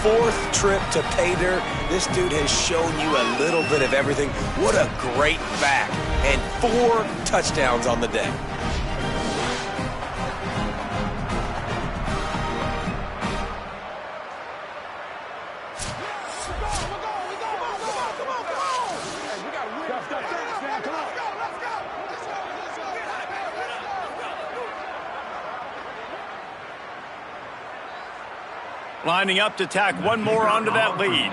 4th trip to pay dirt. This dude has shown you a little bit of everything. What a great back. And 4 touchdowns on the day. Lining up to tack one more onto that lead.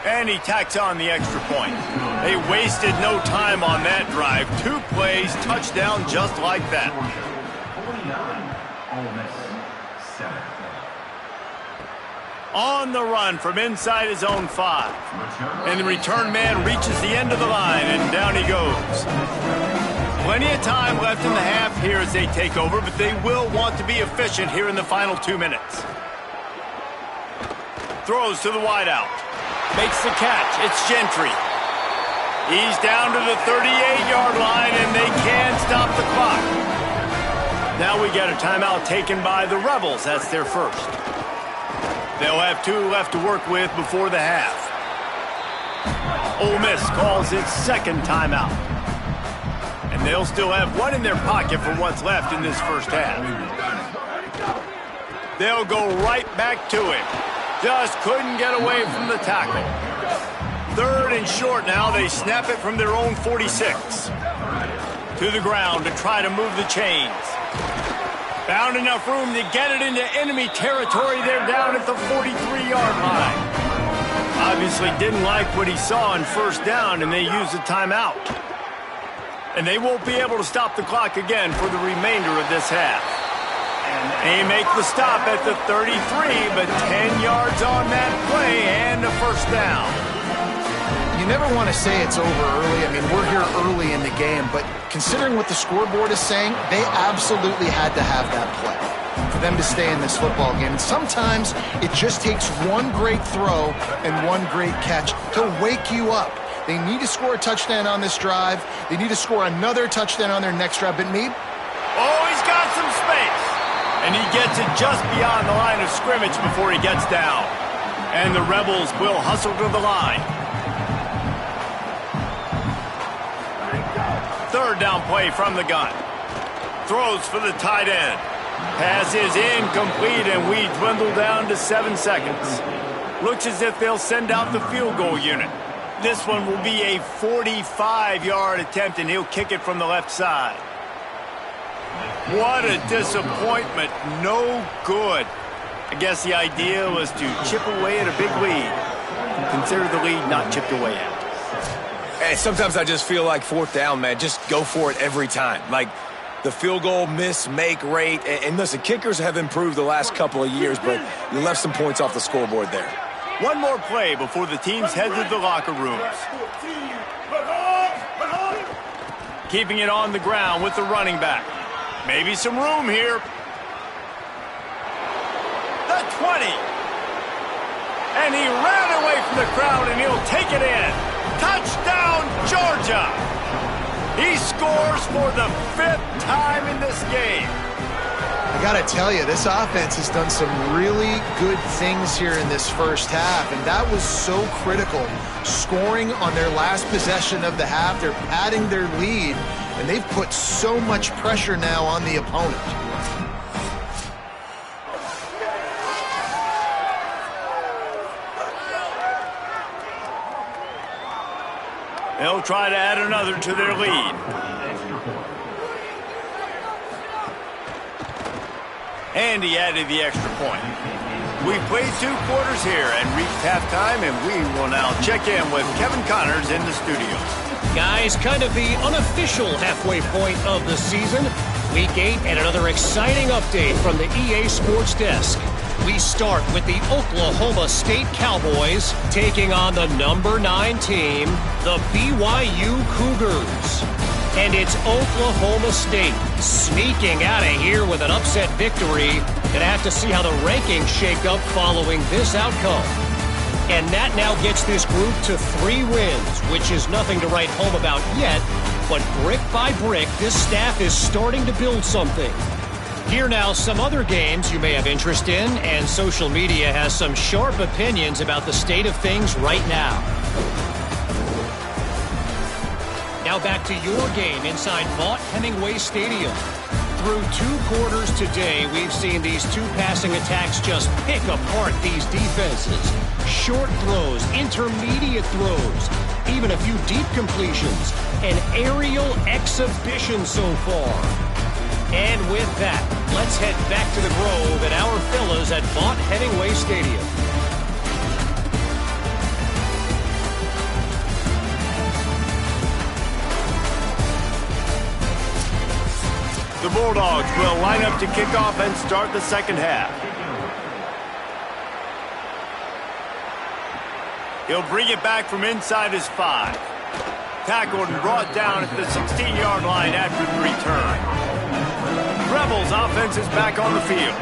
And he tacks on the extra point. They wasted no time on that drive. 2 plays, touchdown just like that. On the run from inside his own 5. And the return man reaches the end of the line, and down he goes. Plenty of time left in the half here as they take over, but they will want to be efficient here in the final 2 minutes. Throws to the wideout. Makes the catch. It's Gentry. He's down to the 38-yard line, and they can't stop the clock. Now we get a timeout taken by the Rebels. That's their first. They'll have 2 left to work with before the half. Ole Miss calls its second timeout. And they'll still have 1 in their pocket for what's left in this first half. They'll go right back to him. Just couldn't get away from the tackle. 3rd and short now. They snap it from their own 46. To the ground to try to move the chains. Found enough room to get it into enemy territory. They're down at the 43-yard line. Obviously didn't like what he saw on first down, and they used a timeout. And they won't be able to stop the clock again for the remainder of this half. They make the stop at the 33, but 10 yards on that play and a first down. You never want to say it's over early. I mean, we're here early in the game, but considering what the scoreboard is saying, they absolutely had to have that play for them to stay in this football game. And sometimes it just takes one great throw and one great catch to wake you up. They need to score a touchdown on this drive. They need to score another touchdown on their next drive. But me? Oh, he's got some space. And he gets it just beyond the line of scrimmage before he gets down. And the Rebels will hustle to the line. 3rd down play from the gun. Throws for the tight end. Pass is incomplete, and we dwindle down to 7 seconds. Looks as if they'll send out the field goal unit. This one will be a 45-yard attempt, and he'll kick it from the left side. What a disappointment. No good. I guess the idea was to chip away at a big lead. Consider the lead not chipped away at. Hey, sometimes I just feel like 4th down, man. Just go for it every time. Like the field goal miss-make rate. And listen, kickers have improved the last couple of years, but you left some points off the scoreboard there. One more play before the teams head to the locker rooms. Keeping it on the ground with the running back. Maybe some room here. The 20. And he ran away from the crowd, and he'll take it in. Touchdown, Georgia. He scores for the 5th time in this game. I got to tell you, this offense has done some really good things here in this first half, and that was so critical. Scoring on their last possession of the half, they're padding their lead, and they've put so much pressure now on the opponent. They'll try to add another to their lead. And he added the extra point. We've played 2 quarters here and reached halftime, and we will now check in with Kevin Connors in the studio. Guys, kind of the unofficial halfway point of the season. Week 8 and another exciting update from the EA Sports Desk. We start with the Oklahoma State Cowboys taking on the number 9 team, the BYU Cougars. And it's Oklahoma State sneaking out of here with an upset victory. Gonna have to see how the rankings shake up following this outcome. And that now gets this group to 3 wins, which is nothing to write home about yet. But brick by brick, this staff is starting to build something. Here now, some other games you may have interest in, and social media has some sharp opinions about the state of things right now. Now back to your game inside Vaught Hemingway Stadium. Through 2 quarters today, we've seen these 2 passing attacks just pick apart these defenses. Short throws, intermediate throws, even a few deep completions. An aerial exhibition so far. And with that, let's head back to the Grove and our fellas at Vaught Hemingway Stadium. The Bulldogs will line up to kick off and start the second half. He'll bring it back from inside his 5. Tackled and brought down at the 16-yard line after the return. Rebels offense is back on the field.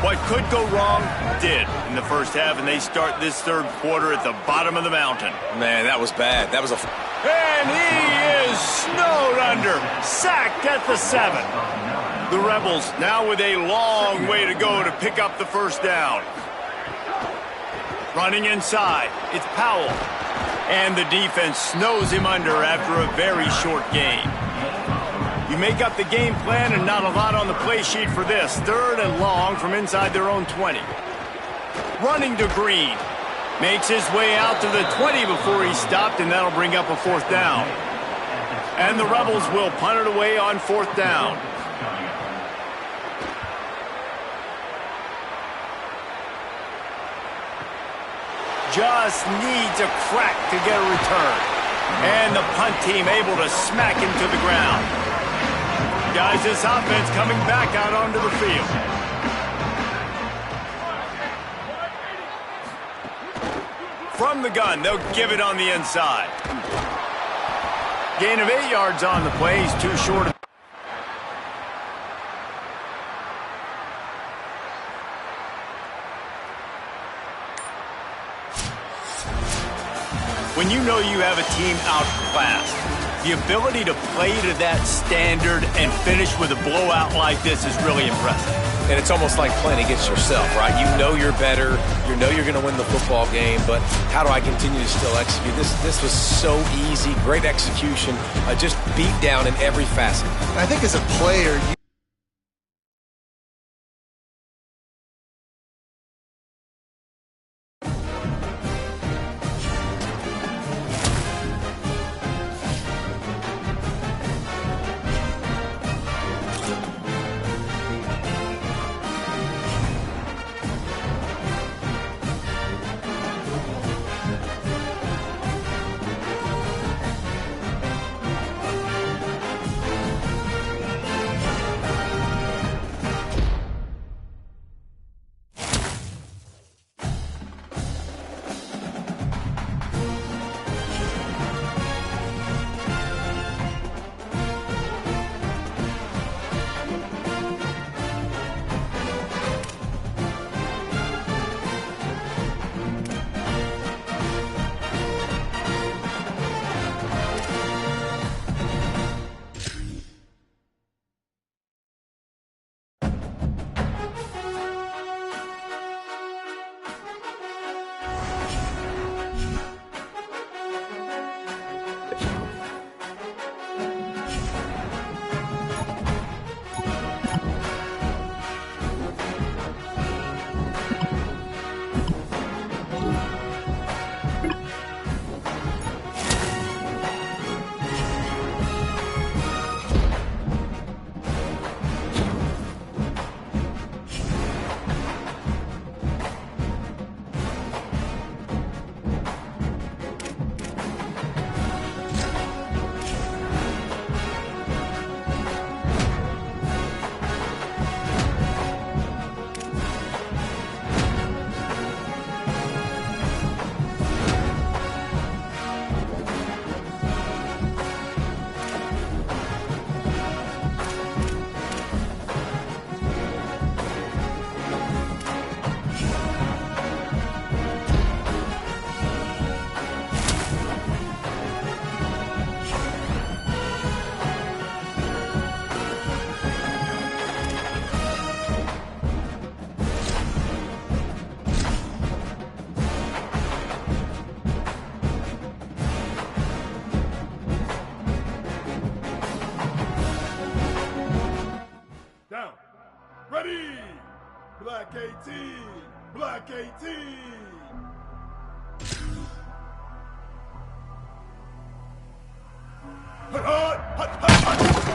What could go wrong did in the first half, and they start this third quarter at the bottom of the mountain. Man, that was bad. That was a... And he is snowed under, sacked at the 7. The Rebels now with a long way to go to pick up the first down. Running inside, it's Powell. And the defense snows him under after a very short game. You make up the game plan and not a lot on the play sheet for this. 3rd and long from inside their own 20. Running to Green. Makes his way out to the 20 before he stopped, and that'll bring up a 4th down. And the Rebels will punt it away on 4th down. Just needs a crack to get a return. And the punt team able to smack him to the ground. Guys, this offense coming back out onto the field. From the gun, they'll give it on the inside. Gain of 8 yards on the play. He's too short. When you know you have a team outclassed, the ability to play to that standard and finish with a blowout like this is really impressive. And it's almost like playing against yourself, right? You know you're better. You know you're going to win the football game, but how do I continue to still execute? This was so easy. Great execution. Just beat down in every facet. I think as a player, ready. Black 18. Black 18. Hut, hut, hut, hut, hut.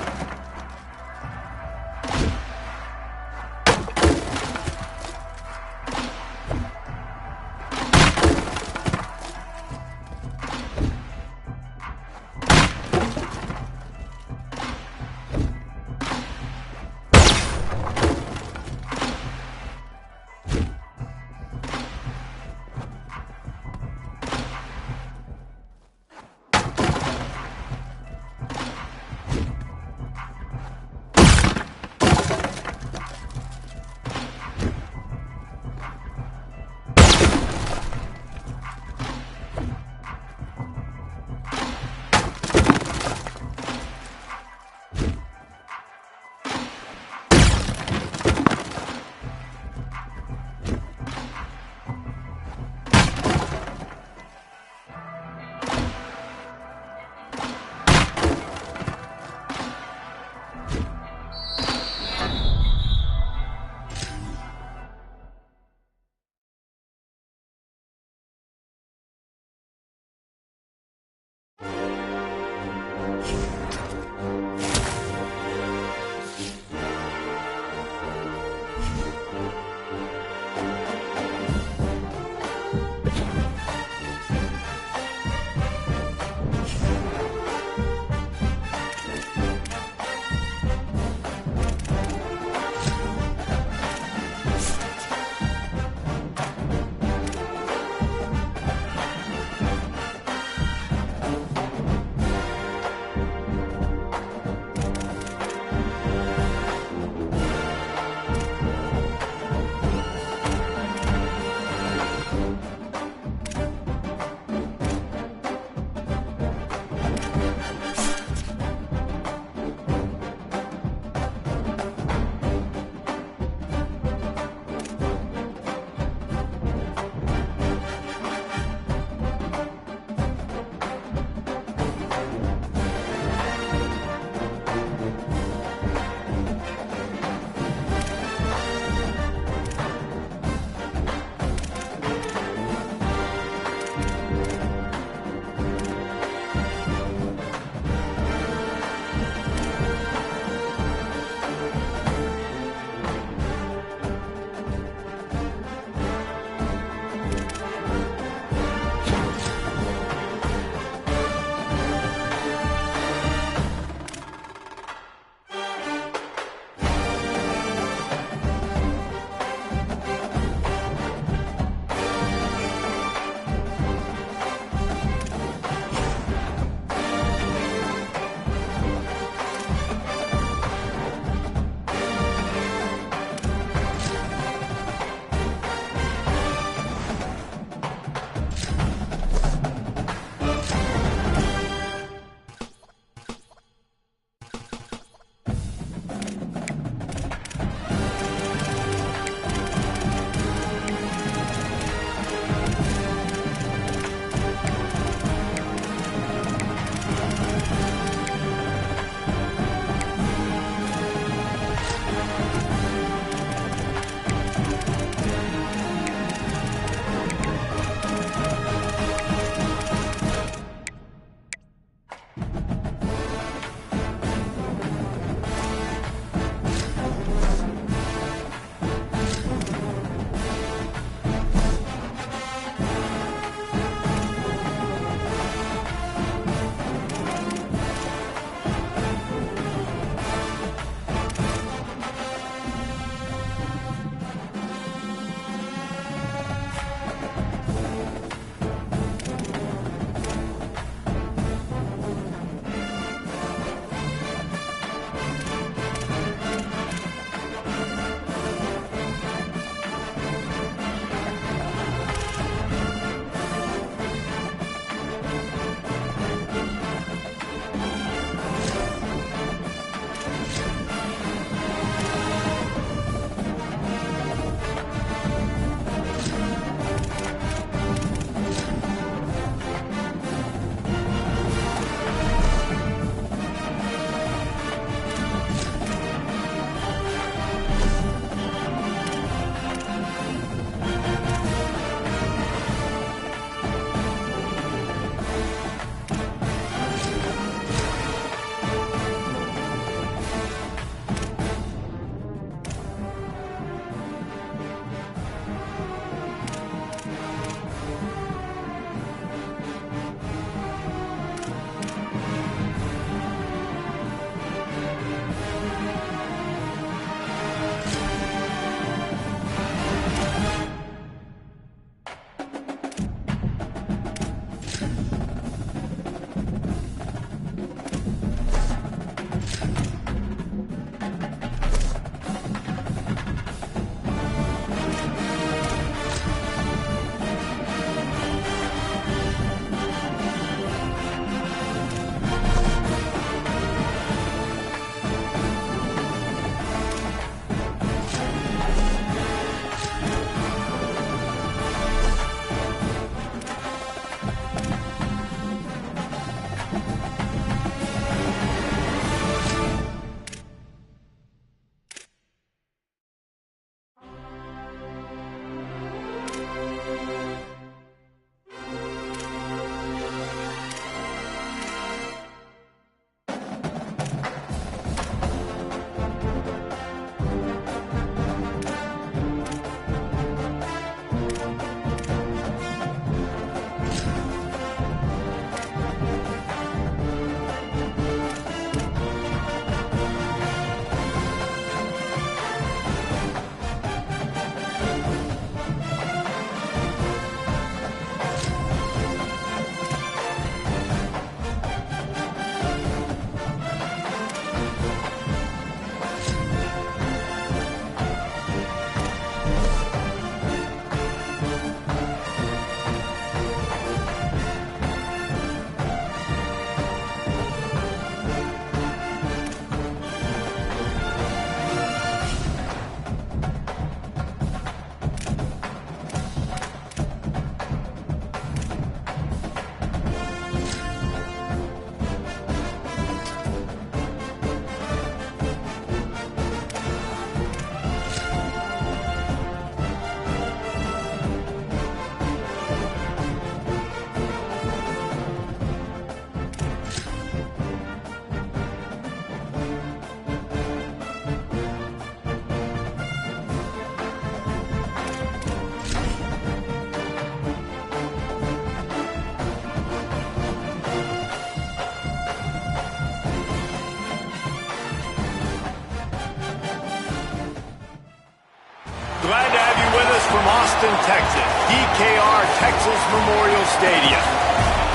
Glad to have you with us from Austin, Texas, DKR Texas Memorial Stadium.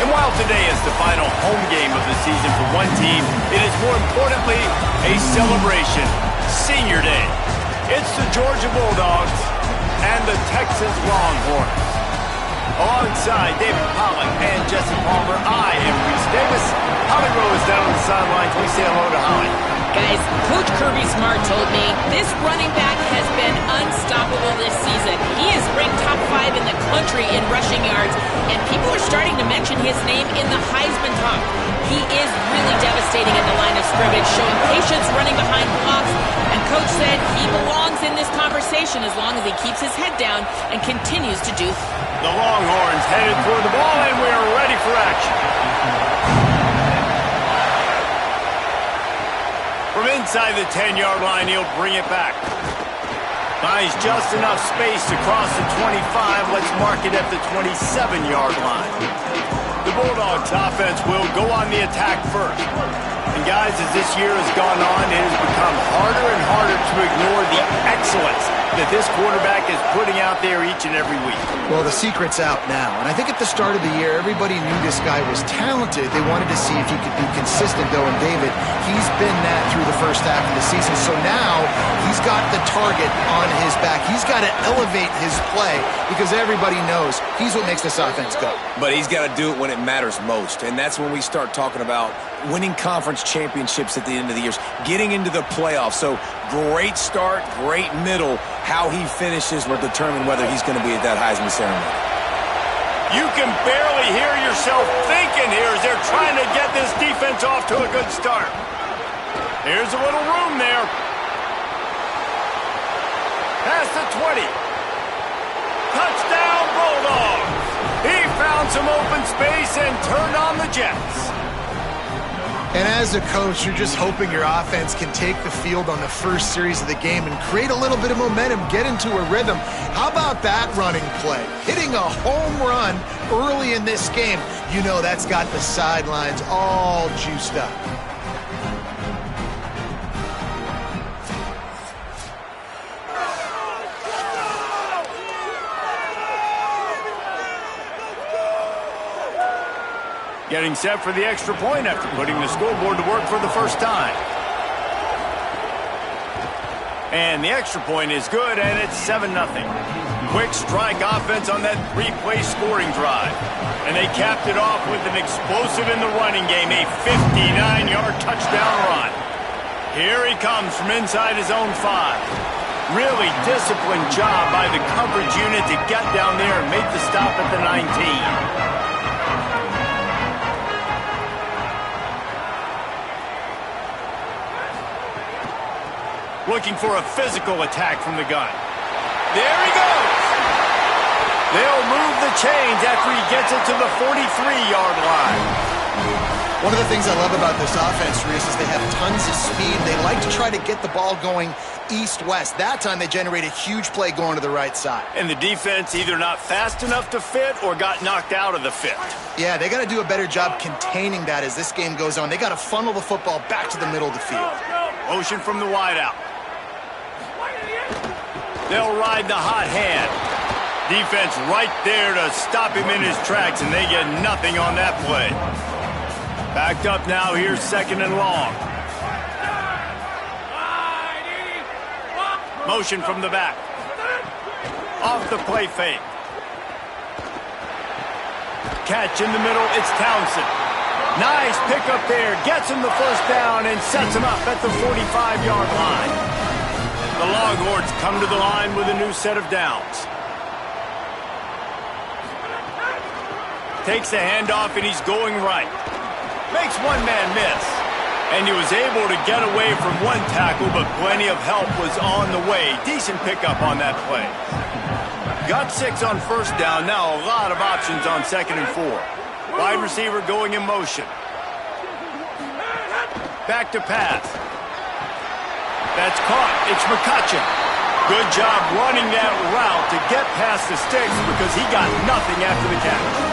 And while today is the final home game of the season for one team, it is more importantly a celebration, Senior Day. It's the Georgia Bulldogs and the Texas Longhorns. Alongside David Pollack and Jesse Palmer, I am Reese Davis. Holly Rowe is down on the sidelines. We say hello to Holly. Guys, Coach Kirby Smart told me this running back has been unstoppable this season. He is ranked top 5 in the country in rushing yards, and people are starting to mention his name in the Heisman talk. He is really devastating at the line of scrimmage, showing patience running behind blocks, and Coach said he belongs in this conversation as long as he keeps his head down and continues to do. The Longhorns headed toward the ball, and we are ready for action. From inside the 10-yard line, he'll bring it back. Finds just enough space to cross the 25. Let's mark it at the 27-yard line. The Bulldogs offense will go on the attack first. And guys, as this year has gone on, it has become harder and harder to ignore the excellence that this quarterback is putting out there each and every week. Well, the secret's out now. And I think at the start of the year, everybody knew this guy was talented. They wanted to see if he could be consistent, though. And David, he's been that through the first half of the season. So now he's got the target on his back. He's got to elevate his play because everybody knows he's what makes this offense go. But he's got to do it when it matters most. And that's when we start talking about winning conference championships at the end of the year, getting into the playoffs. So great start, great middle. How he finishes will determine whether he's going to be at that Heisman ceremony. You can barely hear yourself thinking here as they're trying to get this defense off to a good start. Here's a little room there. Past the 20. Touchdown, Bulldogs. He found some open space and turned on the Jets. And as a coach, you're just hoping your offense can take the field on the first series of the game and create a little bit of momentum, get into a rhythm. How about that running play? Hitting a home run early in this game. You know that's got the sidelines all juiced up. Getting set for the extra point after putting the scoreboard to work for the first time. And the extra point is good, and it's 7-0. Quick strike offense on that 3-play scoring drive. And they capped it off with an explosive in the running game, a 59-yard touchdown run. Here he comes from inside his own 5. Really disciplined job by the coverage unit to get down there and make the stop at the 19. Looking for a physical attack from the gun. There he goes. They'll move the chains after he gets it to the 43-yard line. One of the things I love about this offense, Reese, is they have tons of speed. They like to try to get the ball going east-west. That time they generate a huge play going to the right side. And the defense either not fast enough to fit or got knocked out of the fit. Yeah, they got to do a better job containing that as this game goes on. They got to funnel the football back to the middle of the field. Motion from the wideout. They'll ride the hot hand. Defense right there to stop him in his tracks, and they get nothing on that play. Backed up now, here's 2nd and long. Motion from the back. Off the play fake. Catch in the middle, it's Townsend. Nice pickup there, gets him the first down and sets him up at the 45-yard line. The Longhorns come to the line with a new set of downs. Takes the handoff and he's going right. Makes one man miss. And he was able to get away from one tackle, but plenty of help was on the way. Decent pickup on that play. Got 6 on first down. Now a lot of options on 2nd and 4. Wide receiver going in motion. Back to pass. That's caught. It's McCutcheon. Good job running that route to get past the sticks because he got nothing after the catch.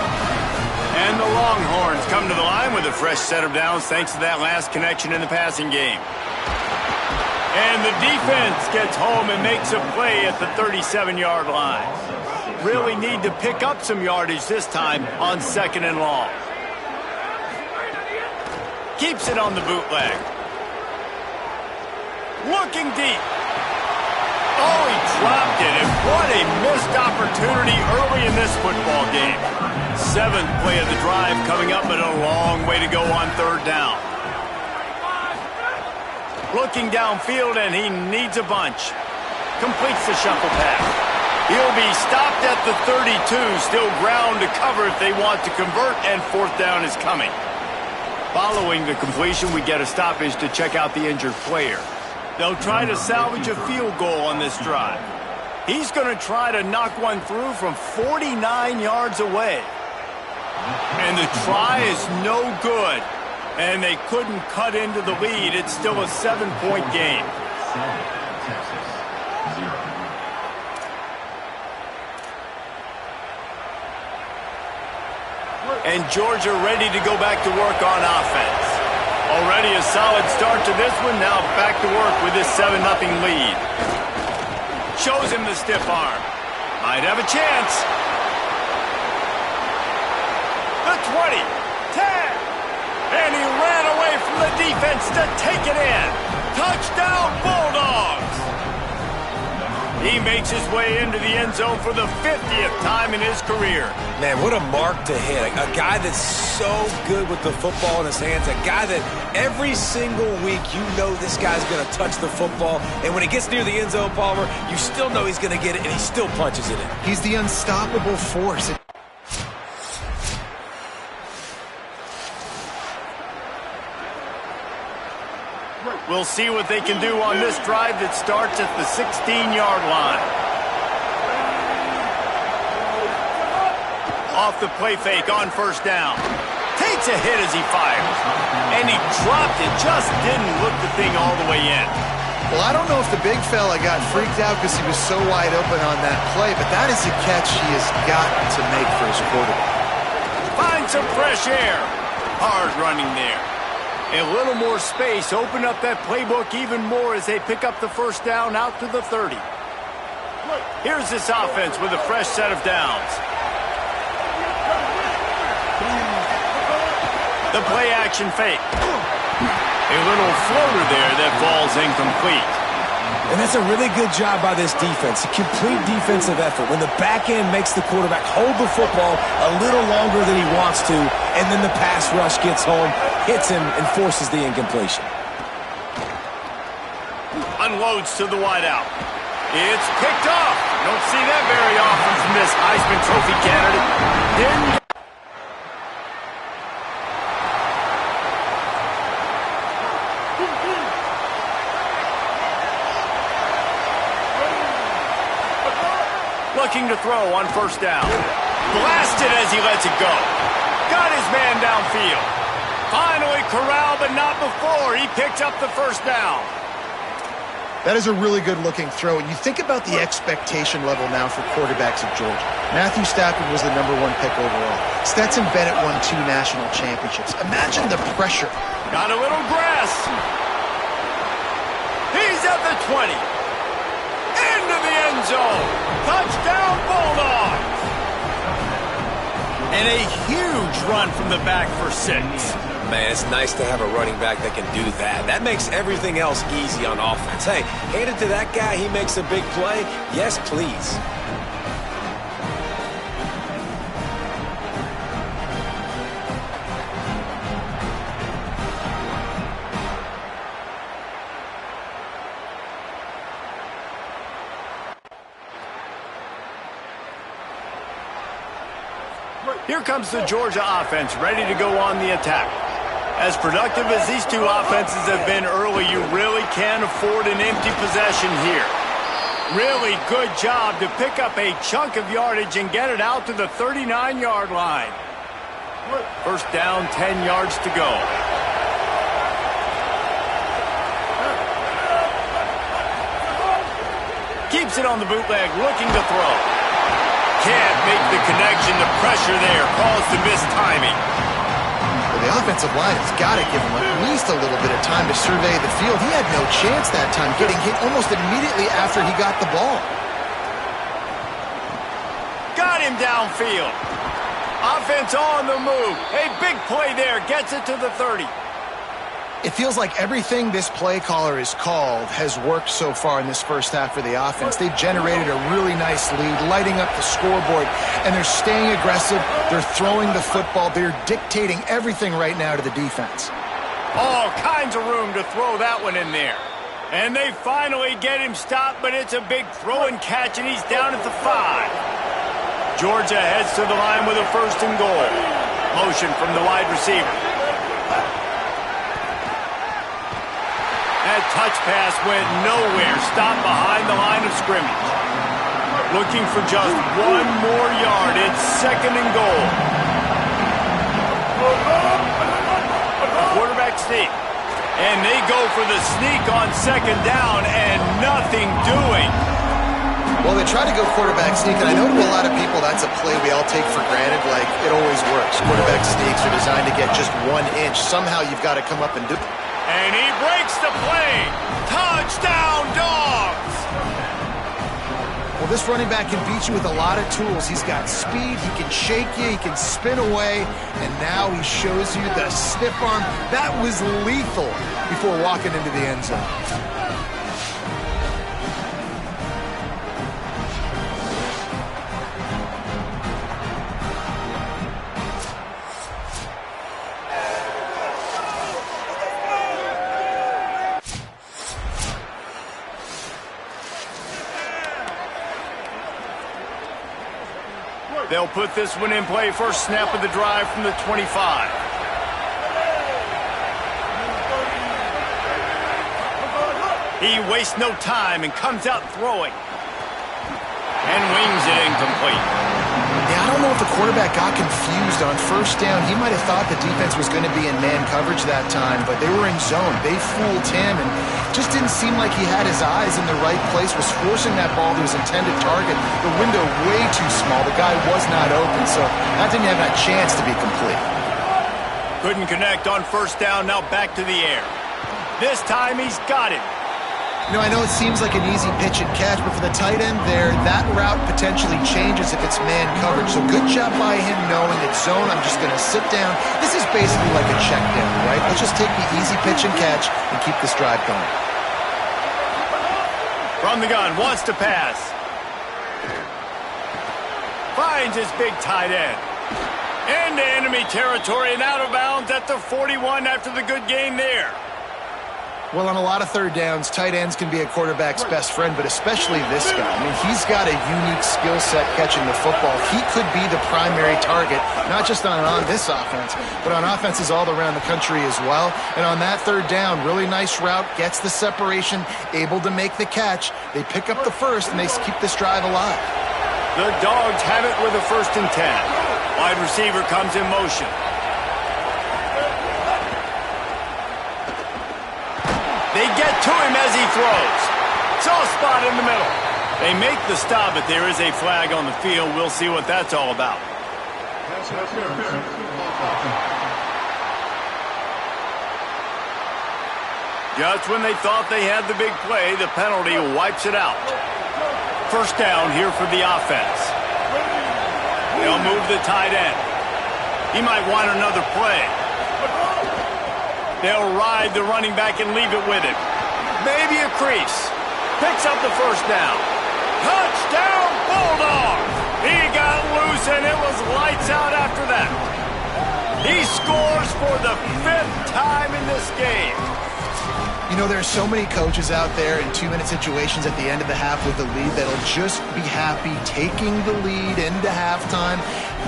And the Longhorns come to the line with a fresh set of downs thanks to that last connection in the passing game. And the defense gets home and makes a play at the 37-yard line. Really need to pick up some yardage this time on 2nd and long. Keeps it on the bootleg. Looking deep. Oh, he dropped it, and what a missed opportunity early in this football game. 7th play of the drive coming up, but a long way to go on 3rd down. Looking downfield, and he needs a bunch. Completes the shuffle pass. He'll be stopped at the 32, still ground to cover if they want to convert, and 4th down is coming. Following the completion, we get a stoppage to check out the injured player. They'll try to salvage a field goal on this drive. He's going to try to knock one through from 49 yards away. And the try is no good. And they couldn't cut into the lead. It's still a 7-point game. And Georgia ready to go back to work on offense. Already a solid start to this one. Now back to work with this 7-0 lead. Shows him the stiff arm. Might have a chance. The 20. 10. And he ran away from the defense to take it in. Touchdown, Bulldogs! He makes his way into the end zone for the 50th time in his career. Man, what a mark to hit. A guy that's so good with the football in his hands. A guy that every single week you know this guy's going to touch the football. And when it gets near the end zone, Palmer, you still know he's going to get it, and he still punches it in. He's the unstoppable force. We'll see what they can do on this drive that starts at the 16-yard line. Off the play fake on 1st down. Takes a hit as he fires. And he dropped it, just didn't look the thing all the way in. Well, I don't know if the big fella got freaked out because he was so wide open on that play, but that is a catch he has got to make for his quarterback. Find some fresh air. Hard running there. A little more space, open up that playbook even more as they pick up the 1st down out to the 30. Here's this offense with a fresh set of downs. The play action fake. A little floater there that falls incomplete. And that's a really good job by this defense. A complete defensive effort. When the back end makes the quarterback hold the football a little longer than he wants to, and then the pass rush gets home, hits him, and forces the incompletion. Unloads to the wideout. It's picked off. Don't see that very often from this Heisman Trophy candidate. Didn't looking to throw on 1st down. Blasted as he lets it go. Got his man downfield. Finally corralled, but not before. He picked up the 1st down. That is a really good-looking throw. And you think about the expectation level now for quarterbacks at Georgia. Matthew Stafford was the #1 pick overall. Stetson Bennett won 2 national championships. Imagine the pressure. Got a little grass. He's at the 20. Into the end zone. Touchdown, Bulldogs. And a huge run from the back for 6. Man, it's nice to have a running back that can do that. That makes everything else easy on offense. Hey, hand it to that guy, he makes a big play. Yes, please. Here comes the Georgia offense, ready to go on the attack. As productive as these two offenses have been early, you really can't afford an empty possession here. Really good job to pick up a chunk of yardage and get it out to the 39-yard line. 1st down, 10 yards to go. Keeps it on the bootleg, looking to throw. Can't make the connection. The pressure there caused the missed timing. Well, the offensive line has got to give him at least a little bit of time to survey the field. He had no chance that time, getting hit almost immediately after he got the ball. Got him downfield. Offense on the move. A big play there. Gets it to the 30. It feels like everything this play caller has called has worked so far in this first half for the offense. They've generated a really nice lead, lighting up the scoreboard, and they're staying aggressive. They're throwing the football. They're dictating everything right now to the defense. All kinds of room to throw that one in there. And they finally get him stopped, but it's a big throw and catch, and he's down at the 5. Georgia heads to the line with a 1st and goal. Motion from the wide receiver. That touch pass went nowhere. Stopped behind the line of scrimmage. Looking for just 1 more yard. It's 2nd and goal. Quarterback sneak. And they go for the sneak on 2nd down and nothing doing. Well, they try to go quarterback sneak, and I know to a lot of people that's a play we all take for granted, like it always works. Quarterback sneaks are designed to get just 1 inch. Somehow you've got to come up and do it. And he breaks the play. Touchdown, Dogs! Well, this running back can beat you with a lot of tools. He's got speed, he can shake you, he can spin away, and now he shows you the stiff arm. That was lethal before walking into the end zone. They'll put this one in play. First snap of the drive from the 25. He wastes no time and comes out throwing. And wings it incomplete. Yeah, I don't know if the quarterback got confused on 1st down. He might have thought the defense was going to be in man coverage that time, but they were in zone. They fooled him, and just didn't seem like he had his eyes in the right place, was forcing that ball to his intended target. The window way too small. The guy was not open, so that didn't have that chance to be complete. Couldn't connect on 1st down, now back to the air. This time he's got it. You know, I know it seems like an easy pitch and catch, but for the tight end there, that route potentially changes if it's man coverage. So good job by him knowing it's zone. I'm just going to sit down. This is basically like a check down, right? Let's just take the easy pitch and catch and keep this drive going. From the gun, wants to pass. Finds his big tight end. Into enemy territory and out of bounds at the 41 after the good game there. Well, on a lot of 3rd downs, tight ends can be a quarterback's best friend, but especially this guy. I mean, he's got a unique skill set catching the football. He could be the primary target, not just on this offense, but on offenses all around the country as well. And on that 3rd down, really nice route, gets the separation, able to make the catch. They pick up the 1st, and they keep this drive alive. The Dogs have it with a 1st and 10. Wide receiver comes in motion. They get to him as he throws. Soft spot in the middle. They make the stop, but there is a flag on the field. We'll see what that's all about. Just when they thought they had the big play, the penalty wipes it out. 1st down here for the offense. They'll move the tight end. He might want another play. They'll ride the running back and leave it with him. Maybe a crease. Picks up the 1st down. Touchdown, Bulldogs! He got loose, and it was lights out after that. He scores for the 5th time in this game. You know, there's so many coaches out there in 2-minute situations at the end of the half with the lead that'll just be happy taking the lead into halftime.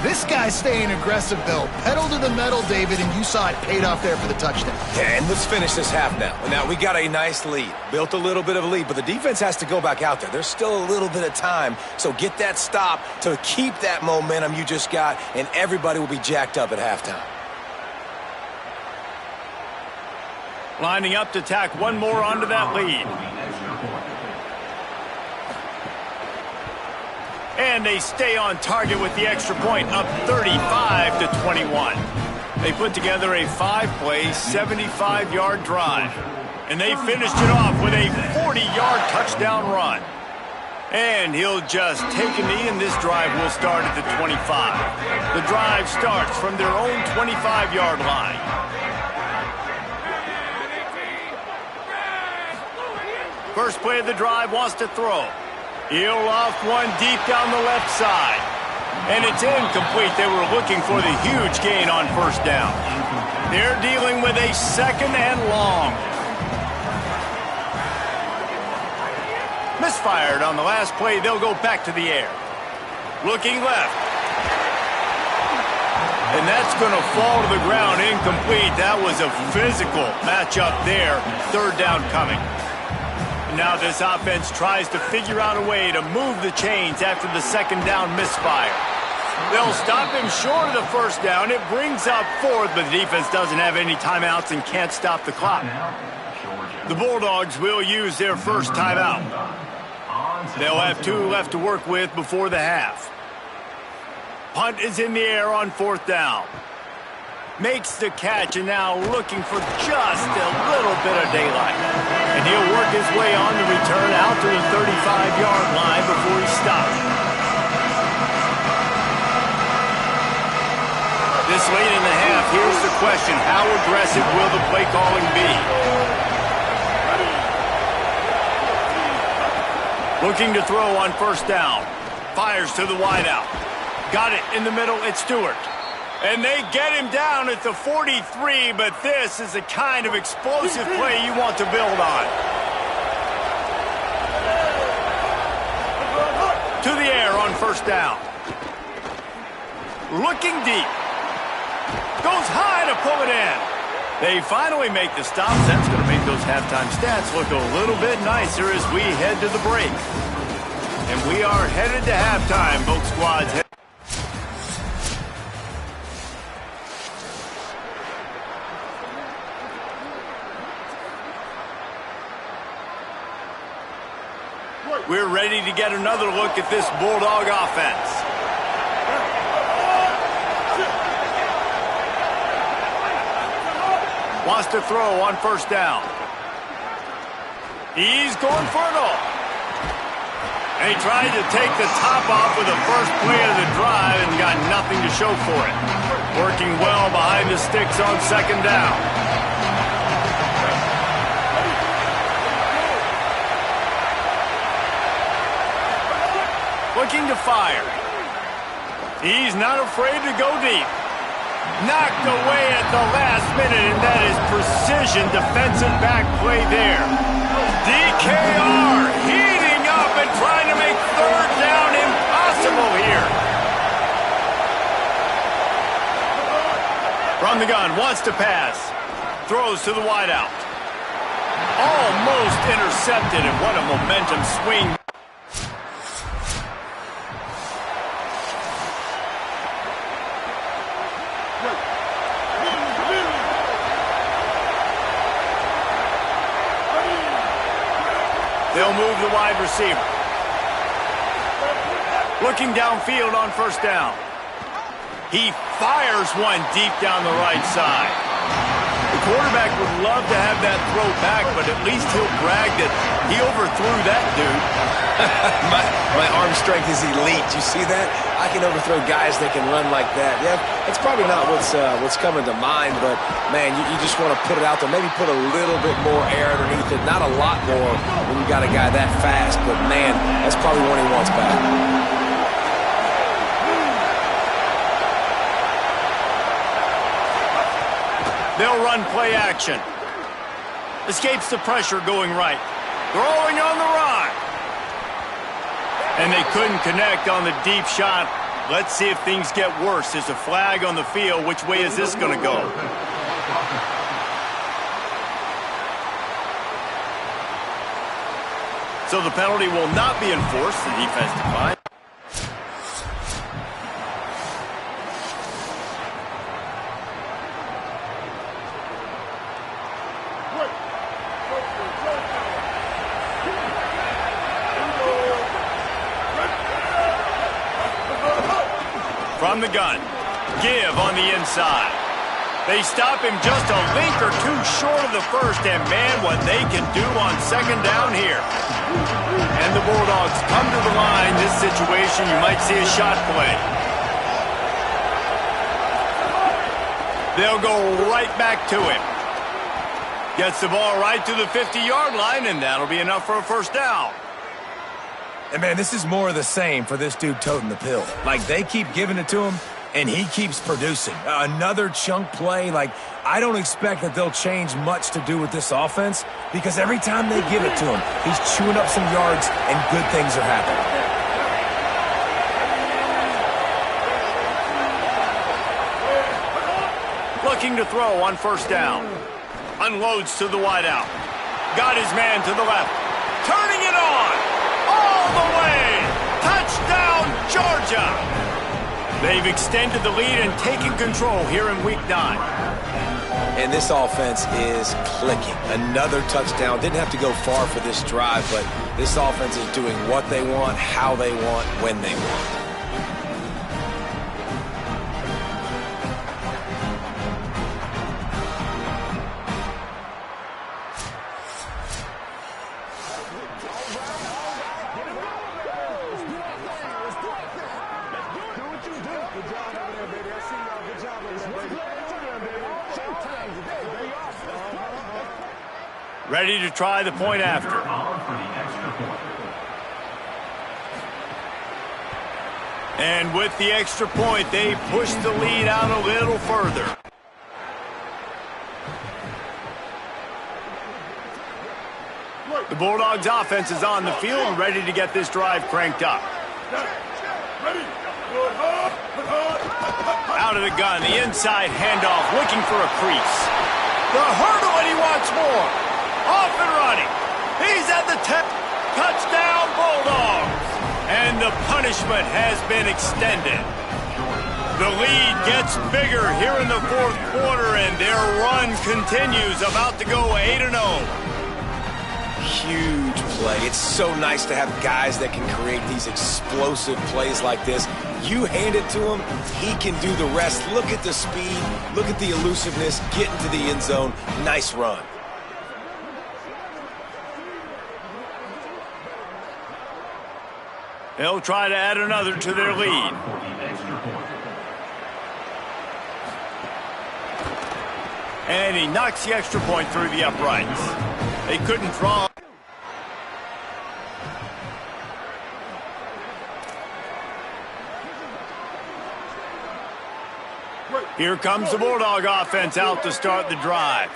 This guy's staying aggressive, though. Pedal to the metal, David, and you saw it paid off there for the touchdown. Yeah, and let's finish this half now. Now, we got a nice lead. Built a little bit of a lead, but the defense has to go back out there. There's still a little bit of time, so get that stop to keep that momentum you just got, and everybody will be jacked up at halftime. Lining up to tack one more onto that lead. And they stay on target with the extra point, up 35-21. They put together a 5-play, 75-yard drive. And they finished it off with a 40-yard touchdown run. And he'll just take a knee, and this drive will start at the 25. The drive starts from their own 25-yard line. First play of the drive, wants to throw. He'll loft one deep down the left side. And it's incomplete. They were looking for the huge gain on first down. They're dealing with a 2nd and long. Misfired on the last play. They'll go back to the air. Looking left. And that's going to fall to the ground incomplete. That was a physical matchup there. 3rd down coming. Now this offense tries to figure out a way to move the chains after the 2nd down misfire. They'll stop him short of the 1st down. It brings up 4th, but the defense doesn't have any timeouts and can't stop the clock. The Bulldogs will use their first timeout. They'll have 2 left to work with before the half. Punt is in the air on 4th down. Makes the catch, and now looking for just a little bit of daylight. And he'll work his way on the return out to the 35-yard line before he stops. This late in the half, here's the question. How aggressive will the play calling be? Looking to throw on 1st down. Fires to the wideout. Got it in the middle. It's Stewart. And they get him down at the 43, but this is the kind of explosive play you want to build on. To the air on 1st down. Looking deep. Goes high to pull it in. They finally make the stop. That's going to make those halftime stats look a little bit nicer as we head to the break. And we are headed to halftime. Both squads head. We're ready to get another look at this Bulldog offense. Wants to throw on 1st down. He's going for it all. And he tried to take the top off with the first play of the drive and got nothing to show for it. Working well behind the sticks on 2nd down. Looking to fire. He's not afraid to go deep. Knocked away at the last minute, and that is precision defensive back play there. DKR heating up and trying to make 3rd down impossible here. From the gun, wants to pass. Throws to the wideout. Almost intercepted, and what a momentum swing. They'll move the wide receiver. Looking downfield on 1st down. He fires one deep down the right side. The quarterback would love to have that throw back, but at least he'll brag that he overthrew that dude. my arm strength is elite. You see that? I can overthrow guys that can run like that. Yeah, it's probably not what's coming to mind, but, man, you just want to put it out there. Maybe put a little bit more air underneath it. Not a lot more when you got a guy that fast, but, man, that's probably one he wants back. They'll run play action. Escapes the pressure going right. Throwing on the run. And they couldn't connect on the deep shot. Let's see if things get worse. There's a flag on the field. Which way is this going to go? So the penalty will not be enforced. The defense declined. From the gun. Give on the inside. They stop him just a link or two short of the first, and man, what they can do on second down here. And the Bulldogs come to the line. This situation, you might see a shot play. They'll go right back to him. Gets the ball right to the 50-yard line, and that'll be enough for a first down. And, man, this is more of the same for this dude toting the pill. Like, they keep giving it to him, and he keeps producing. Another chunk play. Like, I don't expect that they'll change much to do with this offense because every time they give it to him, he's chewing up some yards, and good things are happening. Looking to throw on first down. Unloads to the wideout. Got his man to the left. Turning it on. All the way. Touchdown, Georgia. They've extended the lead and taken control here in Week 9. And this offense is clicking. Another touchdown. Didn't have to go far for this drive, but this offense is doing what they want, how they want, when they want. Ready to try the point after. And with the extra point, they push the lead out a little further. The Bulldogs offense is on the field, ready to get this drive cranked up. Out of the gun, the inside handoff, looking for a crease. The hurdle, and he wants more. Off and running. He's at the 10. Touchdown, Bulldogs. And the punishment has been extended. The lead gets bigger here in the fourth quarter, and their run continues, about to go 8-0. Huge play. It's so nice to have guys that can create these explosive plays like this. You hand it to him, he can do the rest. Look at the speed, look at the elusiveness, get into the end zone. Nice run. They'll try to add another to their lead. And he knocks the extra point through the uprights. They couldn't draw. Here comes the Bulldog offense out to start the drive.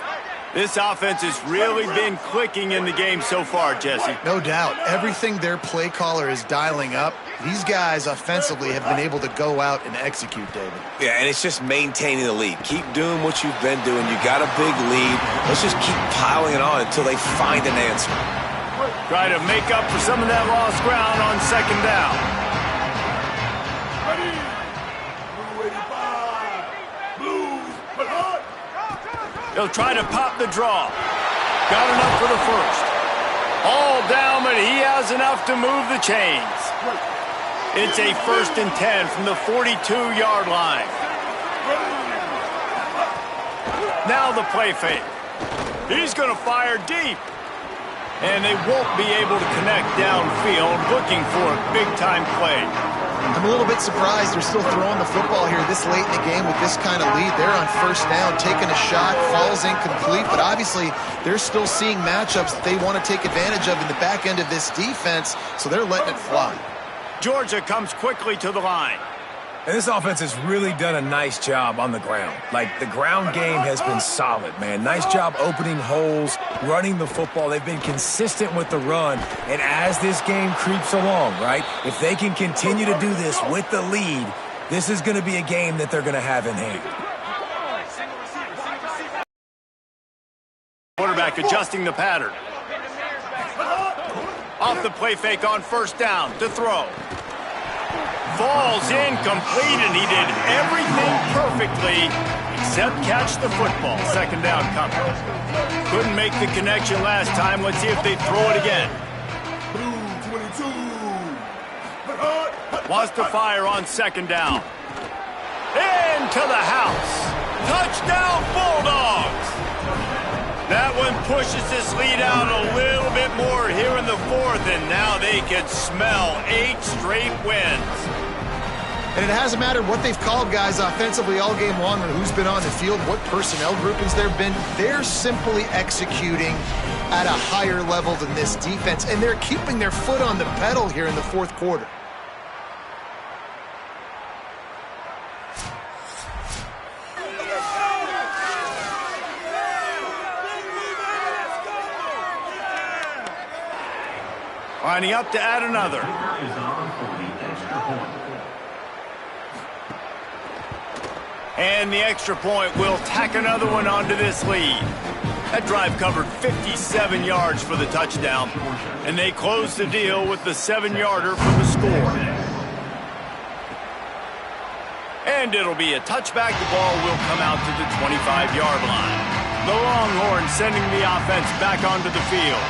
This offense has really been clicking in the game so far, Jesse. No doubt. Everything their play caller is dialing up, these guys offensively have been able to go out and execute, David. Yeah, and it's just maintaining the lead. Keep doing what you've been doing. You got a big lead. Let's just keep piling it on until they find an answer. Try to make up for some of that lost ground on second down. Ready. Blue 85. Blues, but hard. They'll try to pop the draw. Got enough for the first. All down, but he has enough to move the chains. It's a 1st and 10 from the 42-yard line. Now the play fake. He's going to fire deep. And they won't be able to connect downfield, looking for a big-time play. I'm a little bit surprised they're still throwing the football here this late in the game with this kind of lead. They're on first down, taking a shot, falls incomplete, but obviously they're still seeing matchups that they want to take advantage of in the back end of this defense, so they're letting it fly. Georgia comes quickly to the line. And this offense has really done a nice job on the ground. Like, the ground game has been solid, man. Nice job opening holes, running the football. They've been consistent with the run. And as this game creeps along, right, if they can continue to do this with the lead, this is going to be a game that they're going to have in hand. Quarterback adjusting the pattern. Off the play fake on first down to throw. Falls incomplete, and he did everything perfectly except catch the football. Second down coming. Couldn't make the connection last time. Let's see if they throw it again. Blue 22. Wants to fire on second down. Into the house. Touchdown, Bulldogs! That one pushes this lead out a little bit more here in the fourth, and now they can smell 8 straight wins. And it hasn't mattered what they've called guys offensively all game long or who's been on the field, what personnel groupings there have been. They're simply executing at a higher level than this defense, and they're keeping their foot on the pedal here in the fourth quarter. Lining up to add another. And the extra point will tack another one onto this lead. That drive covered 57 yards for the touchdown, and they closed the deal with the 7-yarder for the score. And it'll be a touchback. The ball will come out to the 25-yard line. The Longhorns sending the offense back onto the field.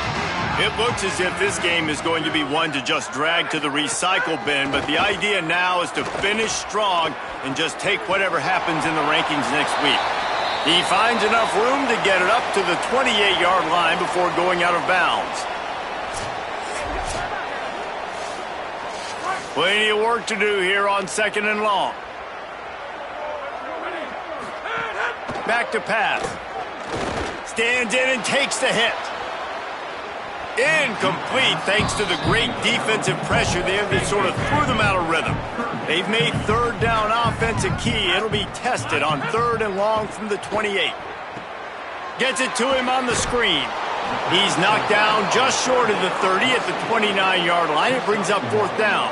It looks as if this game is going to be one to just drag to the recycle bin, but the idea now is to finish strong and just take whatever happens in the rankings next week. He finds enough room to get it up to the 28-yard line before going out of bounds. Plenty of work to do here on 2nd and long. Back to pass. Stands in and takes the hit. Incomplete thanks to the great defensive pressure there that sort of threw them out of rhythm. They've made 3rd down offense a key. It'll be tested on 3rd and long from the 28. Gets it to him on the screen. He's knocked down just short of the 30 at the 29-yard line. It brings up 4th down.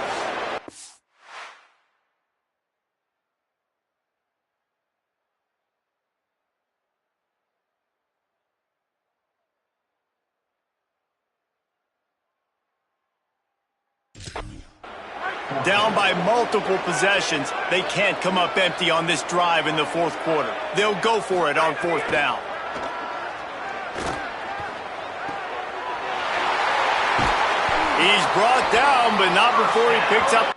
Down by multiple possessions, they can't come up empty on this drive in the fourth quarter. They'll go for it on 4th down. He's brought down, but not before he picks up.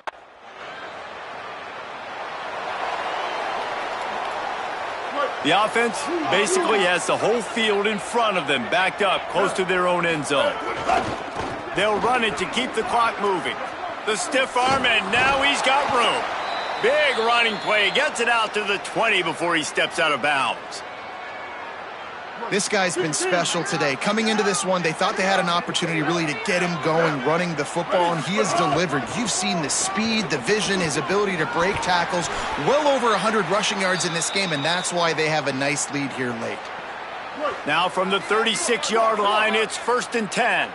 The offense basically has the whole field in front of them, backed up close to their own end zone. They'll run it to keep the clock moving. The stiff arm, and now he's got room. Big running play. Gets it out to the 20 before he steps out of bounds. This guy's been special today. Coming into this one, they thought they had an opportunity really to get him going, running the football, and he has delivered. You've seen the speed, the vision, his ability to break tackles. Well over 100 rushing yards in this game, and that's why they have a nice lead here late. Now from the 36-yard line, it's 1st and 10.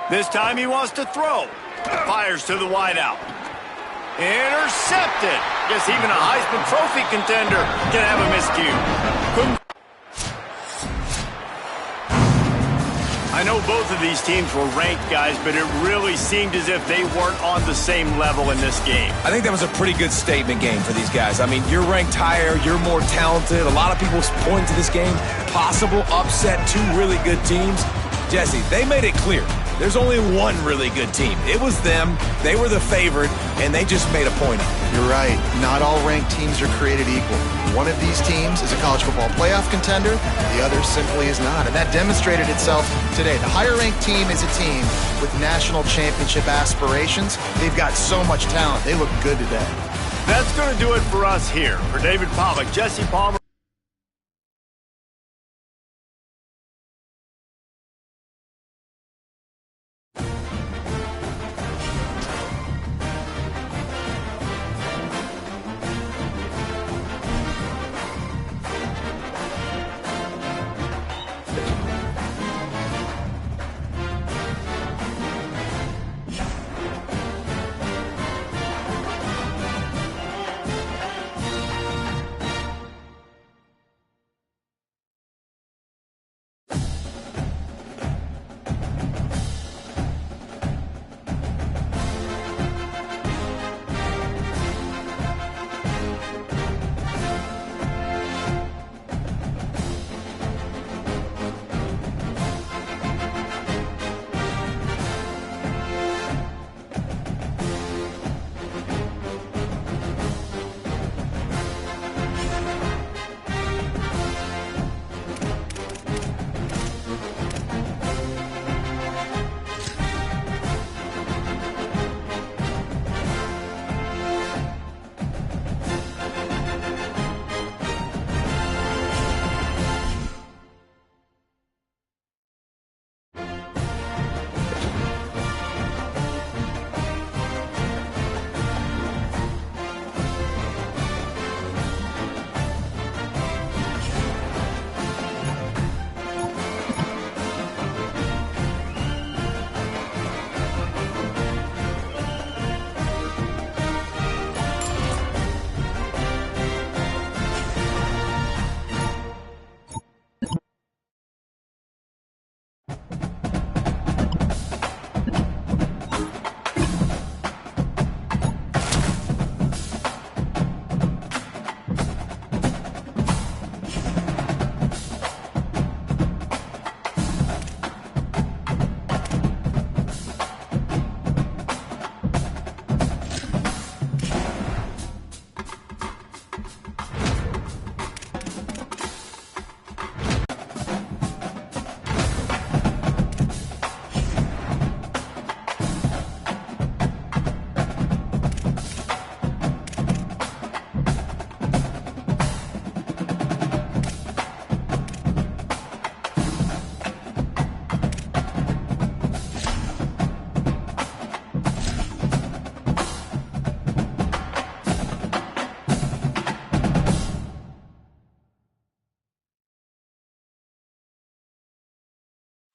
This time he wants to throw. Fires to the wideout. Intercepted. Guess even a Heisman Trophy contender can have a miscue. I know both of these teams were ranked, guys, but it really seemed as if they weren't on the same level in this game. I think that was a pretty good statement game for these guys. I mean, you're ranked higher, you're more talented. A lot of people point to this game, possible upset, 2 really good teams. Jesse, they made it clear. There's only one really good team. It was them. They were the favorite, and they just made a point of it. You're right. Not all ranked teams are created equal. One of these teams is a college football playoff contender. The other simply is not, and that demonstrated itself today. The higher-ranked team is a team with national championship aspirations. They've got so much talent. They look good today. That's going to do it for us here. For David Pollack, Jesse Palmer.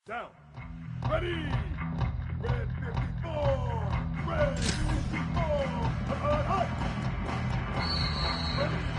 Down. Ready. Red 54. Red 54. Hot. Ready.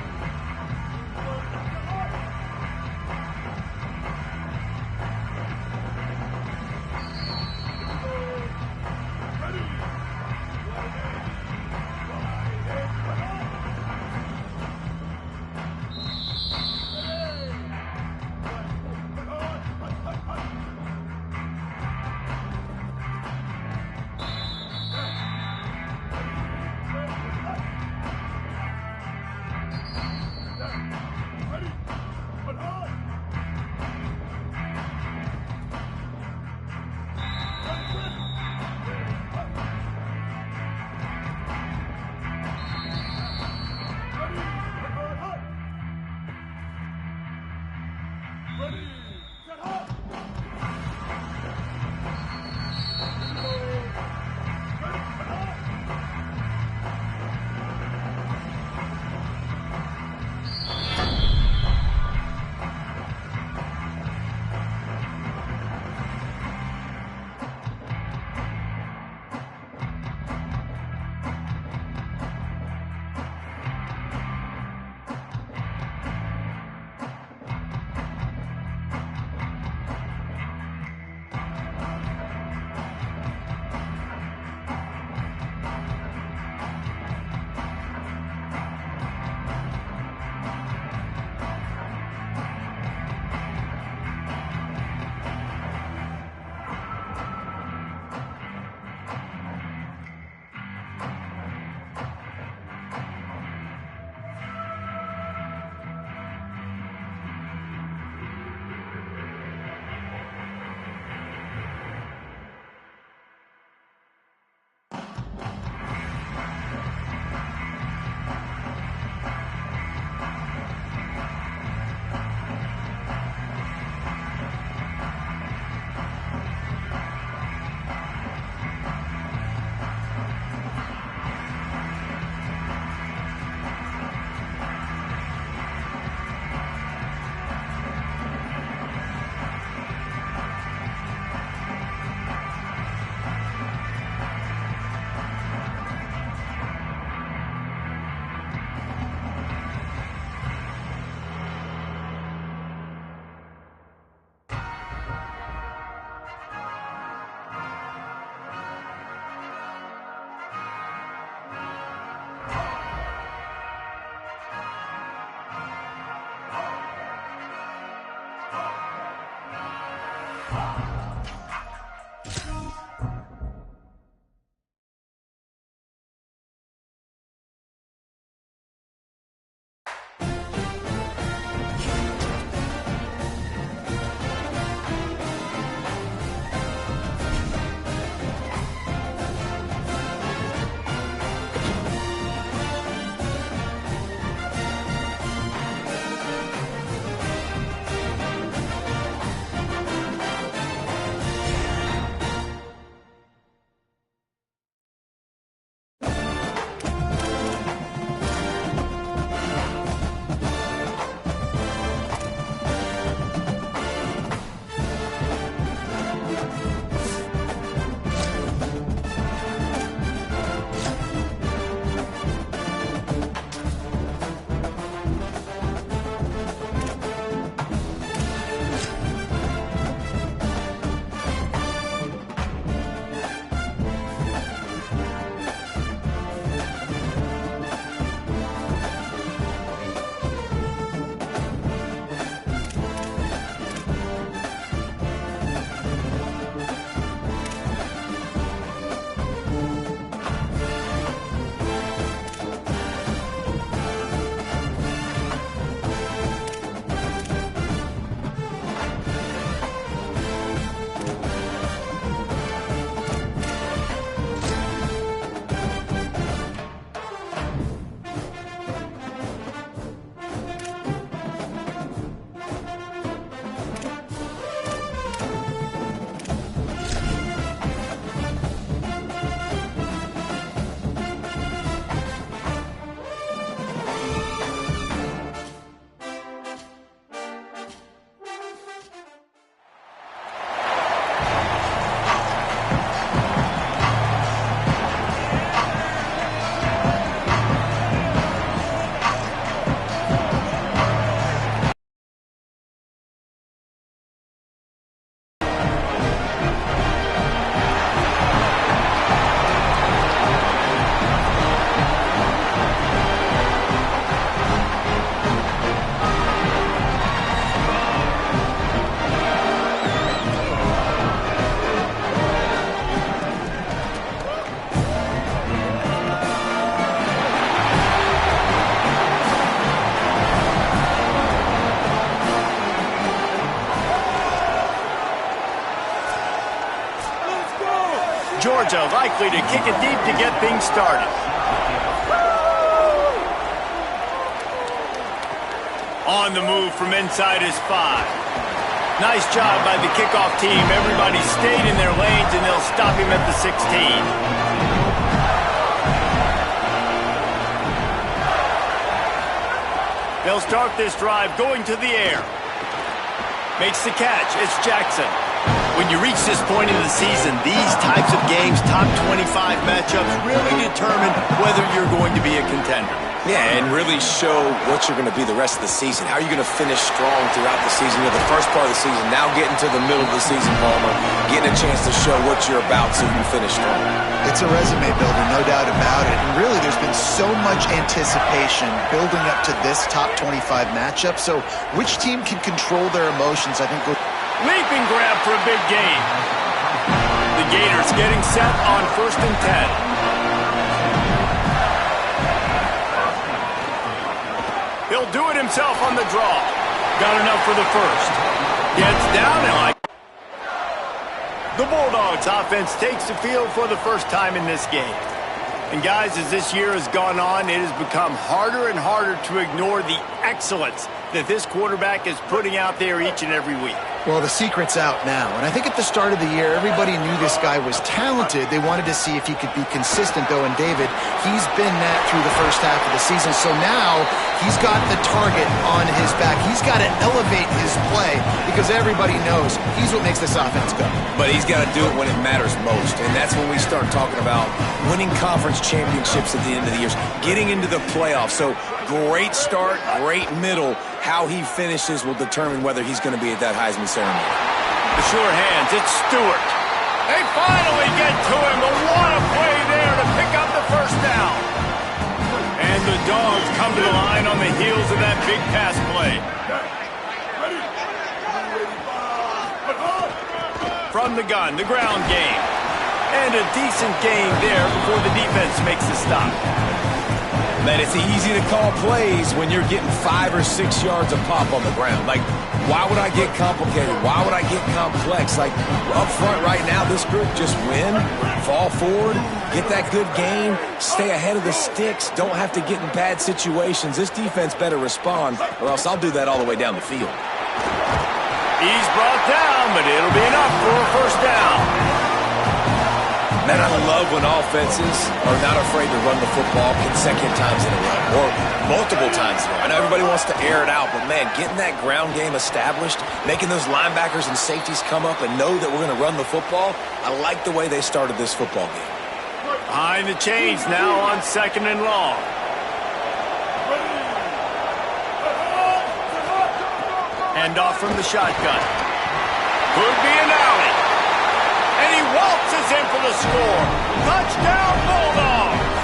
Georgia likely to kick it deep to get things started. On the move from inside his 5. Nice job by the kickoff team. Everybody stayed in their lanes, and they'll stop him at the 16. They'll start this drive going to the air. Makes the catch. It's Jackson. When you reach this point in the season, these types of games, top 25 matchups, really determine whether you're going to be a contender. Yeah, and really show what you're going to be the rest of the season. How are you going to finish strong throughout the season? You know, the first part of the season, now getting to the middle of the season, Palmer, getting a chance to show what you're about so you can finish strong. It's a resume builder, no doubt about it. And really, there's been so much anticipation building up to this top 25 matchup. So which team can control their emotions, I think, will... Leaping grab for a big gain. The Gators getting set on 1st and 10. He'll do it himself on the draw. Got enough for the first. Gets down and like... The Bulldogs offense takes the field for the first time in this game. And guys, as this year has gone on, it has become harder and harder to ignore the excellence that this quarterback is putting out there each and every week. Well, the secret's out now, and I think at the start of the year, everybody knew this guy was talented. They wanted to see if he could be consistent, though, and David, he's been that through the first half of the season. So now he's got the target on his back. He's got to elevate his play because everybody knows he's what makes this offense go. But he's got to do it when it matters most, and that's when we start talking about winning conference championships at the end of the year, getting into the playoffs. So great start, great middle. How he finishes will determine whether he's going to be at that Heisman ceremony. The sure hands, it's Stewart. They finally get to him, but what a play there to pick up the first down. And the Dogs come to the line on the heels of that big pass play. From the gun, the ground game. And a decent gain there before the defense makes the stop. Man, it's easy to call plays when you're getting 5 or 6 yards of pop on the ground. Like, why would I get complicated? Why would I get complex? Like, up front right now, this group just win, fall forward, get that good gain, stay ahead of the sticks, don't have to get in bad situations. This defense better respond, or else I'll do that all the way down the field. He's brought down, but it'll be enough for a first down. Man, I love when offenses are not afraid to run the football consecutive times in a row or multiple times in a row. I know everybody wants to air it out, but, man, getting that ground game established, making those linebackers and safeties come up and know that we're going to run the football, I like the way they started this football game. Behind the chains now on 2nd and long. Hand off from the shotgun. Could be an alley. And he waltzes in for the score. Touchdown, Bulldogs!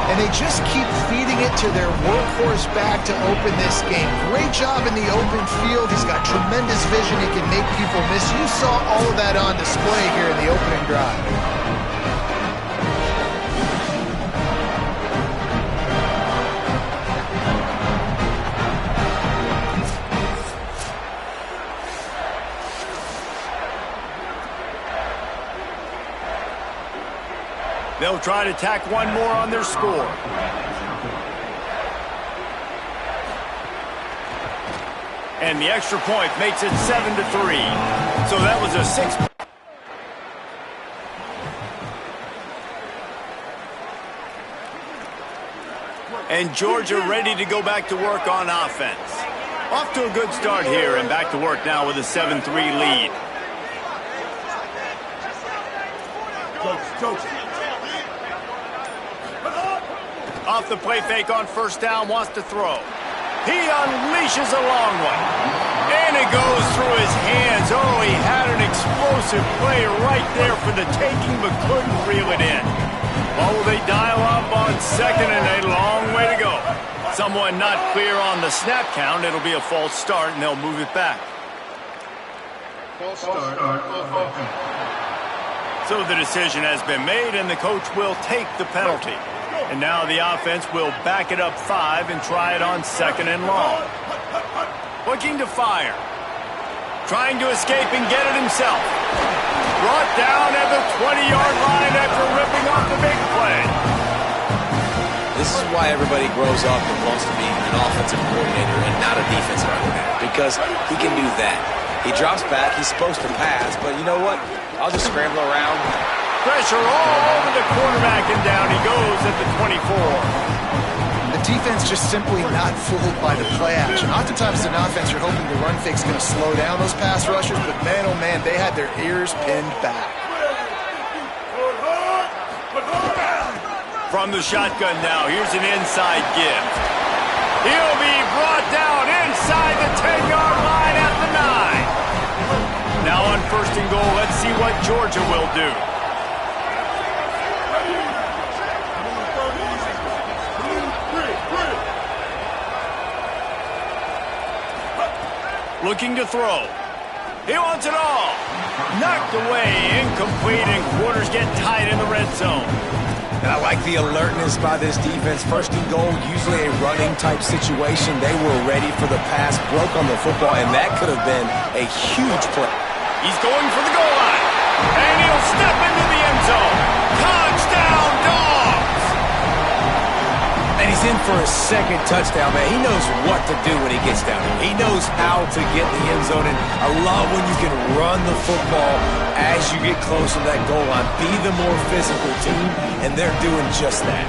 And they just keep feeding it to their workhorse back to open this game. Great job in the open field. He's got tremendous vision. He can make people miss. You saw all of that on display here in the opening drive. They'll try to tack one more on their score. And the extra point makes it 7-3. So that was a 6. And Georgia ready to go back to work on offense. Off to a good start here and back to work now with a 7-3 lead. Coach. Off the play fake on first down, wants to throw. He unleashes a long one. And it goes through his hands. Oh, he had an explosive play right there for the taking, but couldn't reel it in. Well, will they dial up on 2nd and a long way to go? Someone not clear on the snap count. It'll be a false start, and they'll move it back. False start. So the decision has been made, and the coach will take the penalty. And now the offense will back it up 5 and try it on 2nd and long. Looking to fire. Trying to escape and get it himself. brought down at the 20-yard line after ripping off the big play. This is why everybody grows up and wants to be an offensive coordinator and not a defensive coordinator, because he can do that. He drops back, he's supposed to pass, but you know what? I'll just scramble around. Pressure all over the quarterback, and down he goes at the 24. The defense just simply not fooled by the play action. Oftentimes in offense, you're hoping the run fake's going to slow down those pass rushers, but man, oh man, they had their ears pinned back. From the shotgun now, here's an inside give. He'll be brought down inside the 10-yard line at the 9. Now on 1st and goal, let's see what Georgia will do. Looking to throw. He wants it all. Knocked away, incomplete, and quarters get tied in the red zone. And I like the alertness by this defense. 1st and goal, usually a running type situation. They were ready for the pass, broke on the football, and that could have been a huge play. He's going for the goal line, and he'll step into the end zone. Touchdown, Dogs! And he's in for a second touchdown, man. He knows what to do when he gets down here. He knows how to get in the end zone, and I love when you can run the football as you get close to that goal line. Be the more physical team, and they're doing just that.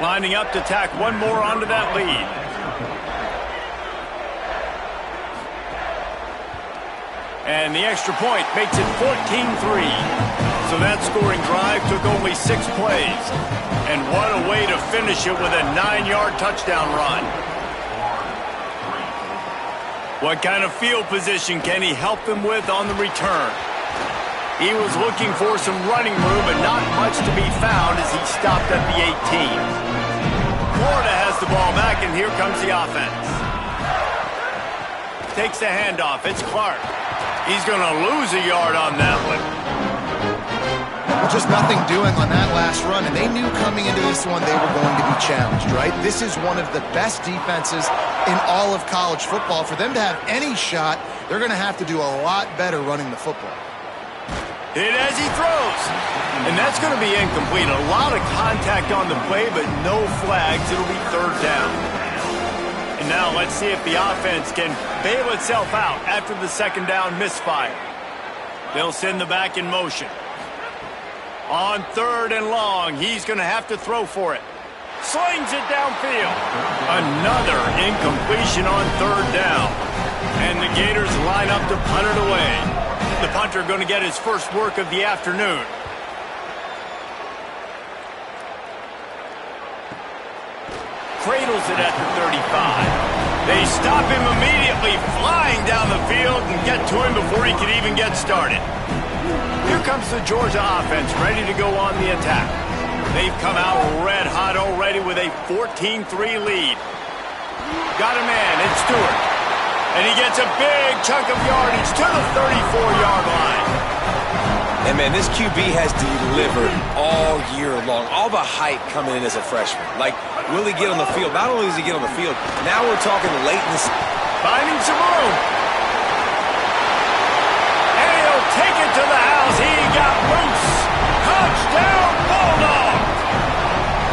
Lining up to tack one more onto that lead. And the extra point makes it 14-3. So that scoring drive took only 6 plays. And what a way to finish it with a 9-yard touchdown run. What kind of field position can he help them with on the return? He was looking for some running room, but not much to be found as he stopped at the 18. Florida has the ball back, and here comes the offense. Takes the handoff. It's Clark. He's going to lose a yard on that one. Well, just nothing doing on that last run, and they knew coming into this one they were going to be challenged, right? This is one of the best defenses in all of college football. For them to have any shot, they're going to have to do a lot better running the football. Hit as he throws. And that's going to be incomplete. A lot of contact on the play, but no flags. It'll be 3rd down. And now let's see if the offense can bail itself out after the 2nd down misfire. They'll send the back in motion. On 3rd and long, he's going to have to throw for it. Slings it downfield. Another incompletion on 3rd down. And the Gators line up to punt it away. The punter going to get his first work of the afternoon. Cradles it at the 35. They stop him immediately, flying down the field and get to him before he can even get started. Here comes the Georgia offense, ready to go on the attack. They've come out red hot already with a 14-3 lead. Got a man, it's Stewart. And he gets a big chunk of yardage to the 34-yard line. And, man, this QB has delivered all year long. All the hype coming in as a freshman. Like, will he get on the field? Not only does he get on the field, now we're talking late in the season. Finding some room. And he'll take it to the house. He got loose. Touchdown, Bulldog.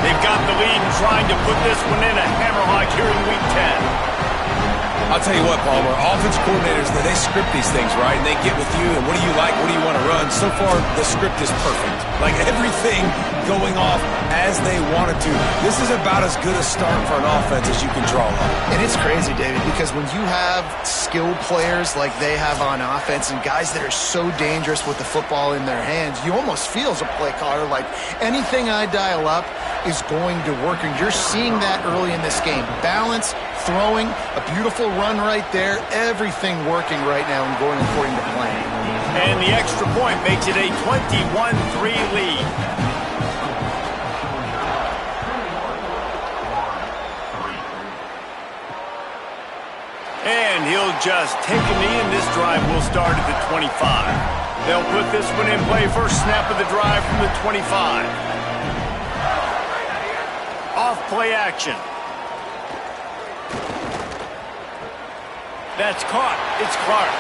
They've got the lead and trying to put this one in a hammerlock here in Week 10. I'll tell you what, Palmer, offense coordinators, they script these things, right? And they get with you, and what do you like? What do you want to run? So far, the script is perfect. Like, everything going off as they wanted to. This is about as good a start for an offense as you can draw up. And it's crazy, David, because when you have skilled players like they have on offense and guys that are so dangerous with the football in their hands, you almost feel as a play caller like anything I dial up is going to work. And you're seeing that early in this game. Balance, throwing, a beautiful run right there, everything working right now and going according to plan. And the extra point makes it a 21-3 lead. And he'll just take a knee, and this drive will start at the 25. They'll put this one in play, first snap of the drive from the 25. Off play action. That's caught. It's Clark.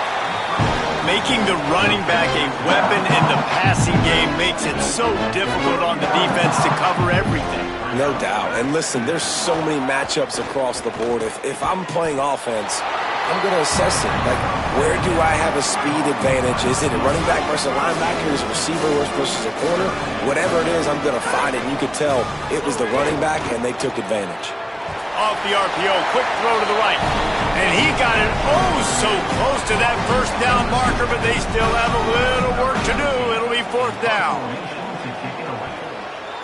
Making the running back a weapon in the passing game makes it so difficult on the defense to cover everything. No doubt. And listen, there's so many matchups across the board. If I'm playing offense, I'm going to assess it. Like, where do I have a speed advantage? Is it a running back versus a linebacker? Is it a receiver versus a corner? Whatever it is, I'm going to find it. And you could tell it was the running back, and they took advantage. Off the RPO, quick throw to the right. And he got it so close to that first down marker, but they still have a little work to do. It'll be fourth down.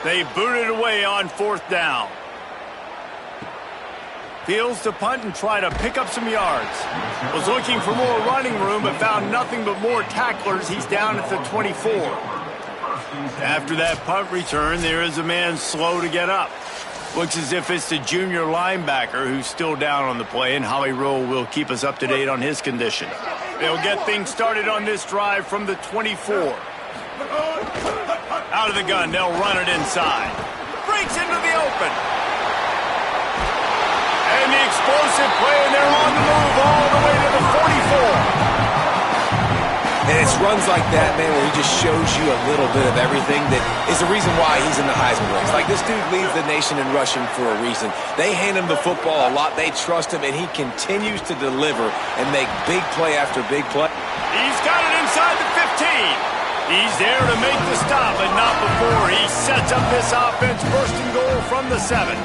They booted away on fourth down. Fields to punt and try to pick up some yards. Was looking for more running room, but found nothing but more tacklers. He's down at the 24. After that punt return, there is a man slow to get up. Looks as if it's the junior linebacker who's still down on the play, and Howie Rowe will keep us up to date on his condition. They'll get things started on this drive from the 24. Out of the gun, they'll run it inside. Breaks into the open. And the explosive play, and they're on the move all the way to the 44. And it's runs like that, man, where he just shows you a little bit of everything that is the reason why he's in the Heisman race. Like, this dude leads the nation in rushing for a reason. They hand him the football a lot. They trust him, and he continues to deliver and make big play after big play. He's got it inside the 15. He's there to make the stop, but not before he sets up this offense. First and goal from the 7.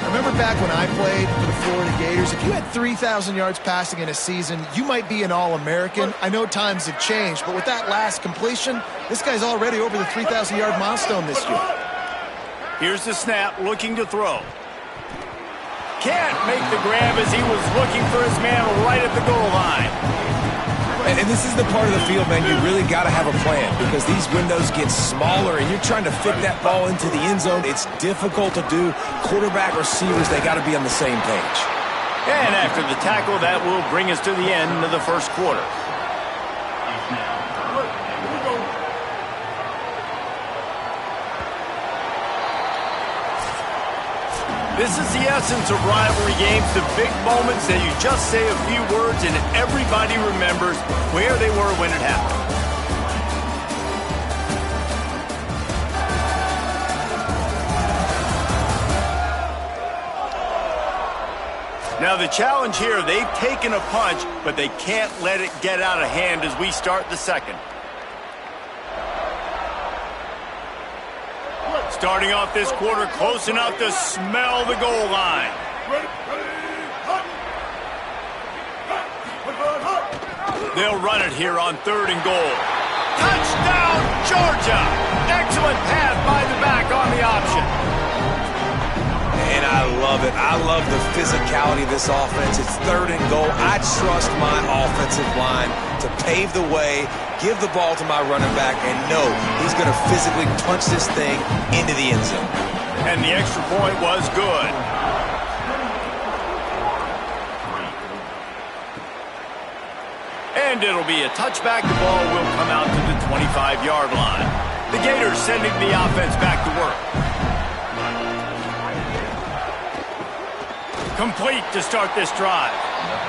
Remember back when I played for the Florida Gators, if you had 3,000 yards passing in a season, you might be an All-American. I know times have changed, but with that last completion, this guy's already over the 3,000-yard milestone this year. Here's the snap, looking to throw. Can't make the grab as he was looking for his man right at the goal line. And this is the part of the field, man, you really got to have a plan because these windows get smaller and you're trying to fit that ball into the end zone. It's difficult to do. Quarterback, receivers, they got to be on the same page. And after the tackle, that will bring us to the end of the first quarter. This is the essence of rivalry games, the big moments that you just say a few words and everybody remembers where they were when it happened. Now the challenge here, they've taken a punch, but they can't let it get out of hand as we start the second. Starting off this quarter close enough to smell the goal line. They'll run it here on 3rd and goal. Touchdown, Georgia! Excellent pass by the back on the option. And I love it. I love the physicality of this offense. It's 3rd and goal. I trust my offensive line to pave the way, give the ball to my running back, and know he's going to physically punch this thing into the end zone. And the extra point was good. And it'll be a touchback. The ball will come out to the 25-yard line. The Gators sending the offense back to work. Complete to start this drive.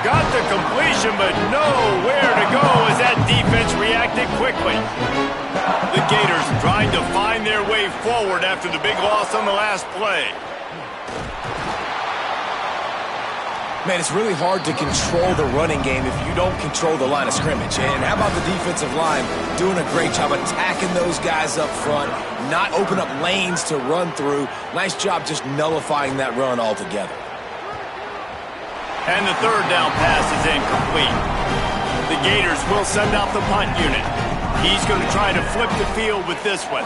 Got the completion, but nowhere to go as that defense reacted quickly. The Gators trying to find their way forward after the big loss on the last play. Man, it's really hard to control the running game if you don't control the line of scrimmage. And how about the defensive line doing a great job attacking those guys up front, not open up lanes to run through. Nice job just nullifying that run altogether. And the 3rd down pass is incomplete. The Gators will send out the punt unit. He's going to try to flip the field with this one.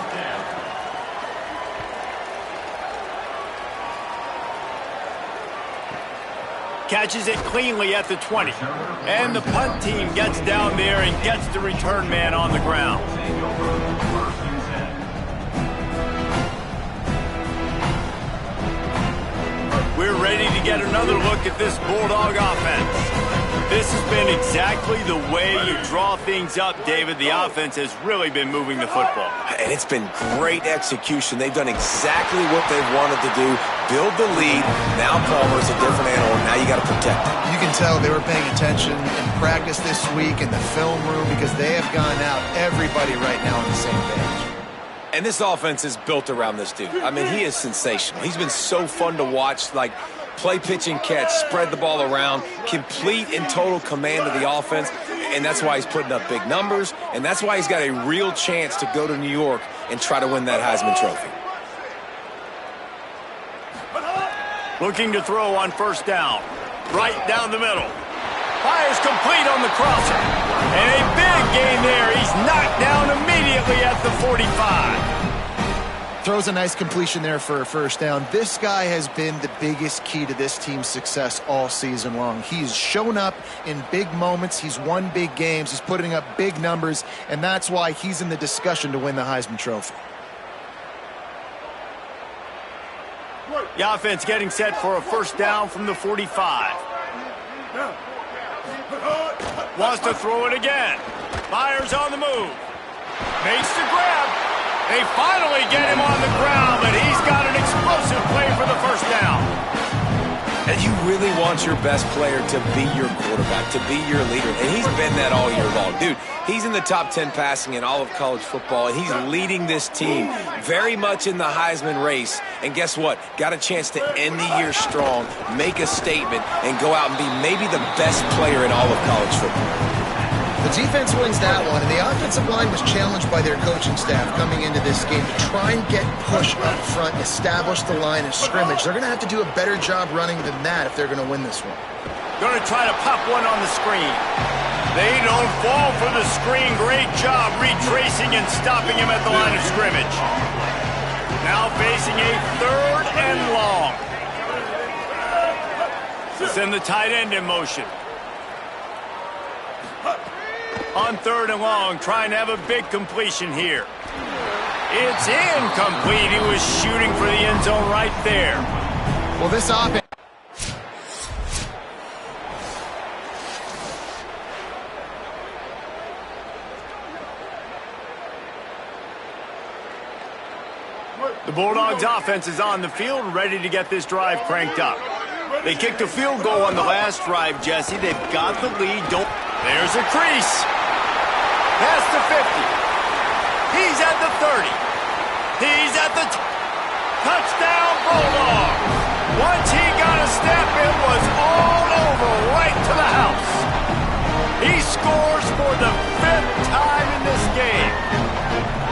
Catches it cleanly at the 20. And the punt team gets down there and gets the return man on the ground. We're ready to get another look at this Bulldog offense. This has been exactly the way you draw things up, David. The offense has really been moving the football. And it's been great execution. They've done exactly what they've wanted to do, build the lead. Now Palmer's a different animal. Now you got to protect him. You can tell they were paying attention in practice this week in the film room because they have gone out, everybody right now on the same page. And this offense is built around this dude. I mean, he is sensational. He's been so fun to watch, like play, pitch, and catch, spread the ball around, complete and total command of the offense, and that's why he's putting up big numbers, and that's why he's got a real chance to go to New York and try to win that Heisman Trophy. Looking to throw on first down. Right down the middle. Fires complete on the crosser. And a big gain there. He's knocked down immediately at the 45. Throws a nice completion there for a first down. This guy has been the biggest key to this team's success all season long. He's shown up in big moments. He's won big games. He's putting up big numbers, and that's why he's in the discussion to win the Heisman Trophy. The offense getting set for a first down from the 45. Wants to throw it again. Fires on the move. Makes the grab. They finally get him on the ground, but he's got an explosive play for the first down. And you really want your best player to be your quarterback, to be your leader. And he's been that all year long. Dude, he's in the top 10 passing in all of college football, and he's leading this team very much in the Heisman race. And guess what? Got a chance to end the year strong, make a statement, and go out and be maybe the best player in all of college football. The defense wins that one, and the offensive line was challenged by their coaching staff coming into this game to try and get push up front and establish the line of scrimmage. They're going to have to do a better job running than that if they're going to win this one. Going to try to pop one on the screen. They don't fall for the screen. Great job retracing and stopping him at the line of scrimmage. Now facing a third and long. Send the tight end in motion. On third and long, trying to have a big completion here. It's incomplete. He was shooting for the end zone right there. Well, this offense... The Bulldogs offense is on the field, ready to get this drive cranked up. They kicked a field goal on the last drive, Jesse. They've got the lead. There's a crease. Past the 50. He's at the 30. He's at the touchdown Bulldogs. Once he got a step, it was all over right to the house. He scores for the 5th time in this game.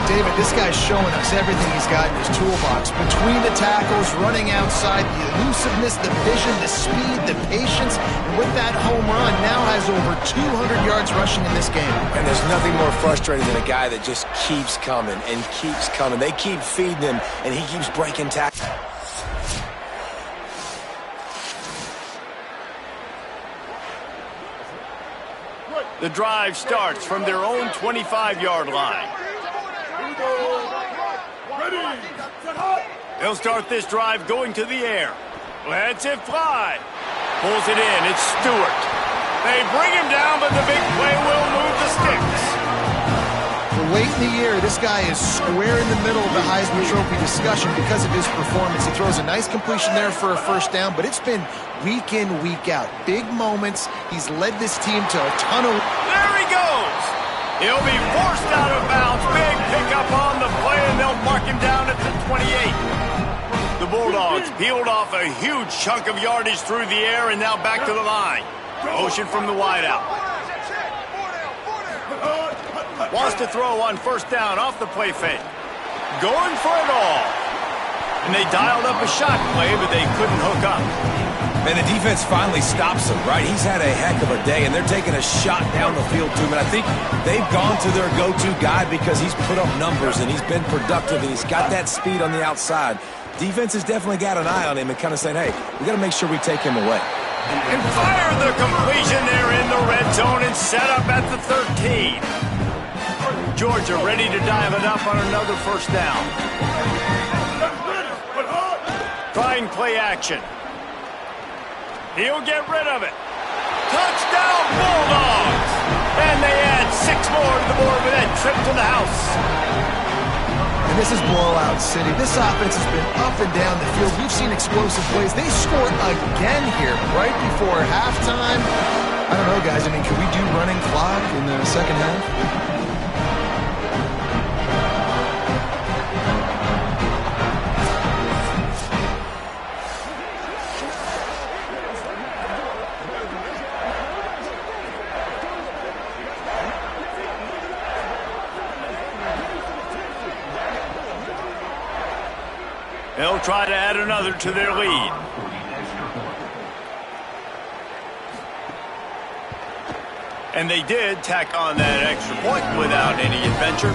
David, this guy's showing us everything he's got in his toolbox. Between the tackles, running outside, the elusiveness, the vision, the speed, the patience. And with that home run, now has over 200 yards rushing in this game. And there's nothing more frustrating than a guy that just keeps coming and keeps coming. They keep feeding him, and he keeps breaking tackles. The drive starts from their own 25-yard line. They'll start this drive going to the air. Lets it fly. Pulls it in. It's Stewart. They bring him down, but the big play will move the sticks. Late in the year, this guy is square in the middle of the Heisman Trophy discussion because of his performance. He throws a nice completion there for a first down, but it's been week in, week out. Big moments. He's led this team to a ton of... There he goes. He'll be forced out of bounds. Big pickup on the play, and they'll mark him down at the 28. The Bulldogs peeled off a huge chunk of yardage through the air and now back to the line. Motion from the wideout. Wants to throw on first down off the play fake. Going for it all. And they dialed up a shot play, but they couldn't hook up. And the defense finally stops him, right? He's had a heck of a day, and they're taking a shot down the field to him. And I think they've gone to their go-to guy because he's put up numbers, and he's been productive, and he's got that speed on the outside. Defense has definitely got an eye on him and kind of saying, hey, we got to make sure we take him away. And fire the completion there in the red zone and set up at the 13. Georgia ready to dial it up on another first down. Trying play action. He'll get rid of it. Touchdown, Bulldogs! And they add 6 more to the board with that trip to the house. And this is blowout city. This offense has been up and down the field. We've seen explosive plays. They score again here right before halftime. I don't know, guys. I mean, can we do running clock in the second half? They'll try to add another to their lead. And they did tack on that extra point without any adventure.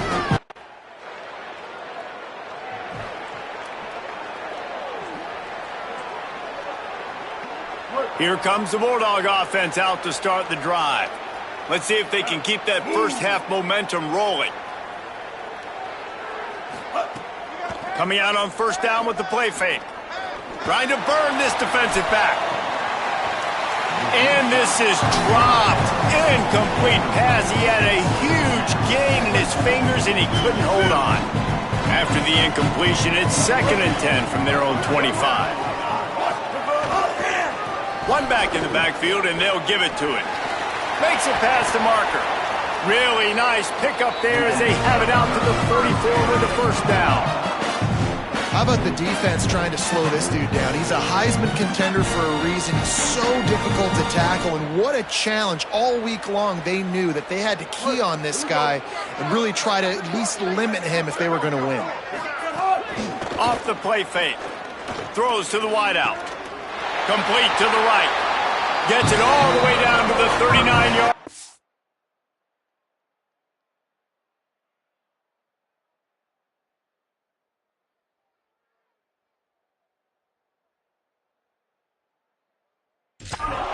Here comes the Bulldog offense out to start the drive. Let's see if they can keep that first half momentum rolling. Coming out on first down with the play fake. Trying to burn this defensive back. And this is dropped. Incomplete pass. He had a huge gain in his fingers and he couldn't hold on. After the incompletion, it's 2nd and 10 from their own 25. One back in the backfield and they'll give it to it. Makes it past the marker. Really nice pickup there as they have it out to the 44 with the first down. How about the defense trying to slow this dude down? He's a Heisman contender for a reason. He's so difficult to tackle, and what a challenge. All week long, they knew that they had to key on this guy and really try to at least limit him if they were going to win. Off the play fake. Throws to the wideout. Complete to the right. Gets it all the way down to the 39-yard.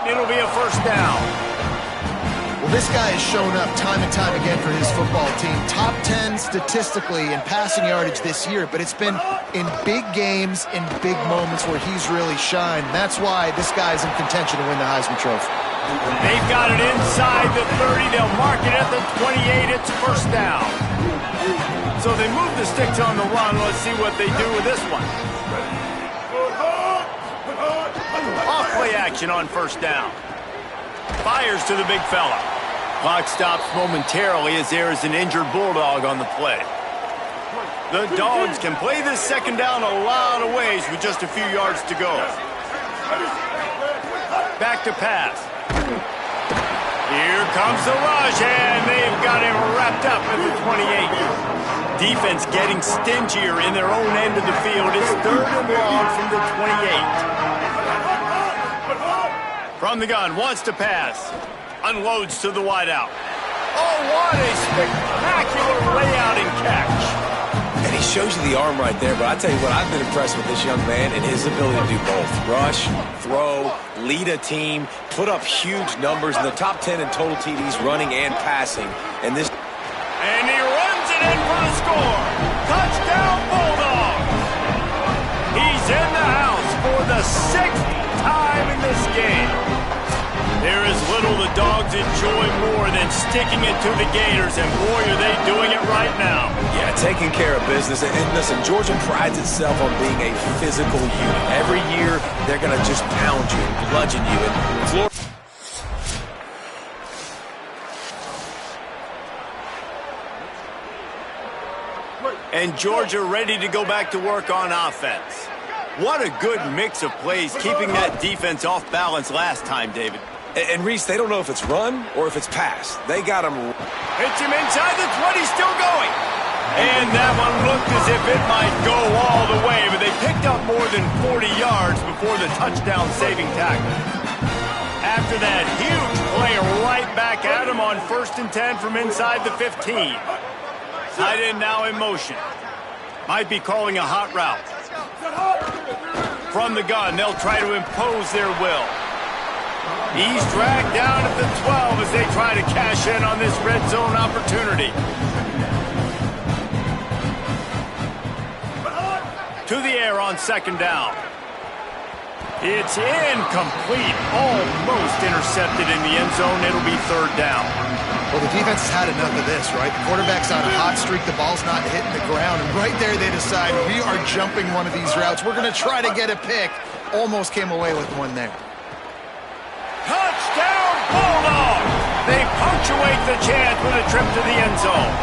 It'll be a first down. Well, this guy has shown up time and time again for his football team. Top 10 statistically in passing yardage this year, but it's been in big games, in big moments where he's really shined. That's why this guy's in contention to win the Heisman Trophy. They've got it inside the 30. They'll mark it at the 28. It's first down. So they move the sticks on the run. Let's see what they do with this one. Off play action on first down. Fires to the big fella. Clock stops momentarily as there is an injured Bulldog on the play. The Dogs can play this second down a lot of ways with just a few yards to go. Back to pass. Here comes the rush, and they've got him wrapped up at the 28. Defense getting stingier in their own end of the field. It's 3rd and long from the 28. From the gun, wants to pass. Unloads to the wideout. Oh, what a spectacular layout and catch. And he shows you the arm right there, but I tell you what, I've been impressed with this young man and his ability to do both. Rush, throw, lead a team, put up huge numbers in the top 10 in total TDs running and passing. And he runs it in for the score. Touchdown, Bulldogs. He's in the house for the 6th time in this game. There is little the Dogs enjoy more than sticking it to the Gators, and boy, are they doing it right now. Yeah, taking care of business. And listen, Georgia prides itself on being a physical unit. Every year, they're going to just pound you and bludgeon you. And Florida... And Georgia ready to go back to work on offense. What a good mix of plays, keeping that defense off balance last time, David. And Reese, they don't know if it's run or if it's pass. They got him. Hits him inside the 20, still going. And that one looked as if it might go all the way, but they picked up more than 40 yards before the touchdown-saving tackle. After that huge play right back at him on 1st and 10 from inside the 15. Tight end now in motion. Might be calling a hot route. From the gun, they'll try to impose their will. He's dragged down at the 12 as they try to cash in on this red zone opportunity. To the air on 2nd down. It's incomplete, almost intercepted in the end zone. It'll be third down. Well, the defense has had enough of this, right? The quarterback's on a hot streak. The ball's not hitting the ground. And right there, they decide, we are jumping one of these routes. We're going to try to get a pick. Almost came away with one there. Touchdown, Bulldogs! They punctuate the chance with a trip to the end zone.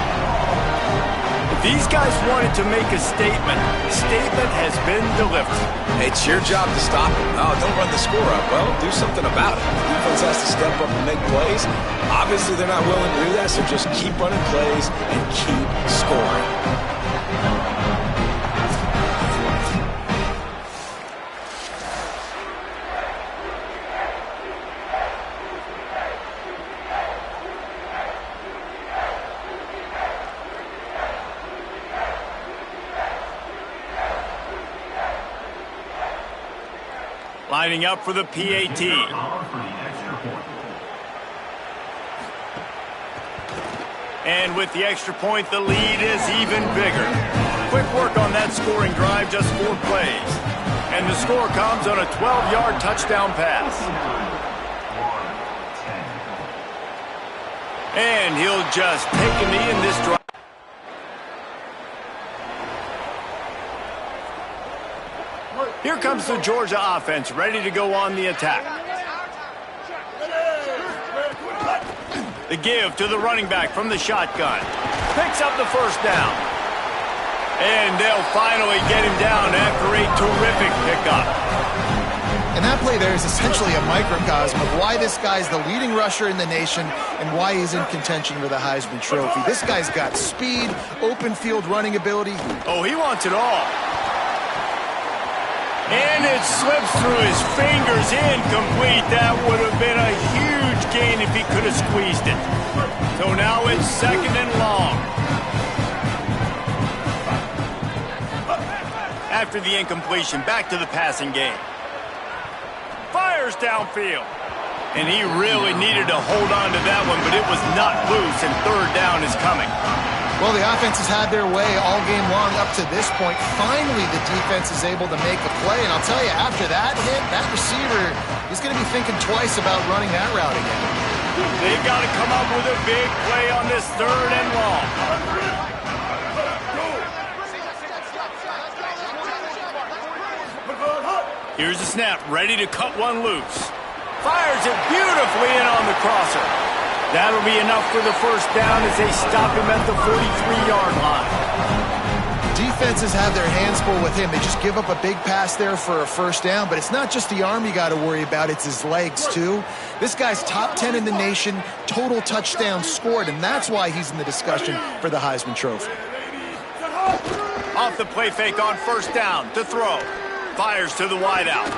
These guys wanted to make a statement. The statement has been delivered. It's your job to stop them. No, don't run the score up. Well, do something about it. The defense has to step up and make plays. Obviously, they're not willing to do that, so just keep running plays and keep scoring. Lining up for the PAT. And with the extra point, the lead is even bigger. Quick work on that scoring drive, just 4 plays. And the score comes on a 12-yard touchdown pass. And he'll just take a knee in this drive. Here comes the Georgia offense, ready to go on the attack. The give to the running back from the shotgun. Picks up the first down. And they'll finally get him down after a terrific pickup. And that play there is essentially a microcosm of why this guy's the leading rusher in the nation and why he's in contention for the Heisman Trophy. This guy's got speed, open field running ability. Oh, he wants it all. And it slips through his fingers, incomplete. That would have been a huge gain if he could have squeezed it. So now it's second and long. After the incompletion, back to the passing game. Fires downfield. And he really needed to hold on to that one, but it was not loose, and third down is coming. Well, the offense has had their way all game long up to this point. Finally, the defense is able to make a play. And I'll tell you, after that hit, that receiver is going to be thinking twice about running that route again. They've got to come up with a big play on this third and long. Here's the snap, ready to cut one loose. Fires it beautifully in on the crosser. That'll be enough for the first down as they stop him at the 43-yard line. Defenses have their hands full with him. They just give up a big pass there for a first down, but it's not just the arm you got to worry about, it's his legs too. This guy's top 10 in the nation, total touchdowns scored, and that's why he's in the discussion for the Heisman Trophy. Off the play fake on first down to throw. Fires to the wideout.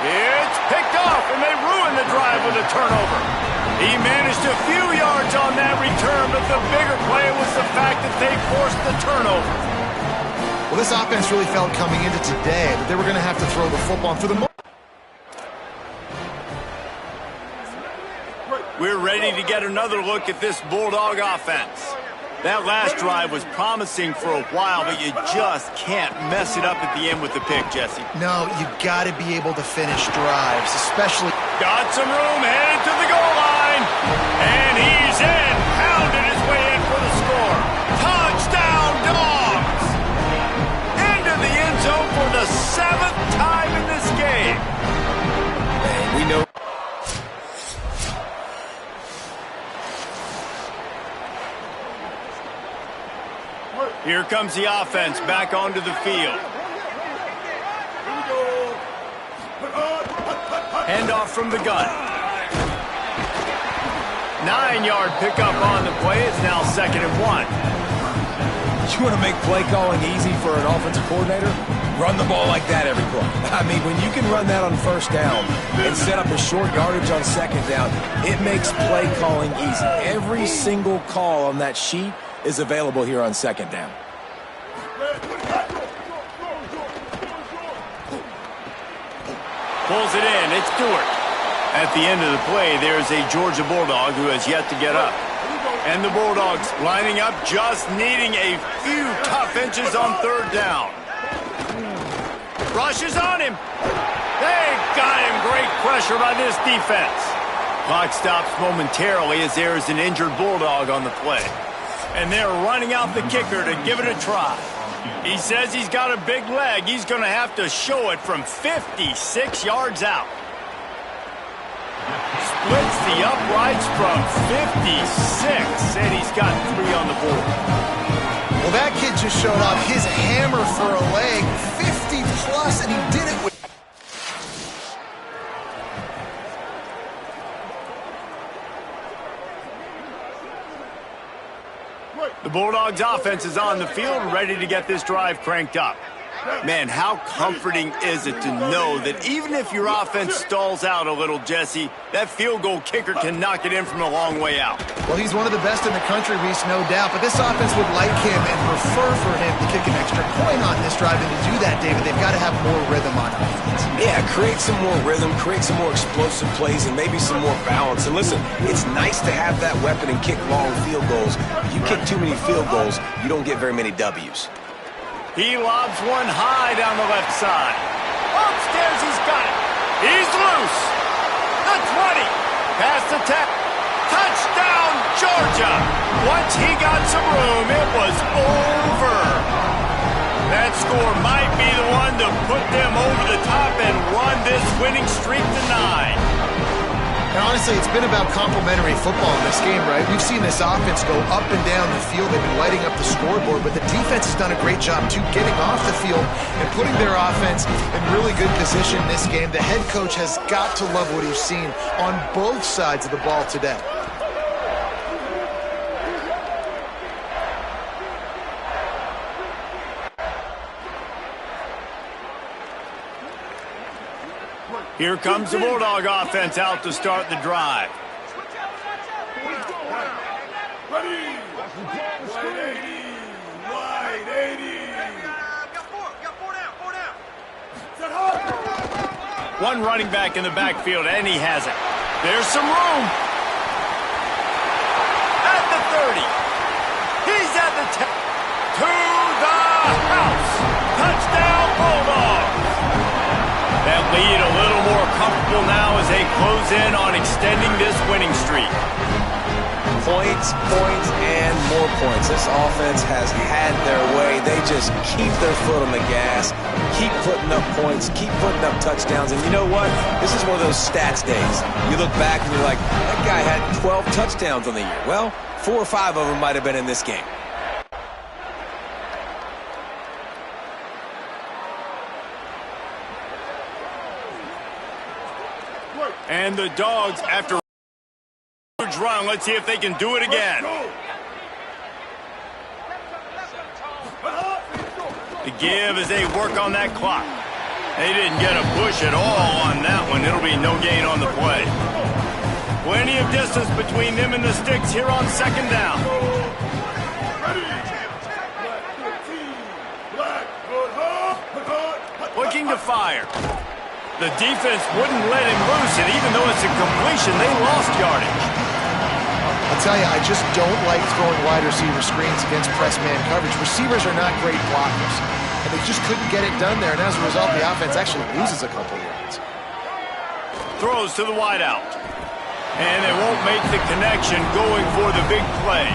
It's picked off, and they ruin the drive with a turnover. He managed a few yards on that return, but the bigger play was the fact that they forced the turnover. Well, this offense really felt coming into today that they were going to have to throw the football. And for the most we're ready to get another look at this Bulldog offense. That last drive was promising for a while, but you just can't mess it up at the end with the pick, Jesse. No, you got to be able to finish drives, especially. Got some room, headed to the goal line. And he's in, pounded his way in for the score. Touchdown, Dogs! Into the end zone for the 7th time in this game. We know. Here comes the offense back onto the field. Handoff from the gun. 9-yard pickup on the play. It's now 2nd and 1. You want to make play calling easy for an offensive coordinator? Run the ball like that every play. I mean, when you can run that on first down and set up a short yardage on second down, it makes play calling easy. Every single call on that sheet is available here on second down. Pulls it in. It's Stewart. At the end of the play, there's a Georgia Bulldog who has yet to get up. And the Bulldogs lining up, just needing a few tough inches on third down. Rushes on him. They got him. Great pressure by this defense. Clock stops momentarily as there is an injured Bulldog on the play. And they're running out the kicker to give it a try. He says he's got a big leg. He's going to have to show it from 56 yards out. Splits the uprights from 56, and he's got 3 on the board. Well, that kid just showed off his hammer for a leg, 50-plus, and he did it with... The Bulldogs' offense is on the field, ready to get this drive cranked up. Man, how comforting is it to know that even if your offense stalls out a little, Jesse, that field goal kicker can knock it in from a long way out. Well, he's one of the best in the country, Reese, no doubt, but this offense would like him and prefer for him to kick an extra point on this drive, and to do that, David, they've got to have more rhythm on offense. Yeah, create some more rhythm, create some more explosive plays, and maybe some more balance. And listen, it's nice to have that weapon and kick long field goals. If you kick too many field goals, you don't get very many W's. He lobs one high down the left side. Upstairs, he's got it. He's loose. The 20. Past the 10. Touchdown, Georgia. Once he got some room, it was over. That score might be the one to put them over the top and run this winning streak to 9. And honestly, it's been about complementary football in this game, right? We've seen this offense go up and down the field. They've been lighting up the scoreboard, but the defense has done a great job, too, getting off the field and putting their offense in really good position in this game. The head coach has got to love what he's seen on both sides of the ball today. Here comes the Bulldog offense out to start the drive. One running back in the backfield, and he has it. There's some room. At the 30. He's at the 10. To the house. Touchdown, Bulldogs. That lead a little more comfortable now as they close in on extending this winning streak. Points, points, and more points. This offense has had their way. They just keep their foot on the gas, keep putting up points, keep putting up touchdowns. And you know what? This is one of those stats days. You look back and you're like, that guy had 12 touchdowns on the year. Well, 4 or 5 of them might have been in this game. And the Dogs, after a run, let's see if they can do it again. The give as they work on that clock. They didn't get a push at all on that one. It'll be no gain on the play. Plenty of distance between them and the sticks here on second down. Looking to fire. The defense wouldn't let him loose, and even though it's a completion, they lost yardage. I'll tell you, I just don't like throwing wide receiver screens against press man coverage. Receivers are not great blockers, and they just couldn't get it done there, and as a result, the offense actually loses a couple yards. Throws to the wideout, and they won't make the connection going for the big play.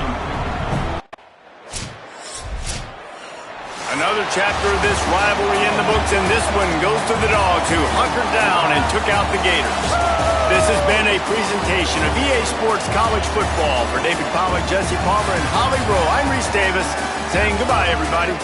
Another chapter of this rivalry in the books, and this one goes to the Dogs, who hunkered down and took out the Gators. This has been a presentation of EA Sports College Football. For David Pollack, Jesse Palmer, and Holly Rowe, I'm Reese Davis, saying goodbye, everybody.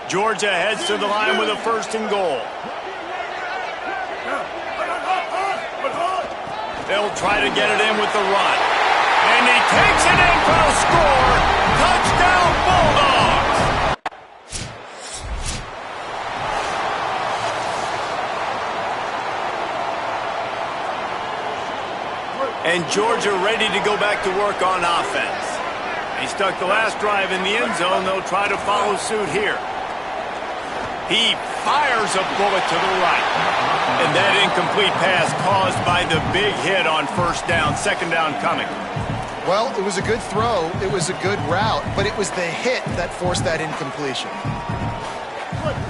Georgia heads to the line with a 1st and goal. They'll try to get it in with the run. And he takes it in for a score. Touchdown, Bulldogs! And Georgia ready to go back to work on offense. He stuck the last drive in the end zone. They'll try to follow suit here. He fires a bullet to the right. And that incomplete pass caused by the big hit on first down, second down coming. Well, it was a good throw. It was a good route, but it was the hit that forced that incompletion.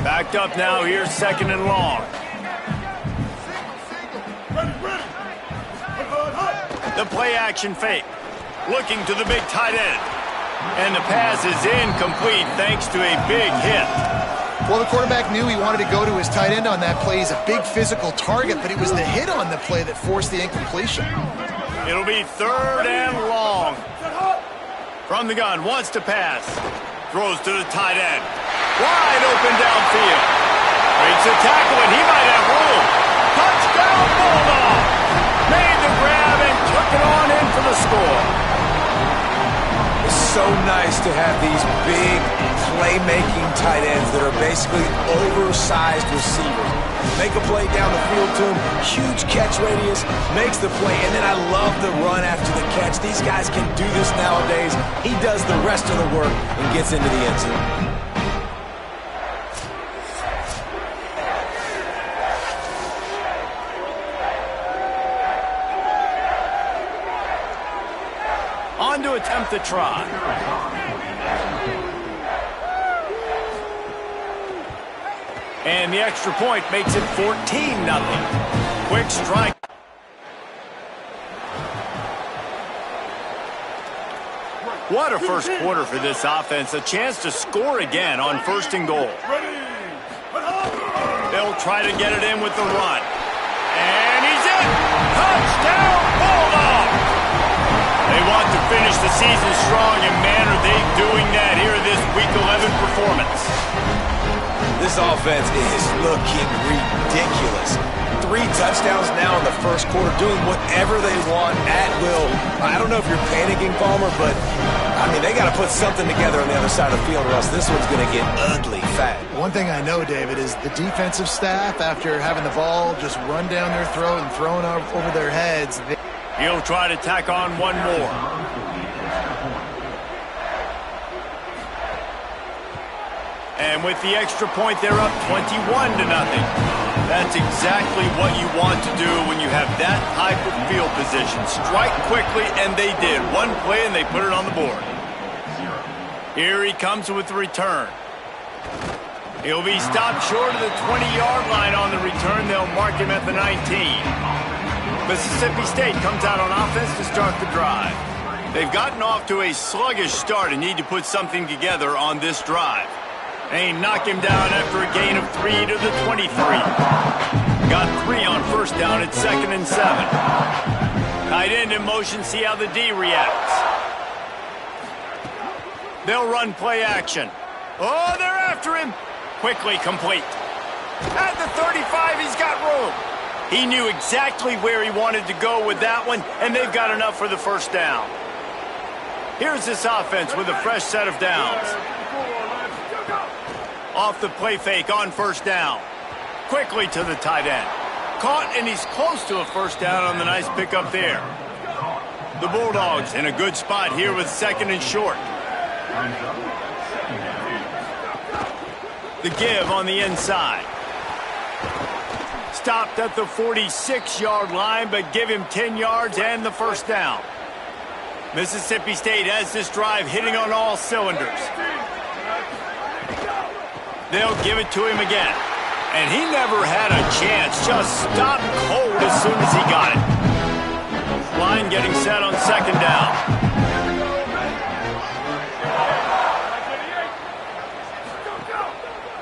Backed up now. Here's second and long. The play action fake. Looking to the big tight end. And the pass is incomplete thanks to a big hit. Well, the quarterback knew he wanted to go to his tight end on that play. He's a big physical target, but it was the hit on the play that forced the incompletion. It'll be third and long. From the gun, wants to pass. Throws to the tight end. Wide open downfield. Breaks a tackle, and he might have room. Touchdown, Bulldog! Made the grab and took it on in for the score. It's so nice to have these big playmaking tight ends that are basically oversized receivers. Make a play down the field to him, huge catch radius, makes the play, and then I love the run after the catch. These guys can do this nowadays. He does the rest of the work and gets into the end zone. On to attempt the try. And the extra point makes it 14-0. Quick strike. What a first quarter for this offense. A chance to score again on first and goal. They'll try to get it in with the run. And he's in. Touchdown, Bulldogs! They want to finish the season strong, and man, are they doing that here in this Week 11 performance. This offense is looking ridiculous. 3 touchdowns now in the first quarter, doing whatever they want at will. I don't know if you're panicking, Palmer, but, I mean, they got to put something together on the other side of the field, or else this one's going to get ugly fast. One thing I know, David, is the defensive staff, after having the ball just run down their throat and thrown over their heads, He'll try to tack on one more. And with the extra point, they're up 21-0. That's exactly what you want to do when you have that type of field position. Strike quickly, and they did. One play, and they put it on the board. Here he comes with the return. He'll be stopped short of the 20-yard line on the return. They'll mark him at the 19. Mississippi State comes out on offense to start the drive. They've gotten off to a sluggish start and need to put something together on this drive. They knock him down after a gain of 3 to the 23. Got 3 on first down at 2nd and 7. Tight end in motion, see how the D reacts. They'll run play action. Oh, they're after him. Quickly complete. At the 35, he's got room. He knew exactly where he wanted to go with that one, and they've got enough for the first down. Here's this offense with a fresh set of downs. Off the play fake on first down. Quickly to the tight end. Caught, and he's close to a first down on the nice pickup there. The Bulldogs in a good spot here with 2nd and short. The give on the inside. Stopped at the 46-yard line, but give him 10 yards and the first down. Mississippi State has this drive hitting on all cylinders. They'll give it to him again. And he never had a chance. Just stopped cold as soon as he got it. Line getting set on second down.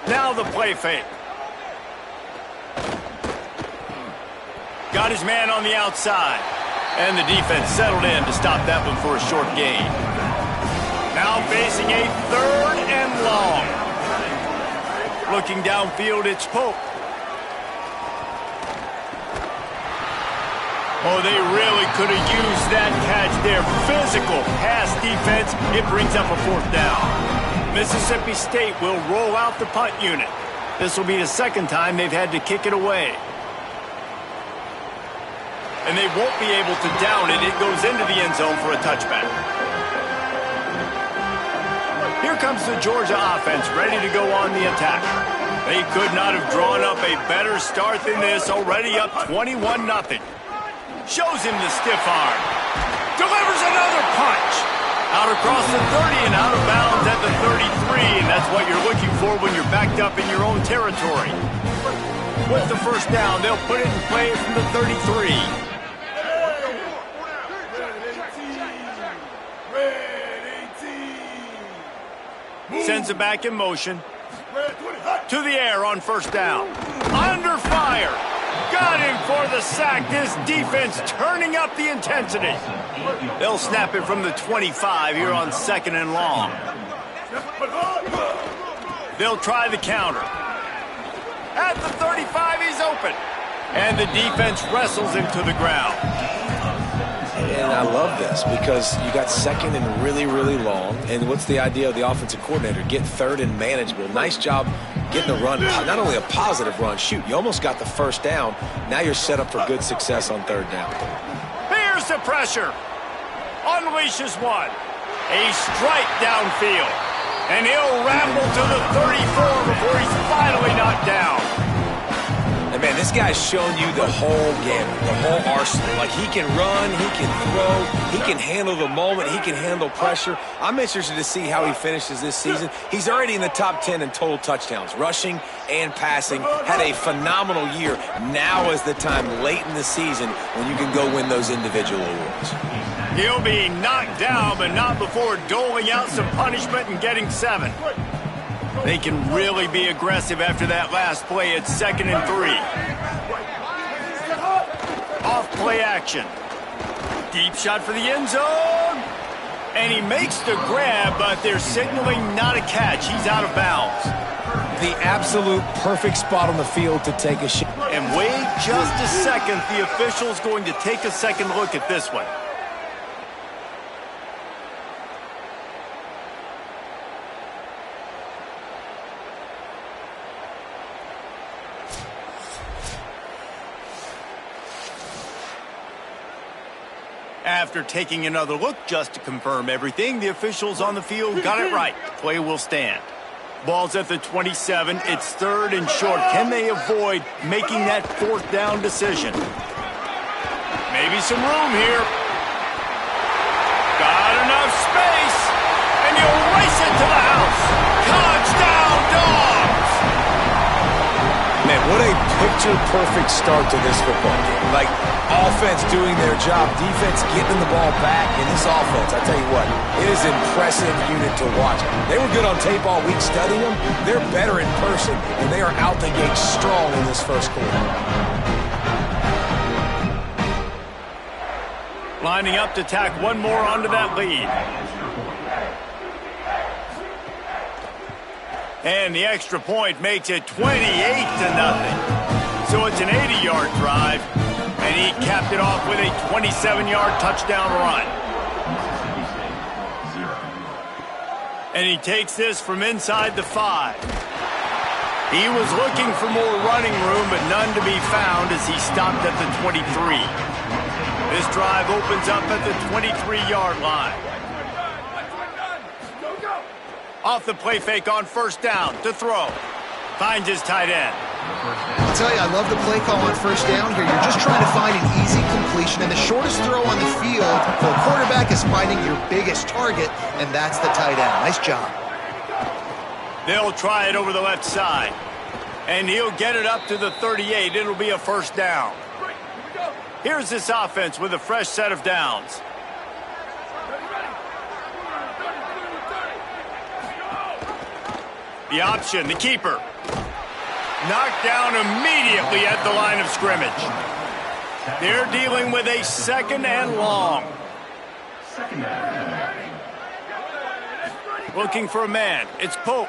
Now the play fake. Got his man on the outside. And the defense settled in to stop that one for a short gain. Now facing a 3rd and long. Looking downfield, it's Pope. Oh, they really could have used that catch there. Physical pass defense. It brings up a 4th down. Mississippi State will roll out the punt unit. This will be the 2nd time they've had to kick it away. And they won't be able to down it. It goes into the end zone for a touchback. Here comes the Georgia offense ready to go on the attack. They could not have drawn up a better start than this, already up 21-0. Shows him the stiff arm. Delivers another punch. Out across the 30 and out of bounds at the 33, and that's what you're looking for when you're backed up in your own territory. With the 1st down, they'll put it in play from the 33. Sends it back in motion. To the air on 1st down. Under fire. Got him for the sack. This defense turning up the intensity. They'll snap it from the 25 here on 2nd and long. They'll try the counter. At the 35, he's open. And the defense wrestles him to the ground. And I love this because you got 2nd and really, really long. And what's the idea of the offensive coordinator? Get 3rd and manageable. Nice job getting a run, not only a positive run. Shoot, you almost got the 1st down. Now you're set up for good success on 3rd down. Here's the pressure. Unleashes one. A strike downfield. And he'll ramble to the 34 before he's finally knocked down. And, man, this guy's shown you the whole gamut, the whole arsenal. Like, he can run, he can throw, he can handle the moment, he can handle pressure. I'm interested to see how he finishes this season. He's already in the top 10 in total touchdowns, rushing and passing. Had a phenomenal year. Now is the time late in the season when you can go win those individual awards. He'll be knocked down, but not before doling out some punishment and getting 7. They can really be aggressive after that last play at 2nd and 3. Off play action. Deep shot for the end zone. And he makes the grab, but they're signaling not a catch. He's out of bounds. The absolute perfect spot on the field to take a shot. And wait just a second. The official's going to take a second look at this one. After taking another look just to confirm everything, the officials on the field got it right. Play will stand. Ball's at the 27. It's 3rd and short. Can they avoid making that 4th down decision? Maybe some room here. Got enough space. And you'll race it to the house. Touchdown, Dogs! Man, what a picture-perfect start to this football game. Like, offense doing their job, defense getting the ball back, and this offense, I tell you what, it is an impressive unit to watch. They were good on tape all week studying them. They're better in person, and they are out the gate strong in this 1st quarter. Lining up to tack one more onto that lead. And the extra point makes it 28-0. So it's an 80-yard drive. And he capped it off with a 27-yard touchdown run. And he takes this from inside the 5. He was looking for more running room, but none to be found as he stopped at the 23. This drive opens up at the 23-yard line. Off the play fake on 1st down to throw. Finds his tight end. I'll tell you, I love the play call on 1st down here. You're just trying to find an easy completion, and the shortest throw on the field for a quarterback is finding your biggest target, and that's the tight end. Nice job. They'll try it over the left side. And he'll get it up to the 38. It'll be a 1st down. Here's this offense with a fresh set of downs. The option, the keeper. Knocked down immediately at the line of scrimmage. They're dealing with a 2nd and long. Looking for a man. It's Pope.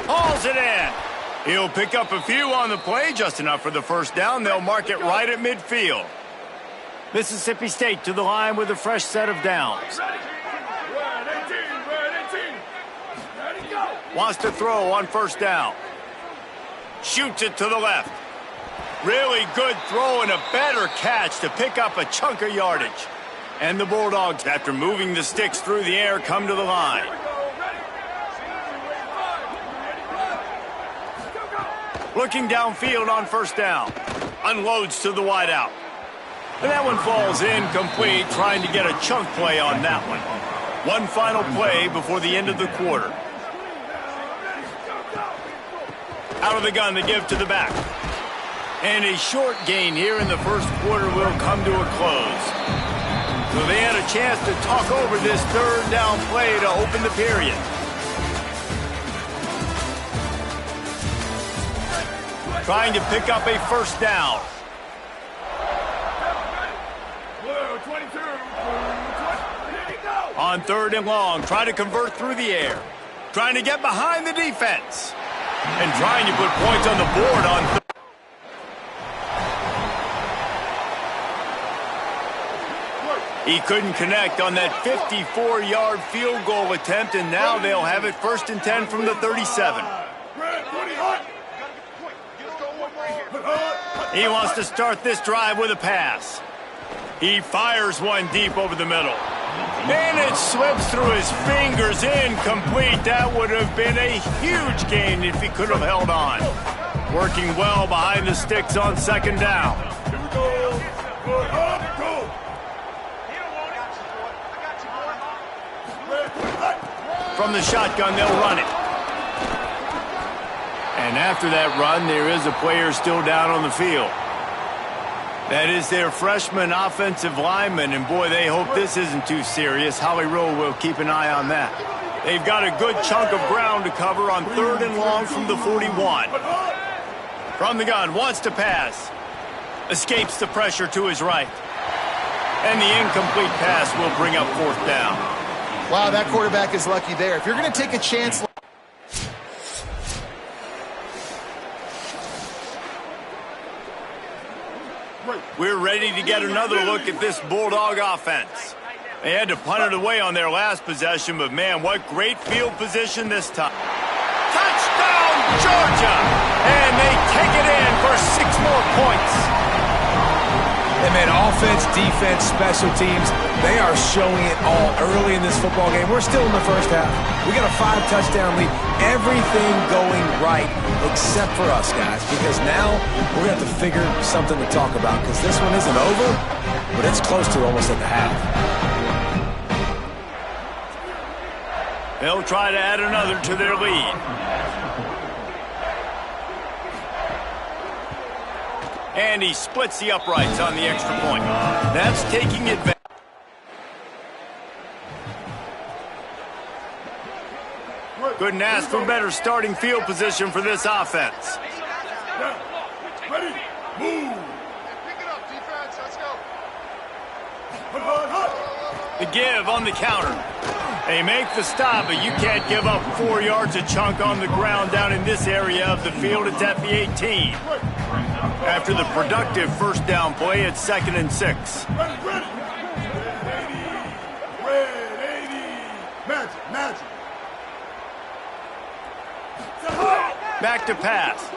Hauls it in. He'll pick up a few on the play, just enough for the 1st down. They'll mark it right at midfield. Mississippi State to the line with a fresh set of downs. Wants to throw on first down. Shoots it to the left. Really good throw and a better catch to pick up a chunk of yardage. And the Bulldogs, after moving the sticks through the air, come to the line. Looking downfield on first down. Unloads to the wideout. And that one falls incomplete, trying to get a chunk play on that one. One final play before the end of the quarter. Out of the gun to give to the back. And a short gain here in the first quarter will come to a close. So they had a chance to talk over this third down play to open the period. Trying to pick up a first down. On third and long, trying to convert through the air. Trying to get behind the defense. And trying to put points on the board on third. He couldn't connect on that 54-yard field goal attempt, and now they'll have it 1st and 10 from the 37. He wants to start this drive with a pass. He fires one deep over the middle. And it slips through his fingers, incomplete. That would have been a huge gain if he could have held on. Working well behind the sticks on second down. From the shotgun, they'll run it. And after that run, there is a player still down on the field. That is their freshman offensive lineman, and boy, they hope this isn't too serious. Howie Rowe will keep an eye on that. They've got a good chunk of ground to cover on third and long from the 41. From the gun, wants to pass. Escapes the pressure to his right. And the incomplete pass will bring up fourth down. Wow, that quarterback is lucky there. If you're going to take a chance... We're ready to get another look at this Bulldog offense. They had to punt it away on their last possession, but man, what great field position this time. Touchdown, Georgia! And they take it in for 6 more points. And man, offense, defense, special teams, they are showing it all early in this football game. We're still in the first half. We got a 5-touchdown lead. Everything going right except for us, guys, because now we're going to have to figure something to talk about because this one isn't over, but it's close to almost at the half. They'll try to add another to their lead. And he splits the uprights on the extra point. That's taking advantage. Couldn't ask for better starting field position for this offense. Ready, move. Pick it up, defense. Let's go. The give on the counter. They make the stop, but you can't give up 4 yards a chunk on the ground down in this area of the field. It's at the 18. After the productive first down play, it's 2nd and 6. Ready. Magic. Back to pass.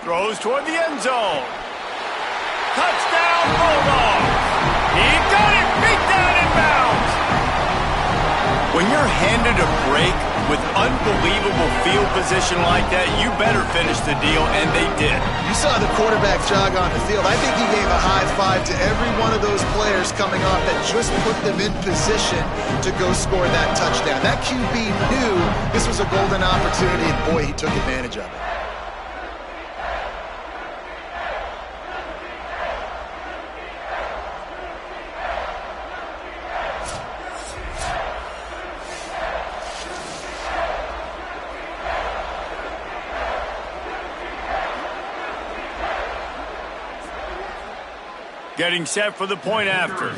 Throws toward the end zone. Touchdown, Bulldogs. He got it. Beat down in bounds. When you're handed a break with unbelievable field position like that, you better finish the deal, and they did. You saw the quarterback jog on the field. I think he gave a high five to every one of those players coming off that just put them in position to go score that touchdown. That QB knew this was a golden opportunity, and boy, he took advantage of it. Getting set for the point after.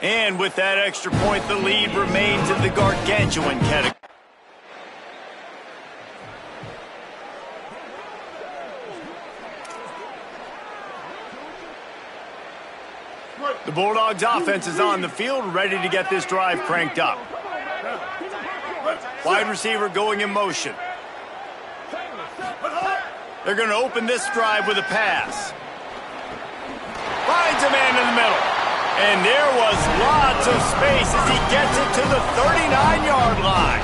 And with that extra point, the lead remains in the gargantuan category. The Bulldogs offense is on the field, ready to get this drive cranked up. Wide receiver going in motion. They're going to open this drive with a pass. Finds a man in the middle. And there was lots of space as he gets it to the 39-yard line.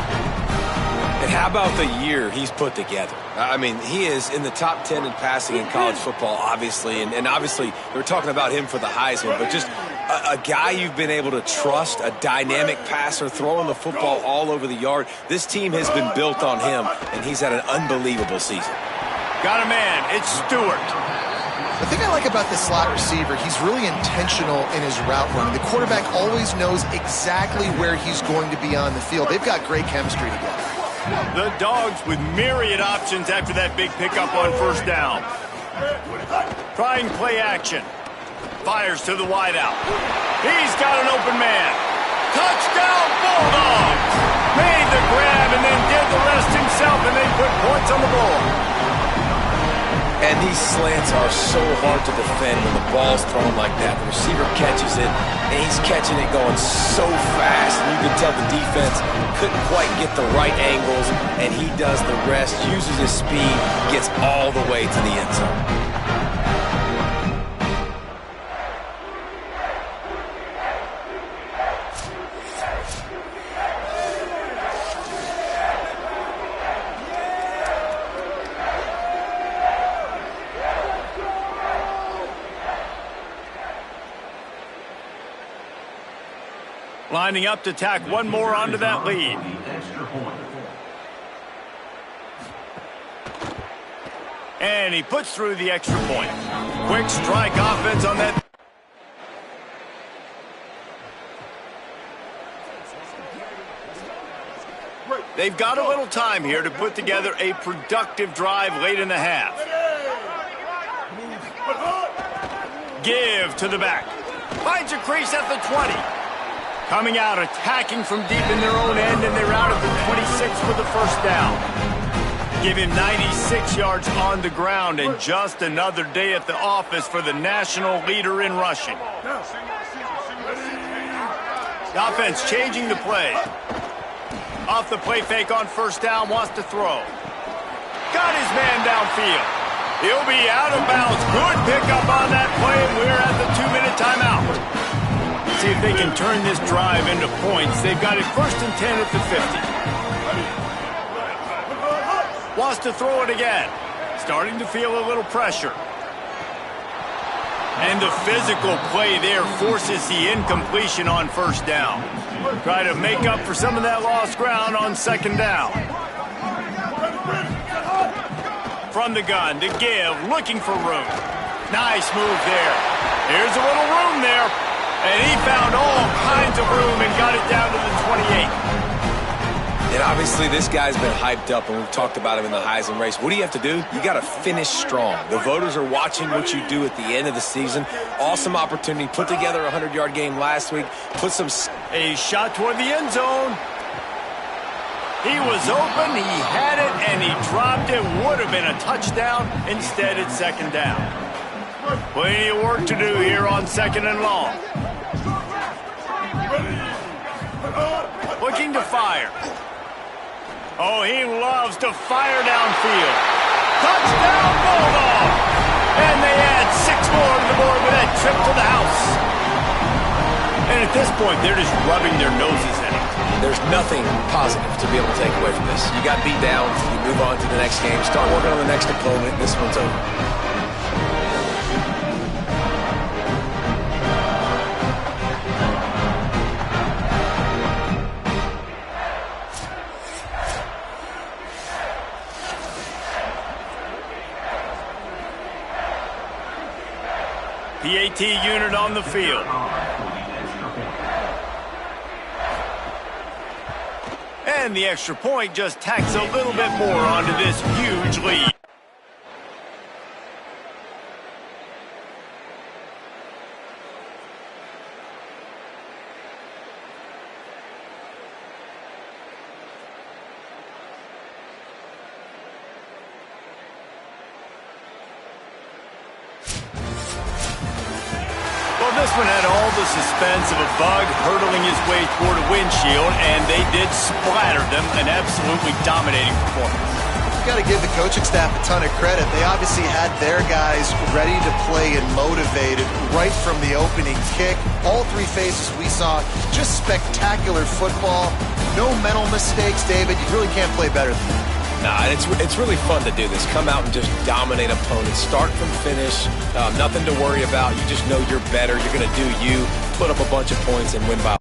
And how about the year he's put together? I mean, he is in the top 10 in passing in college football, obviously. And obviously, we're talking about him for the Heisman, but just a guy you've been able to trust, a dynamic passer, throwing the football all over the yard. This team has been built on him, and he's had an unbelievable season. Got a man. It's Stewart. The thing I like about this slot receiver, he's really intentional in his route running. The quarterback always knows exactly where he's going to be on the field. They've got great chemistry together. The Dogs with myriad options after that big pickup on first down. Trying play action. Fires to the wideout. He's got an open man. Touchdown Bulldogs! Made the grab and then did the rest himself, and they put points on the board. And these slants are so hard to defend when the ball's thrown like that. The receiver catches it, and he's catching it going so fast. And you can tell the defense couldn't quite get the right angles, and he does the rest, uses his speed, gets all the way to the end zone. Lining up to tack one more onto that lead. And he puts through the extra point. Quick strike offense on that. They've got a little time here to put together a productive drive late in the half. Give to the back. Finds a crease at the 20. Coming out, attacking from deep in their own end, and they're out at the 26 for the first down. Give him 96 yards on the ground, and just another day at the office for the national leader in rushing. The offense changing the play. Off the play fake on first down, wants to throw. Got his man downfield. He'll be out of bounds. Good pickup on that play, and we're at the 2-minute timeout. See if they can turn this drive into points. They've got it 1st and 10 at the 50. Wants to throw it again. Starting to feel a little pressure. And the physical play there forces the incompletion on first down. Try to make up for some of that lost ground on second down. From the gun to give, looking for room. Nice move there. Here's a little room there. And he found all kinds of room and got it down to the 28. And obviously this guy's been hyped up, and we've talked about him in the Heisman race. What do you have to do? You got to finish strong. The voters are watching what you do at the end of the season. Awesome opportunity. Put together a 100-yard game last week. Put some... A shot toward the end zone. He was open, he had it, and he dropped it. Would have been a touchdown. Instead, it's second down. Plenty of work to do here on second and long. Looking to fire. Oh, he loves to fire downfield. Touchdown, Bulldog! And they add 6 more to the board with that trip to the house. And at this point, they're just rubbing their noses in it. There's nothing positive to be able to take away from this. You got beat down, you move on to the next game, start working on the next opponent. This one's over. PAT unit on the field. And the extra point just tacks a little bit more onto this huge lead. This one had all the suspense of a bug hurtling his way toward a windshield, and they did splatter them. An absolutely dominating performance. Got to give the coaching staff a ton of credit. They obviously had their guys ready to play and motivated right from the opening kick. All three phases we saw, just spectacular football. No mental mistakes, David. You really can't play better than that. Nah, it's really fun to do this. Come out and just dominate opponents. Start from finish. Nothing to worry about. You just know you're better. You're going to do you, put up a bunch of points, and win by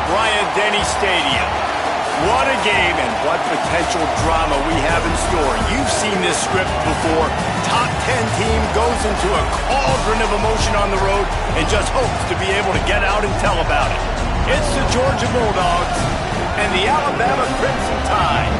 Bryant-Denny Stadium. What a game and what potential drama we have in store. You've seen this script before. Top 10 team goes into a cauldron of emotion on the road and just hopes to be able to get out and tell about it. It's the Georgia Bulldogs and the Alabama Crimson Tide.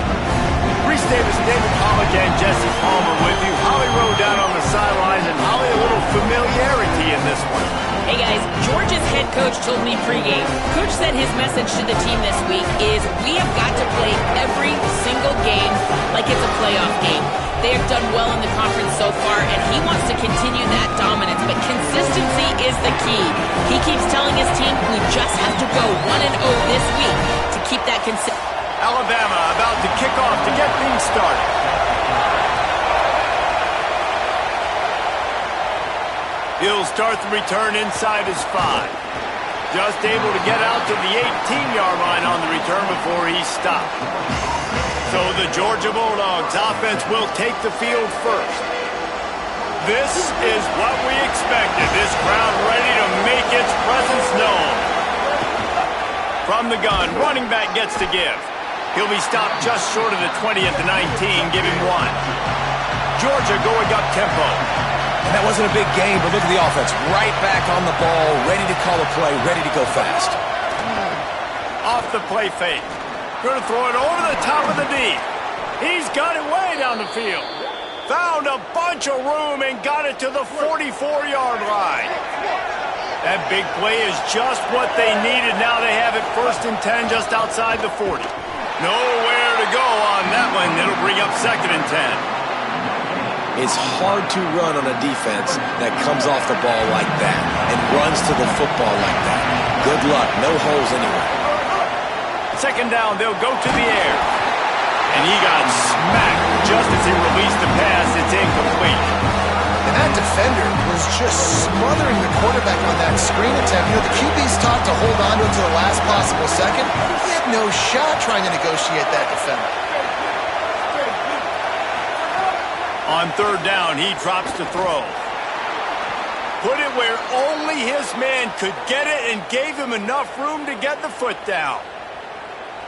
Reese Davis, David Pollock, and Jesse Palmer with you. Holly Rowe down on the sidelines, and Holly, a little familiarity in this one. Hey guys, Georgia's head coach told me pregame. Coach said his message to the team this week is we have got to play every single game like it's a playoff game. They have done well in the conference so far, and he wants to continue that dominance, but consistency is the key. He keeps telling his team we just have to go 1-0 this week to keep that consistency. Alabama about to kick off to get things started. He'll start the return inside his 5. Just able to get out to the 18-yard line on the return before he's stopped. So the Georgia Bulldogs offense will take the field first. This is what we expected. This crowd ready to make its presence known. From the gun, running back gets to give. He'll be stopped just short of the 20 at the 19, give him 1. Georgia going up tempo. And that wasn't a big game, but look at the offense. Right back on the ball, ready to call a play, ready to go fast. Off the play fake. Going to throw it over the top of the D. He's got it way down the field. Found a bunch of room and got it to the 44-yard line. That big play is just what they needed. Now they have it 1st and 10 just outside the 40. Nowhere to go on that one. It'll bring up 2nd and 10. It's hard to run on a defense that comes off the ball like that and runs to the football like that. Good luck. No holes anywhere. 2nd down, they'll go to the air. And he got smacked just as he released the pass. It's incomplete. And that defender was just smothering the quarterback on that screen attempt. You know, the QB's taught to hold on to it to the last possible second. He had no shot trying to negotiate that defender. On 3rd down, he drops to throw. Put it where only his man could get it and gave him enough room to get the foot down.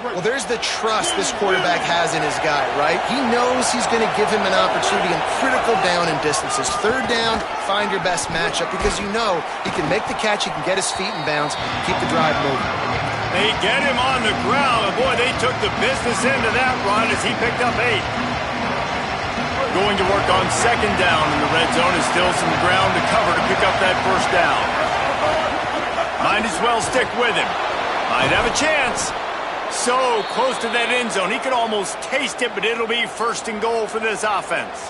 Well, there's the trust this quarterback has in his guy, right? He knows he's going to give him an opportunity in critical down and distances. 3rd down, find your best matchup because you know he can make the catch, he can get his feet in bounds, keep the drive moving. They get him on the ground, and boy, they took the business into that run as he picked up 8. Going to work on 2nd down in the red zone is still some ground to cover to pick up that 1st down. Might as well stick with him. Might have a chance. So close to that end zone. He could almost taste it, but it'll be 1st and goal for this offense.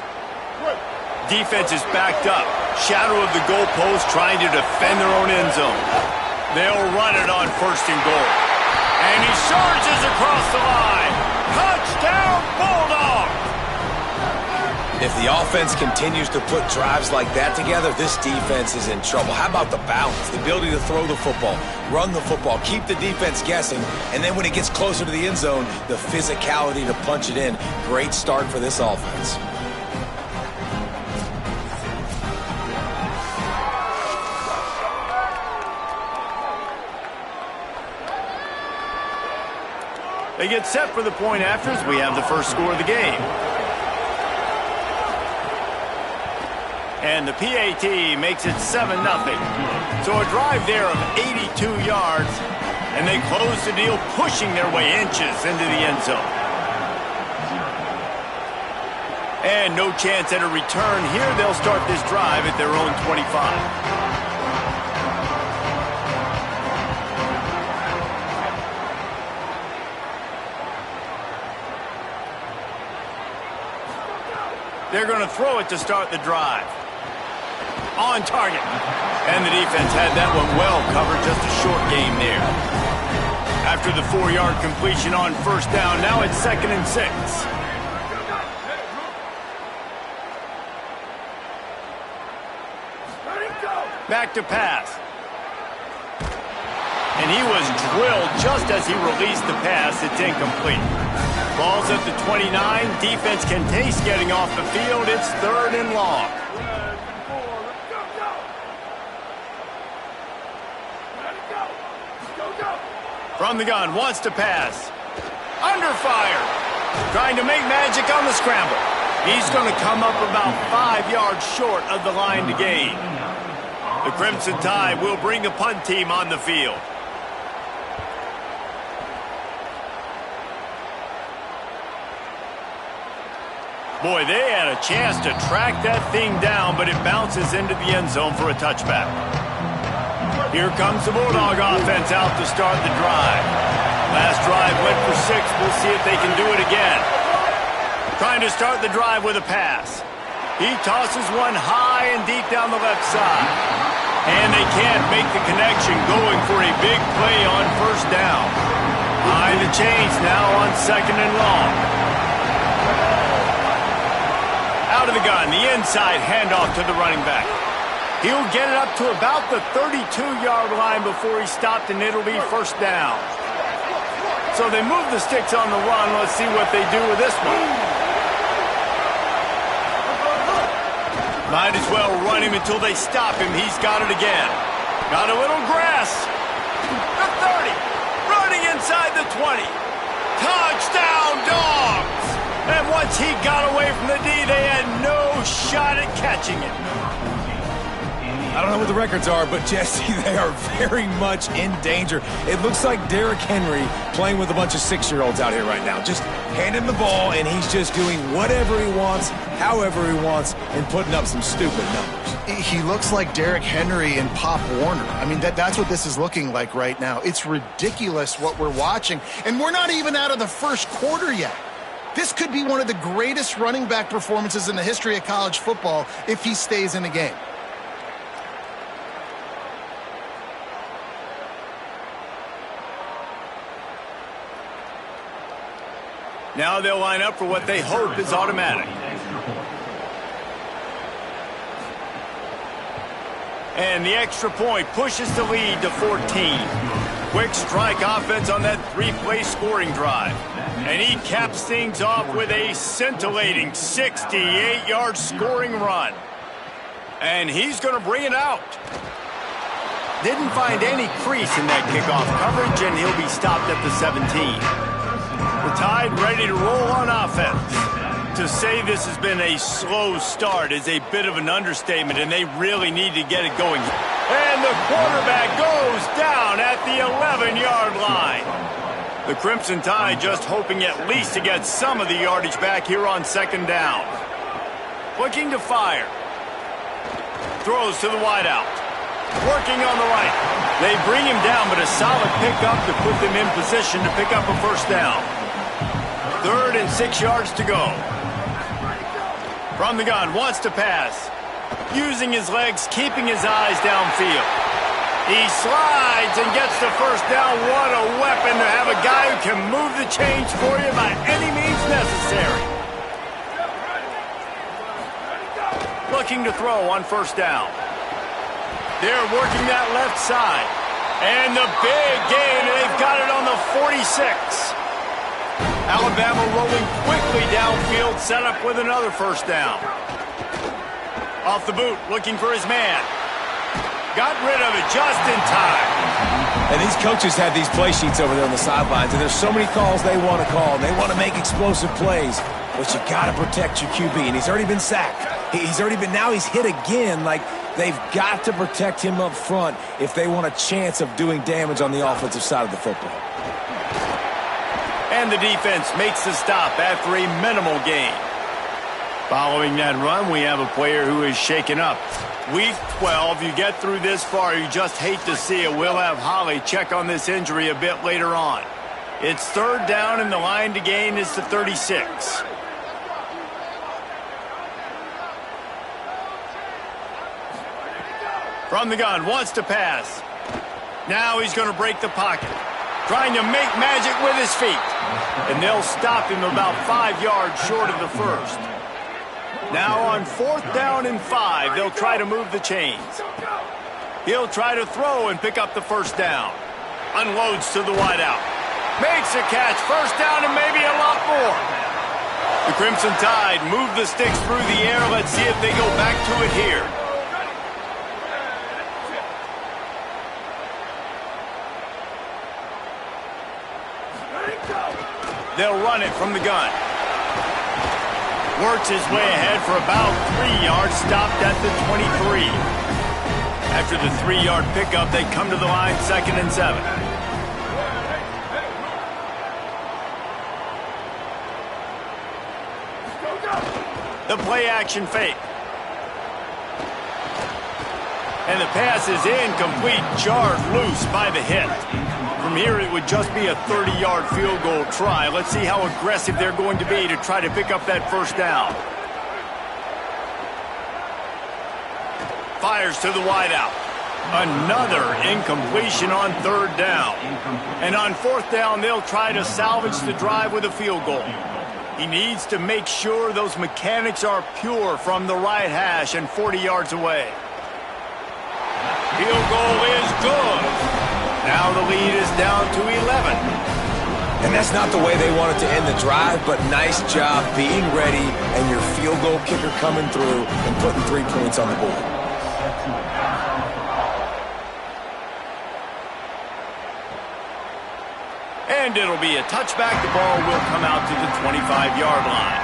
Defense is backed up. Shadow of the goalpost trying to defend their own end zone. They'll run it on 1st and goal. And he surges across the line. Touchdown, Bulldogs! If the offense continues to put drives like that together, this defense is in trouble. How about the balance, the ability to throw the football, run the football, keep the defense guessing, and then when it gets closer to the end zone, the physicality to punch it in. Great start for this offense. They get set for the point after as we have the first score of the game. And the PAT makes it 7-0. So a drive there of 82 yards, and they close the deal, pushing their way inches into the end zone. And no chance at a return here. They'll start this drive at their own 25. They're going to throw it to start the drive. On target. And the defense had that one well covered. Just a short game there. After the 4-yard completion on 1st down, now it's 2nd and 6. Back to pass. And he was drilled just as he released the pass. It's incomplete. Ball's at the 29. Defense can taste getting off the field. It's 3rd and long. From the gun, wants to pass. Under fire. Trying to make magic on the scramble. He's going to come up about 5 yards short of the line to gain. The Crimson Tide will bring the punt team on the field. Boy, they had a chance to track that thing down, but it bounces into the end zone for a touchback. Here comes the Bulldog offense out to start the drive. Last drive went for 6. We'll see if they can do it again. Trying to start the drive with a pass. He tosses one high and deep down the left side. And they can't make the connection, going for a big play on first down. Behind the chains now on 2nd and long. Out of the gun, the inside handoff to the running back. He'll get it up to about the 32-yard line before he's stopped, and it'll be first down. So they move the sticks on the run. Let's see what they do with this one. Might as well run him until they stop him. He's got it again. Got a little grass. The 30. Running inside the 20. Touchdown, Dogs! And once he got away from the D, they had no shot at catching him. I don't know what the records are, but Jesse, they are very much in danger. It looks like Derrick Henry playing with a bunch of 6-year-olds out here right now. Just hand him the ball, and he's just doing whatever he wants, however he wants, and putting up some stupid numbers. He looks like Derrick Henry and Pop Warner. I mean, that's what this is looking like right now. It's ridiculous what we're watching, and we're not even out of the first quarter yet. This could be one of the greatest running back performances in the history of college football if he stays in the game. Now they'll line up for what they hope is automatic. And the extra point pushes the lead to 14. Quick strike offense on that 3-play scoring drive. And he caps things off with a scintillating 68-yard scoring run. And he's going to bring it out. Didn't find any crease in that kickoff coverage, and he'll be stopped at the 17. The Tide ready to roll on offense. To say this has been a slow start is a bit of an understatement, and they really need to get it going. And the quarterback goes down at the 11-yard line. The Crimson Tide just hoping at least to get some of the yardage back here on 2nd down. Looking to fire. Throws to the wideout. Working on the right. They bring him down, but a solid pickup to put them in position to pick up a first down. 3rd and 6 yards to go. From the gun, wants to pass. Using his legs, keeping his eyes downfield. He slides and gets the first down. What a weapon to have a guy who can move the chains for you by any means necessary. Looking to throw on first down. They're working that left side. And the big gain, and they've got it on the 46. Alabama rolling quickly downfield, set up with another first down. Off the boot, looking for his man. Got rid of it just in time. And these coaches have these play sheets over there on the sidelines, and there's so many calls they want to call, and they want to make explosive plays. But you got to protect your QB, and he's already been sacked. Now he's hit again. Like, they've got to protect him up front if they want a chance of doing damage on the offensive side of the football. And the defense makes the stop after a minimal gain. Following that run, we have a player who is shaken up. Week 12, you get through this far, you just hate to see it. We'll have Holly check on this injury a bit later on. It's 3rd down, and the line to gain is to 36. From the gun, wants to pass. Now he's going to break the pocket. Trying to make magic with his feet. And they'll stop him about 5 yards short of the first. Now on 4th down and 5, they'll try to move the chains. He'll try to throw and pick up the first down. Unloads to the wideout. Makes a catch, first down and maybe a lot more. The Crimson Tide move the sticks through the air. Let's see if they go back to it here. They'll run it from the gun. Works his way ahead for about 3 yards, stopped at the 23. After the 3-yard pickup, they come to the line, 2nd and 7. The play-action fake. And the pass is incomplete, jarred loose by the hit. From here, it would just be a 30-yard field goal try. Let's see how aggressive they're going to be to try to pick up that first down. Fires to the wideout. Another incompletion on 3rd down. And on 4th down, they'll try to salvage the drive with a field goal. He needs to make sure those mechanics are pure from the right hash and 40 yards away. Field goal is good. Now the lead is down to 11. And that's not the way they wanted to end the drive, but nice job being ready and your field goal kicker coming through and putting 3 points on the board. And it'll be a touchback. The ball will come out to the 25-yard line.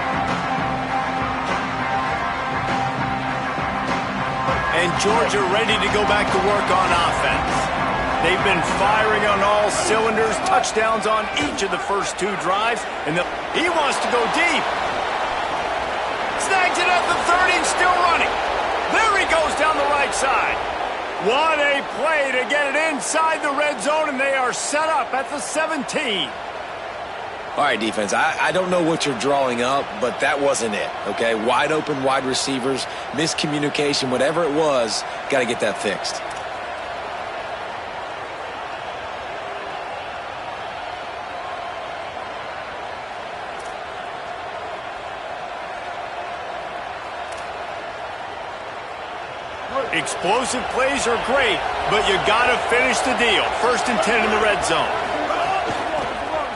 And Georgia ready to go back to work on offense. They've been firing on all cylinders, touchdowns on each of the first 2 drives, and he wants to go deep. Snags it at the 30 and still running. There he goes down the right side. What a play to get it inside the red zone, and they are set up at the 17. All right, defense, I don't know what you're drawing up, but that wasn't it, okay? Wide open wide receivers, miscommunication, whatever it was, got to get that fixed. Explosive plays are great, but you got to finish the deal. 1st and 10 in the red zone.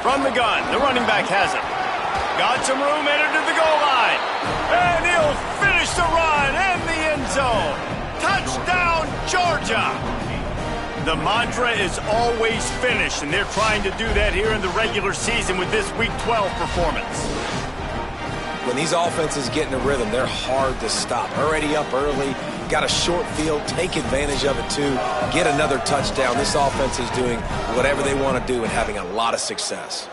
From the gun, the running back has it. Got some room, headed to the goal line. And he'll finish the run in the end zone. Touchdown, Georgia! The mantra is always finish, and they're trying to do that here in the regular season with this Week 12 performance. When these offenses get in a rhythm, they're hard to stop. Already up early, got a short field, take advantage of it too, get another touchdown. This offense is doing whatever they want to do and having a lot of success.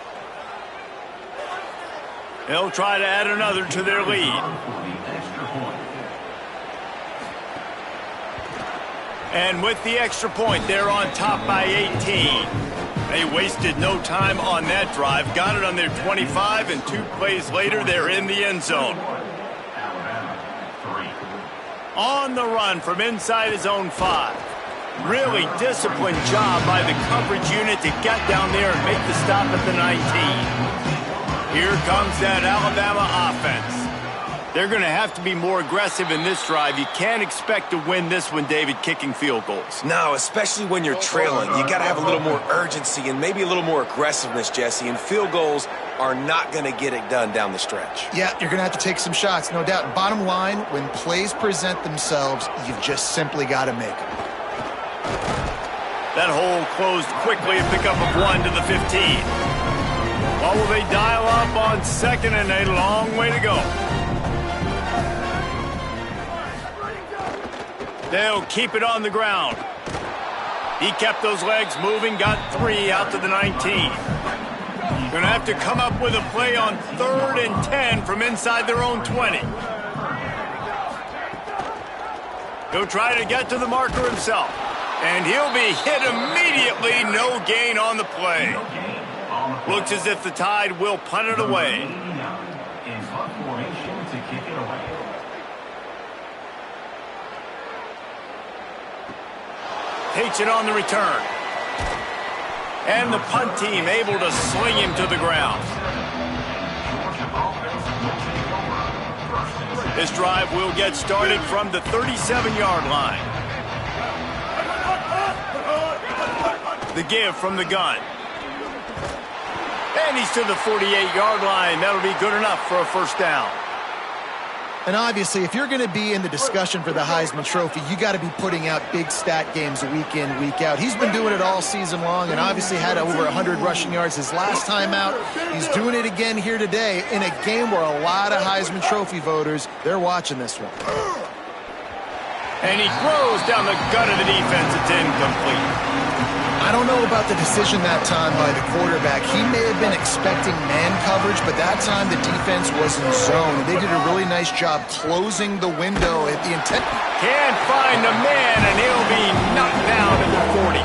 They'll try to add another to their lead. And with the extra point, they're on top by 18. They wasted no time on that drive. Got it on their 25, and 2 plays later, they're in the end zone. On the run from inside his own 5. Really disciplined job by the coverage unit to get down there and make the stop at the 19. Here comes that Alabama offense. They're going to have to be more aggressive in this drive. You can't expect to win this one, David, kicking field goals. No, especially when you're trailing. You got to have a little more urgency and maybe a little more aggressiveness, Jesse, and field goals are not going to get it done down the stretch. Yeah, you're going to have to take some shots, no doubt. Bottom line, when plays present themselves, you've just simply got to make them. That hole closed quickly, a pickup of 1 to the 15. What will they dial up on 2nd and a long way to go? They'll keep it on the ground. He kept those legs moving, got 3 out to the 19. Going to have to come up with a play on 3rd and 10 from inside their own 20. He'll try to get to the marker himself. And he'll be hit immediately. No gain on the play. Looks as if the Tide will punt it away. Takes it on the return. And the punt team able to sling him to the ground. This drive will get started from the 37-yard line. The give from the gun. And he's to the 48-yard line. That'll be good enough for a first down. And obviously, if you're going to be in the discussion for the Heisman Trophy, you got to be putting out big stat games week in, week out. He's been doing it all season long and obviously had over 100 rushing yards his last time out. He's doing it again here today in a game where a lot of Heisman Trophy voters, they're watching this one. And he throws down the gut of the defense. It's incomplete. I don't know about the decision that time by the quarterback. He may have been expecting man coverage, but that time the defense was in zone. They did a really nice job closing the window at the intent. Can't find the man, and he'll be knocked down at the 40.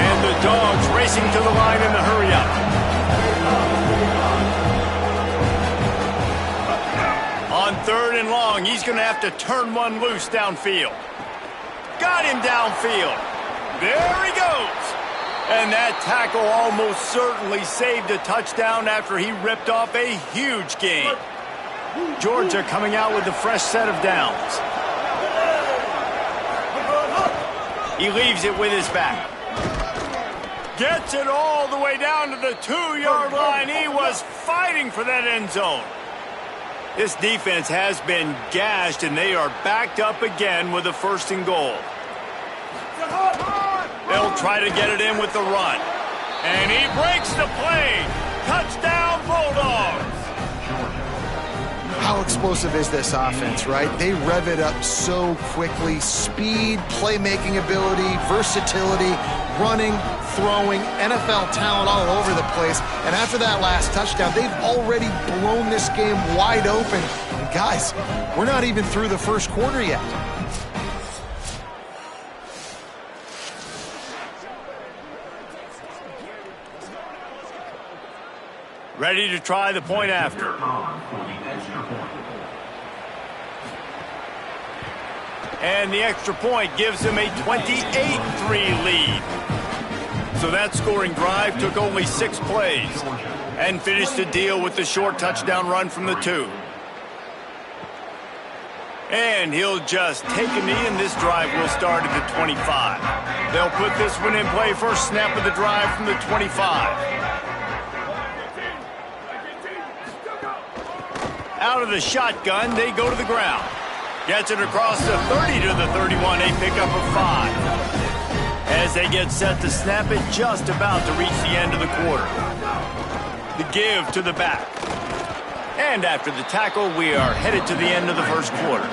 And the Dogs racing to the line in the hurry-up. On 3rd and long, he's going to have to turn one loose downfield. Got him downfield. There he goes. And that tackle almost certainly saved a touchdown after he ripped off a huge gain. Georgia coming out with a fresh set of downs. He leaves it with his back. Gets it all the way down to the 2-yard line. He was fighting for that end zone. This defense has been gashed, and they are backed up again with a 1st and goal. They'll try to get it in with the run. And he breaks the play. Touchdown, Bulldogs. How explosive is this offense, right? They rev it up so quickly. Speed, playmaking ability, versatility, running, throwing, NFL talent all over the place. And after that last touchdown, they've already blown this game wide open. And guys, we're not even through the 1st quarter yet. Ready to try the point after. And the extra point gives him a 28-3 lead. So that scoring drive took only 6 plays and finished the deal with the short touchdown run from the 2. And he'll just take a knee, and this drive will start at the 25. They'll put this one in play. First snap of the drive from the 25. Out of the shotgun, they go to the ground. Gets it across the 30 to the 31, a pickup of 5. As they get set to snap it, just about to reach the end of the quarter. The give to the back. And after the tackle, we are headed to the end of the 1st quarter.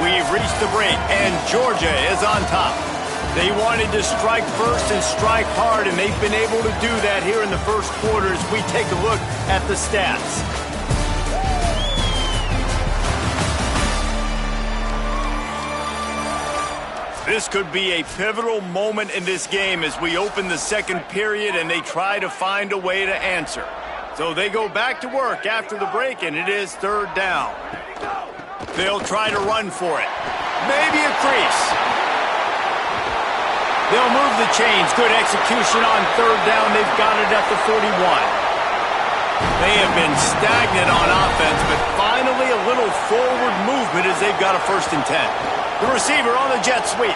We've reached the break, and Georgia is on top. They wanted to strike first and strike hard, and they've been able to do that here in the 1st quarter as we take a look at the stats. This could be a pivotal moment in this game as we open the 2nd period and they try to find a way to answer. So they go back to work after the break, and it is 3rd down. They'll try to run for it. Maybe a crease. They'll move the chains. Good execution on 3rd down. They've got it at the 41. They have been stagnant on offense, but finally a little forward movement as they've got a 1st and 10. The receiver on the jet sweep.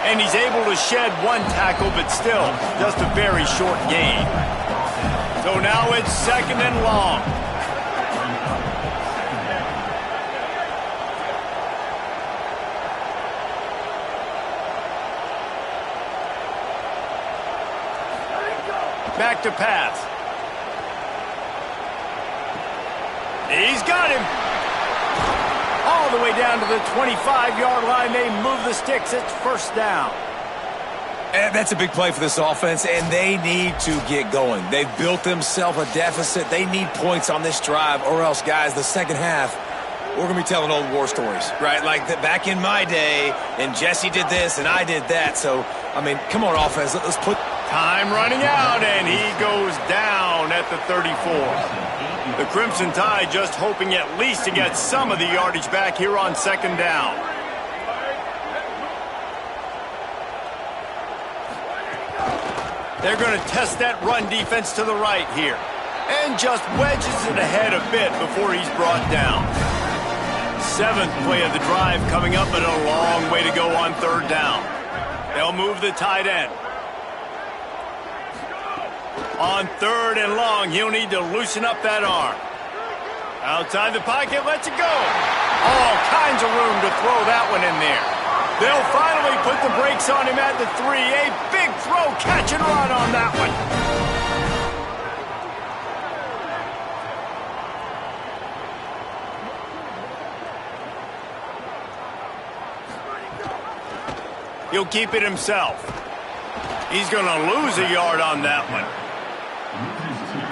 And he's able to shed one tackle, but still just a very short gain. So now it's 2nd and long. Back to pass. He's got him. All the way down to the 25-yard line. They move the sticks. It's 1st down. And that's a big play for this offense, and they need to get going. They've built themselves a deficit. They need points on this drive, or else, guys, the 2nd half, we're going to be telling old war stories, right? Like back in my day, and Jesse did this, and I did that. So, I mean, come on, offense. Let's put... Time running out, and he goes down at the 34. The Crimson Tide just hoping at least to get some of the yardage back here on 2nd down. They're going to test that run defense to the right here. And just wedges it ahead a bit before he's brought down. 7th play of the drive coming up, and a long way to go on 3rd down. They'll move the tight end. On 3rd and long, he'll need to loosen up that arm. Outside the pocket, lets it go. All kinds of room to throw that one in there. They'll finally put the brakes on him at the 3. A big throw, catch and run on that one. He'll keep it himself. He's going to lose a yard on that one.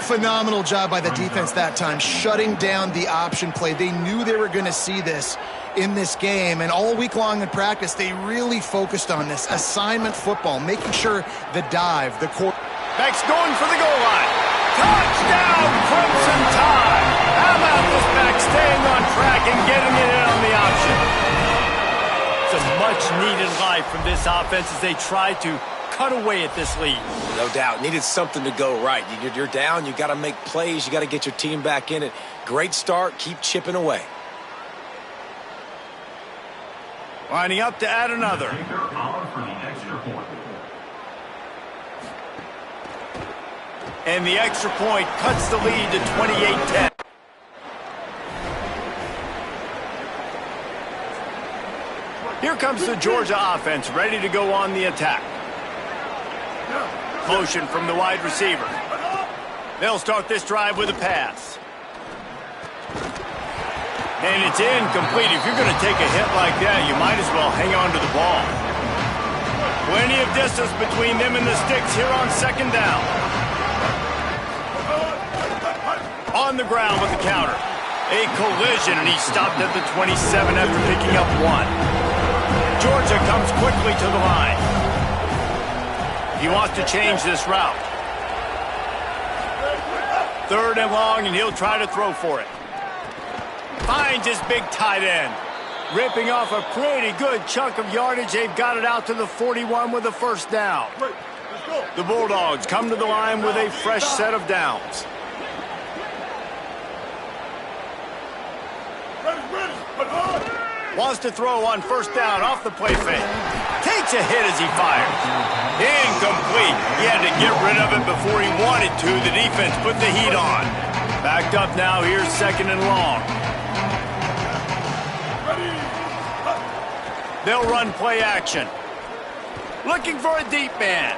Phenomenal job by the defense that time, shutting down the option play. They knew they were going to see this in this game, and all week long in practice, they really focused on this assignment football, making sure the dive, the core. Back's going for the goal line. Touchdown, Crimson Tide. How about this back staying on track and getting it in on the option? It's a much-needed life from this offense as they try to cut away at this lead. No doubt. Needed something to go right. You're down. You got to make plays. You got to get your team back in it. Great start. Keep chipping away. Lining up to add another. And the extra point cuts the lead to 28-10. Here comes the Georgia offense, ready to go on the attack. Motion from the wide receiver. They'll start this drive with a pass. And it's incomplete. If you're going to take a hit like that, you might as well hang on to the ball. Plenty of distance between them and the sticks here on 2nd down. On the ground with the counter. A collision, and he stopped at the 27 after picking up 1. Georgia comes quickly to the line. He wants to change this route. 3rd and long, and he'll try to throw for it. Finds his big tight end. Ripping off a pretty good chunk of yardage. They've got it out to the 41 with a 1st down. The Bulldogs come to the line with a fresh set of downs. Wants to throw on 1st down off the play fake. Takes a hit as he fires. Incomplete. He had to get rid of it before he wanted to. The defense put the heat on. Backed up now. Here's 2nd and long. They'll run play action. Looking for a deep man.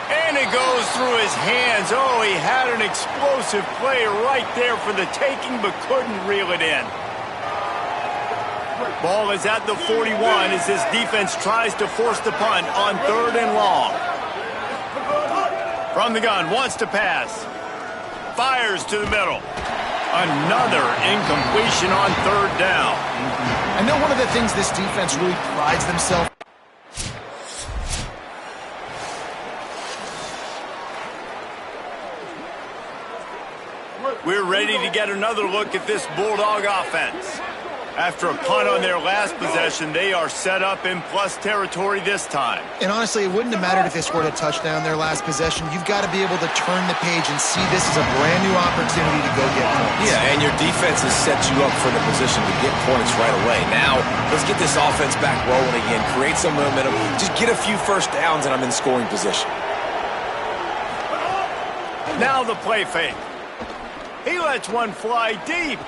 And it goes through his hands. Oh, he had an explosive play right there for the taking, but couldn't reel it in. Ball is at the 41 as this defense tries to force the punt on 3rd and long. From the gun, wants to pass. Fires to the middle. Another incompletion on 3rd down. I know one of the things this defense really prides themselves. We're ready to get another look at this Bulldog offense. After a punt on their last possession, they are set up in plus territory this time. And honestly, it wouldn't have mattered if they scored a touchdown their last possession. You've got to be able to turn the page and see this as a brand new opportunity to go get points. Yeah, and your defense has set you up for the position to get points right away. Now, let's get this offense back rolling again, create some momentum, just get a few 1st downs, and I'm in scoring position. Now the play fake. He lets one fly deep.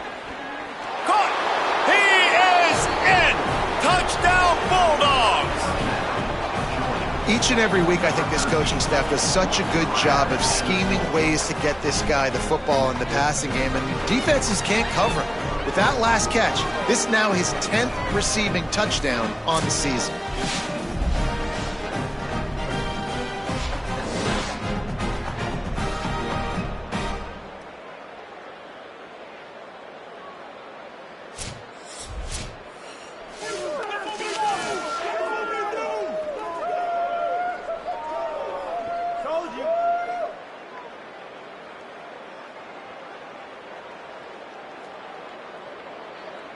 Caught. He is in! Touchdown, Bulldogs! Each and every week, I think this coaching staff does such a good job of scheming ways to get this guy the football in the passing game, and defenses can't cover him. With that last catch, this is now his 10th receiving touchdown on the season.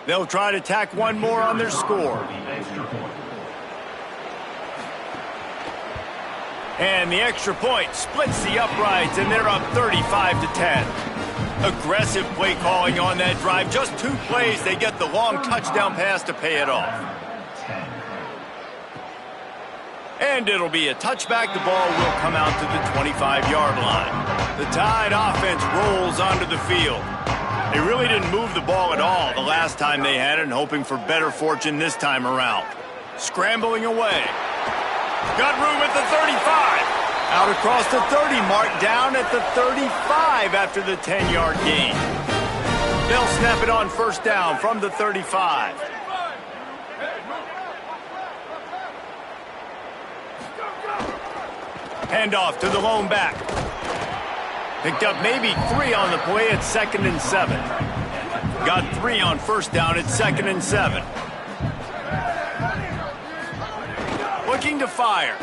They'll try to tack one more on their score. And the extra point splits the uprights, and they're up 35-10. Aggressive play calling on that drive. Just 2 plays, they get the long touchdown pass to pay it off. And it'll be a touchback. The ball will come out to the 25-yard line. The Tide offense rolls onto the field. They really didn't move the ball at all the last time they had it, and hoping for better fortune this time around. Scrambling away. Got room at the 35. Out across the 30 mark, down at the 35 after the 10-yard gain. They'll snap it on first down from the 35. Handoff to the lone back. Picked up maybe 3 on the play at 2nd and 7. Got 3 on first down at 2nd and 7. Looking to fire.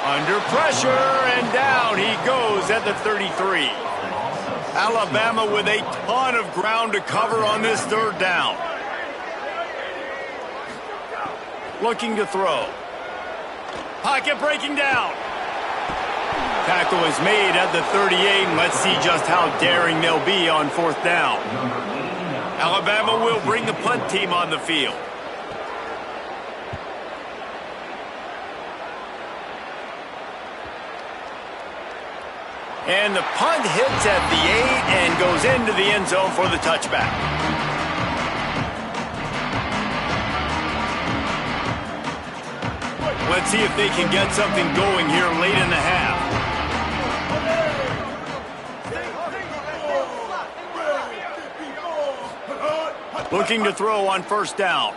Under pressure, and down he goes at the 33. Alabama with a ton of ground to cover on this third down. Looking to throw. Pocket breaking down. Tackle is made at the 38, and let's see just how daring they'll be on fourth down. Alabama will bring the punt team on the field. And the punt hits at the 8 and goes into the end zone for the touchback. Let's see if they can get something going here late in the half. Looking to throw on first down.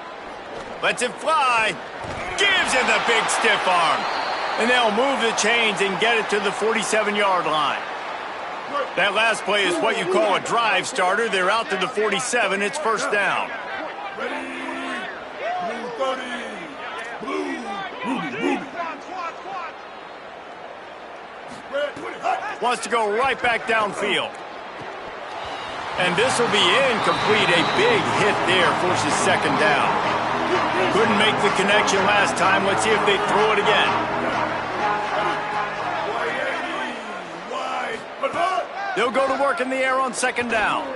Lets it fly. Gives it the big stiff arm. And they'll move the chains and get it to the 47-yard line. That last play is what you call a drive starter. They're out to the 47. It's first down. Wants to go right back downfield. And this will be incomplete. A big hit there forces second down. Couldn't make the connection last time. Let's see if they throw it again. They'll go to work in the air on second down.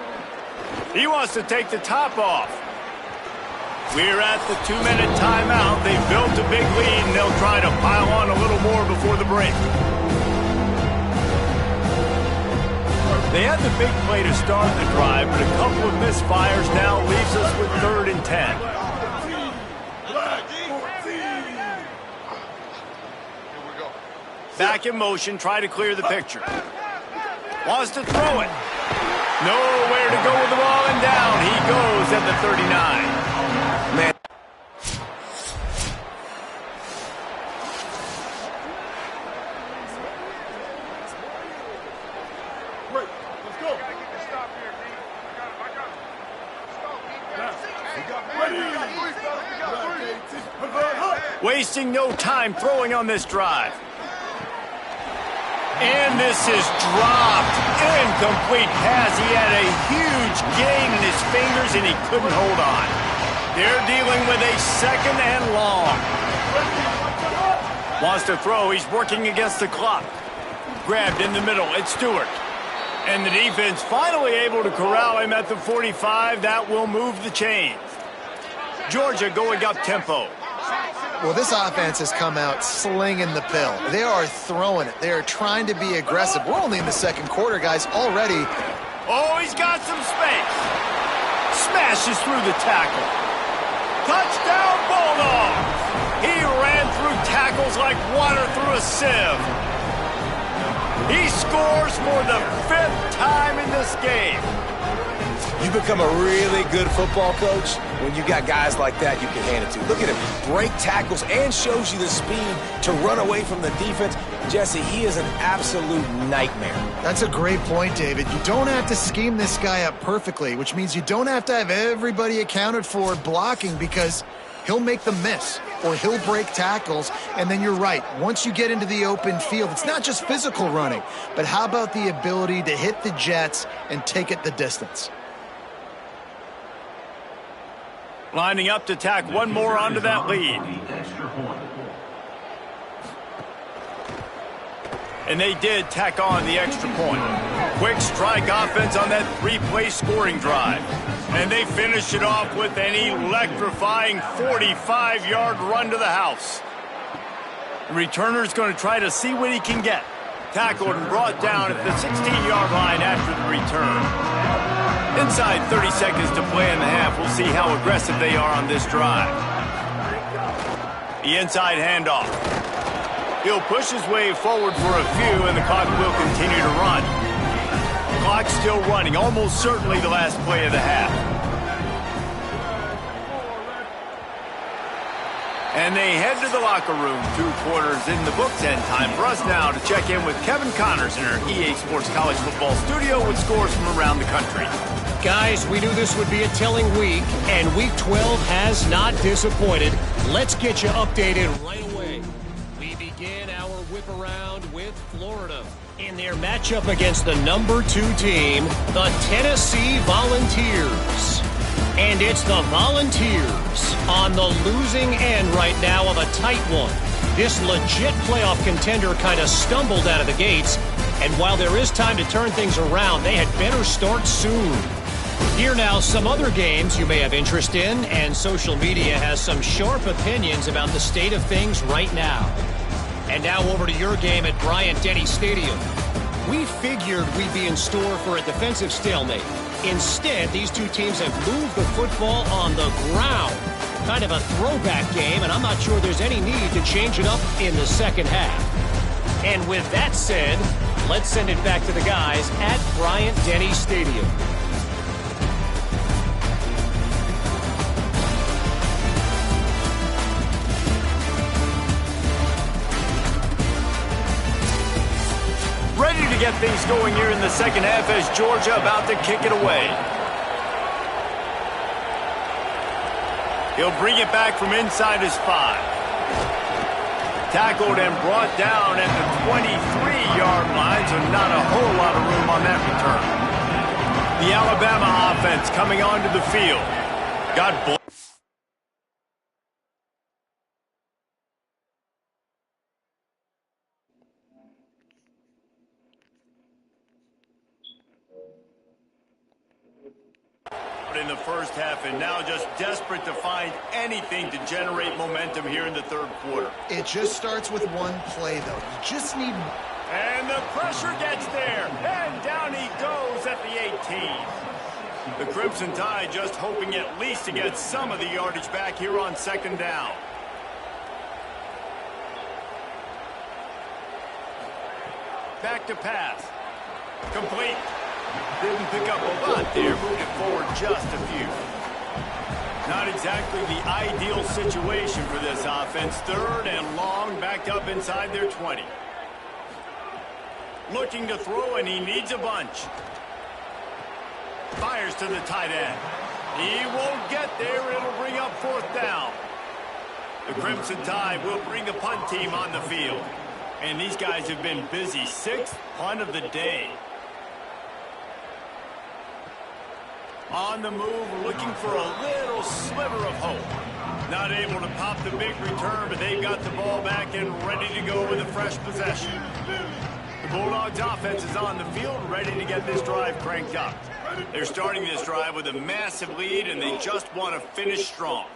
He wants to take the top off. We're at the 2-minute timeout. They've built a big lead, and they'll try to pile on a little more before the break. They had the big play to start the drive, but a couple of misfires now leaves us with 3rd and 10. Back in motion, try to clear the picture. Wants to throw it. Nowhere to go with the ball, and down he goes at the 39. Man. Wasting no time throwing on this drive. And this is dropped. Incomplete pass. He had a huge gain in his fingers, and he couldn't hold on. They're dealing with a 2nd and long. Wants to throw. He's working against the clock. Grabbed in the middle. It's Stewart. And the defense finally able to corral him at the 45. That will move the chains. Georgia going up tempo. Well, this offense has come out slinging the pill. They are throwing it. They are trying to be aggressive. We're only in the second quarter, guys, already. Oh, he's got some space. Smashes through the tackle. Touchdown, Bulldogs! He ran through tackles like water through a sieve. He scores for the 5th time in this game. You become a really good football coach when you got guys like that you can hand it to. Look at him, break tackles and shows you the speed to run away from the defense. Jesse, he is an absolute nightmare. That's a great point, David. You don't have to scheme this guy up perfectly, which means you don't have to have everybody accounted for blocking, because he'll make them miss or he'll break tackles. And then you're right. Once you get into the open field, it's not just physical running, but how about the ability to hit the jets and take it the distance? Lining up to tack one more onto that lead. And they did tack on the extra point. Quick strike offense on that 3-play scoring drive. And they finish it off with an electrifying 45-yard run to the house. The returner's going to try to see what he can get. Tackled and brought down at the 16-yard line after the return. Inside 30 seconds to play in the half. We'll see how aggressive they are on this drive. The inside handoff. He'll push his way forward for a few, and the clock will continue to run. Clock's still running, almost certainly the last play of the half. And they head to the locker room, 2 quarters in the books, and time for us now to check in with Kevin Connors in our EA Sports College Football studio with scores from around the country. Guys, we knew this would be a telling week, and Week 12 has not disappointed. Let's get you updated right away. We begin our whip around with Florida in their matchup against the number 2 team, the Tennessee Volunteers. And it's the Volunteers on the losing end right now of a tight one. This legit playoff contender kind of stumbled out of the gates, and while there is time to turn things around, they had better start soon. Here now, some other games you may have interest in, and social media has some sharp opinions about the state of things right now. And now over to your game at Bryant-Denny Stadium. We figured we'd be in store for a defensive stalemate. Instead, these two teams have moved the football on the ground. Kind of a throwback game, and I'm not sure there's any need to change it up in the second half. And with that said, let's send it back to the guys at Bryant-Denny Stadium. Ready to get things going here in the second half as Georgia about to kick it away. He'll bring it back from inside his 5. Tackled and brought down at the 23-yard line, so not a whole lot of room on that return. The Alabama offense coming onto the field. God bless. In the first half, and now just desperate to find anything to generate momentum here in the third quarter. It just starts with one play, though. You just need... And the pressure gets there, and down he goes at the 18. The Crimson Tide just hoping at least to get some of the yardage back here on second down. Back to pass. Complete. Didn't pick up a lot there, moved it forward just a few. Not exactly the ideal situation for this offense. Third and long, backed up inside their 20. Looking to throw, and he needs a bunch. Fires to the tight end. He won't get there. It'll bring up 4th down. The Crimson Tide will bring the punt team on the field. And these guys have been busy. 6th punt of the day. On the move, looking for a little sliver of hope. Not able to pop the big return, but they've got the ball back and ready to go with a fresh possession. The Bulldogs offense is on the field, ready to get this drive cranked up. They're starting this drive with a massive lead, and they just want to finish strong.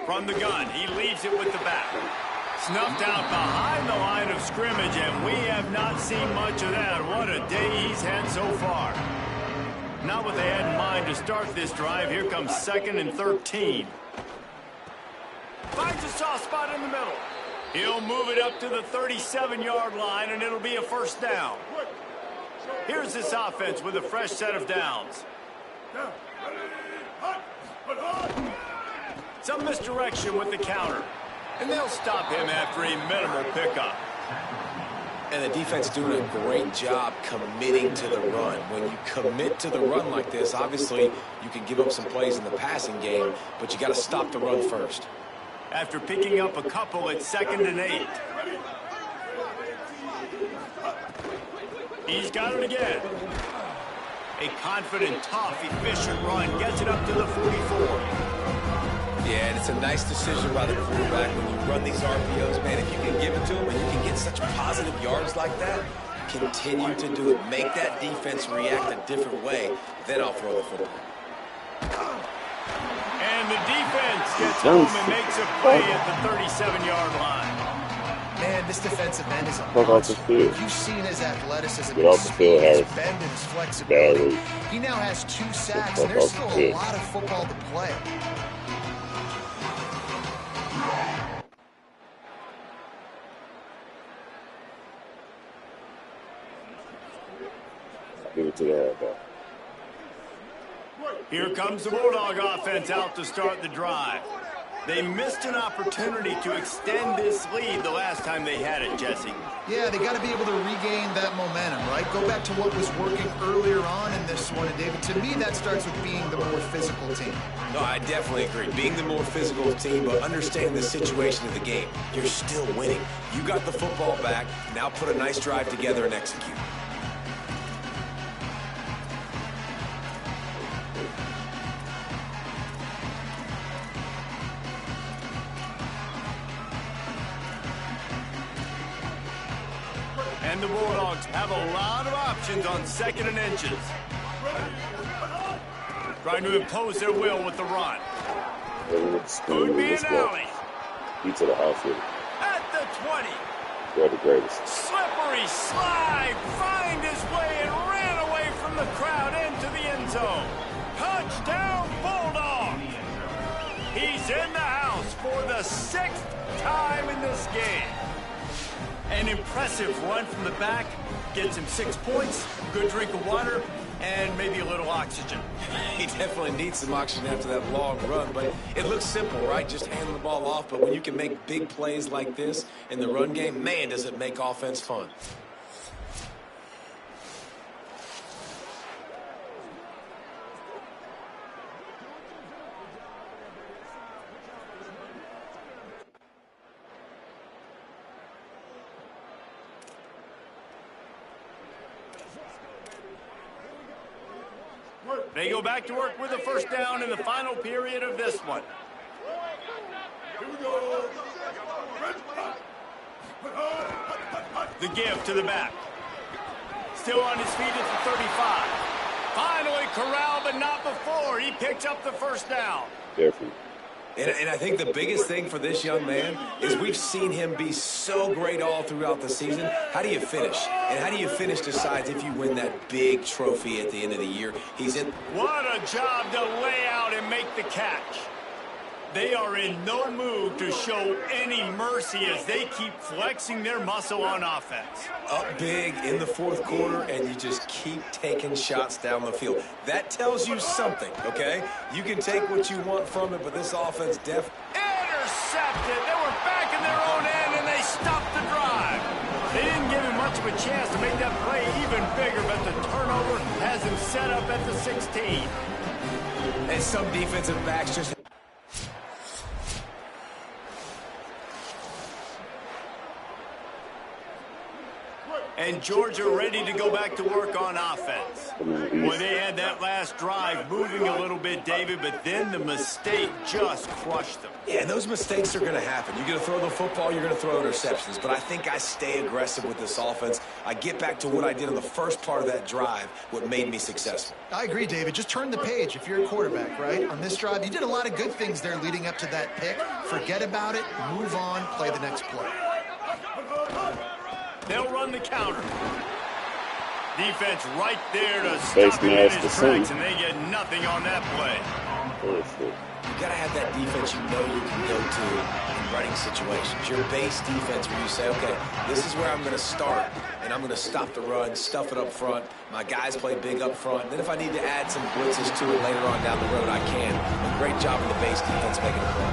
From the gun, he leaves it with the back. Snuffed out behind the line of scrimmage, and we have not seen much of that. What a day he's had so far. Not what they had in mind to start this drive. Here comes 2nd and 13. Finds a soft spot in the middle. He'll move it up to the 37-yard line, and it'll be a 1st down. Here's this offense with a fresh set of downs. Some misdirection with the counter. And they'll stop him after a minimal pickup. And the defense doing a great job committing to the run. When you commit to the run like this, obviously you can give up some plays in the passing game, but you got to stop the run first. After picking up a couple at 2nd and 8. He's got it again. A confident, tough, efficient run gets it up to the 44. Yeah, and it's a nice decision by the quarterback when you run these RPOs, man. If you can give it to him and you can get such positive yards like that, continue to do it. Make that defense react a different way. Then I'll throw the football. And And the defense gets home and makes a play at the 37-yard line. Man, this defensive end is a Fuck off the monster. field. You've seen his athleticism, Get his off the field, speed, his Harris. bend, and his flexibility. Bad He now has 2 sacks, Fuck and there's off the still a field. lot of football to play. Give it to the halfback. Here comes the Bulldog offense out to start the drive. They missed an opportunity to extend this lead the last time they had it, Jesse. Yeah, they got to be able to regain that momentum, right? Go back to what was working earlier on in this one. And, David, to me, that starts with being the more physical team. No, I definitely agree. Being the more physical team, but understanding the situation of the game. You're still winning. You got the football back. Now put a nice drive together and execute. And the Bulldogs have a lot of options on 2nd and inches. Trying to impose their will with the run. Could be an alley. He to the house with it. At the 20. They're the greatest. Slippery slide. Find his way and ran away from the crowd into the end zone. Touchdown, Bulldog. He's in the house for the 6th time in this game. An impressive run from the back, gets him 6 points, good drink of water, and maybe a little oxygen. He definitely needs some oxygen after that long run, but it looks simple, right? Just handing the ball off, but when you can make big plays like this in the run game, man, does it make offense fun. They go back to work with a first down in the final period of this one. Here we go. The give to the back. Still on his feet at the 35. Finally corralled, but not before. He picks up the first down. Careful. And I think the biggest thing for this young man is we've seen him be so great all throughout the season. How do you finish? And how do you finish decides if you win that big trophy at the end of the year. He's in. What a job to lay out and make the catch. They are in no mood to show any mercy as they keep flexing their muscle on offense. Up big in the 4th quarter, and you just keep taking shots down the field. That tells you something, okay? You can take what you want from it, but this offense intercepted. They were back in their own end, and they stopped the drive. They didn't give him much of a chance to make that play even bigger, but the turnover has him set up at the 16. And some defensive backs just... And Georgia ready to go back to work on offense. Well, they had that last drive moving a little bit, David, but then the mistake just crushed them. Yeah, and those mistakes are going to happen. You're going to throw the football, you're going to throw interceptions. But I think I stay aggressive with this offense. I get back to what I did in the first part of that drive, what made me successful. I agree, David. Just turn the page if you're a quarterback, right? On this drive, you did a lot of good things there leading up to that pick. Forget about it, move on, play the next play. They'll run the counter. Defense right there to stop him in his tracks, and they get nothing on that play. You got to have that defense you know you can go to in running situations. Your base defense where you say, okay, this is where I'm going to start, and I'm going to stop the run, stuff it up front. My guys play big up front. Then if I need to add some blitzes to it later on down the road, I can. A great job in the base defense making a play.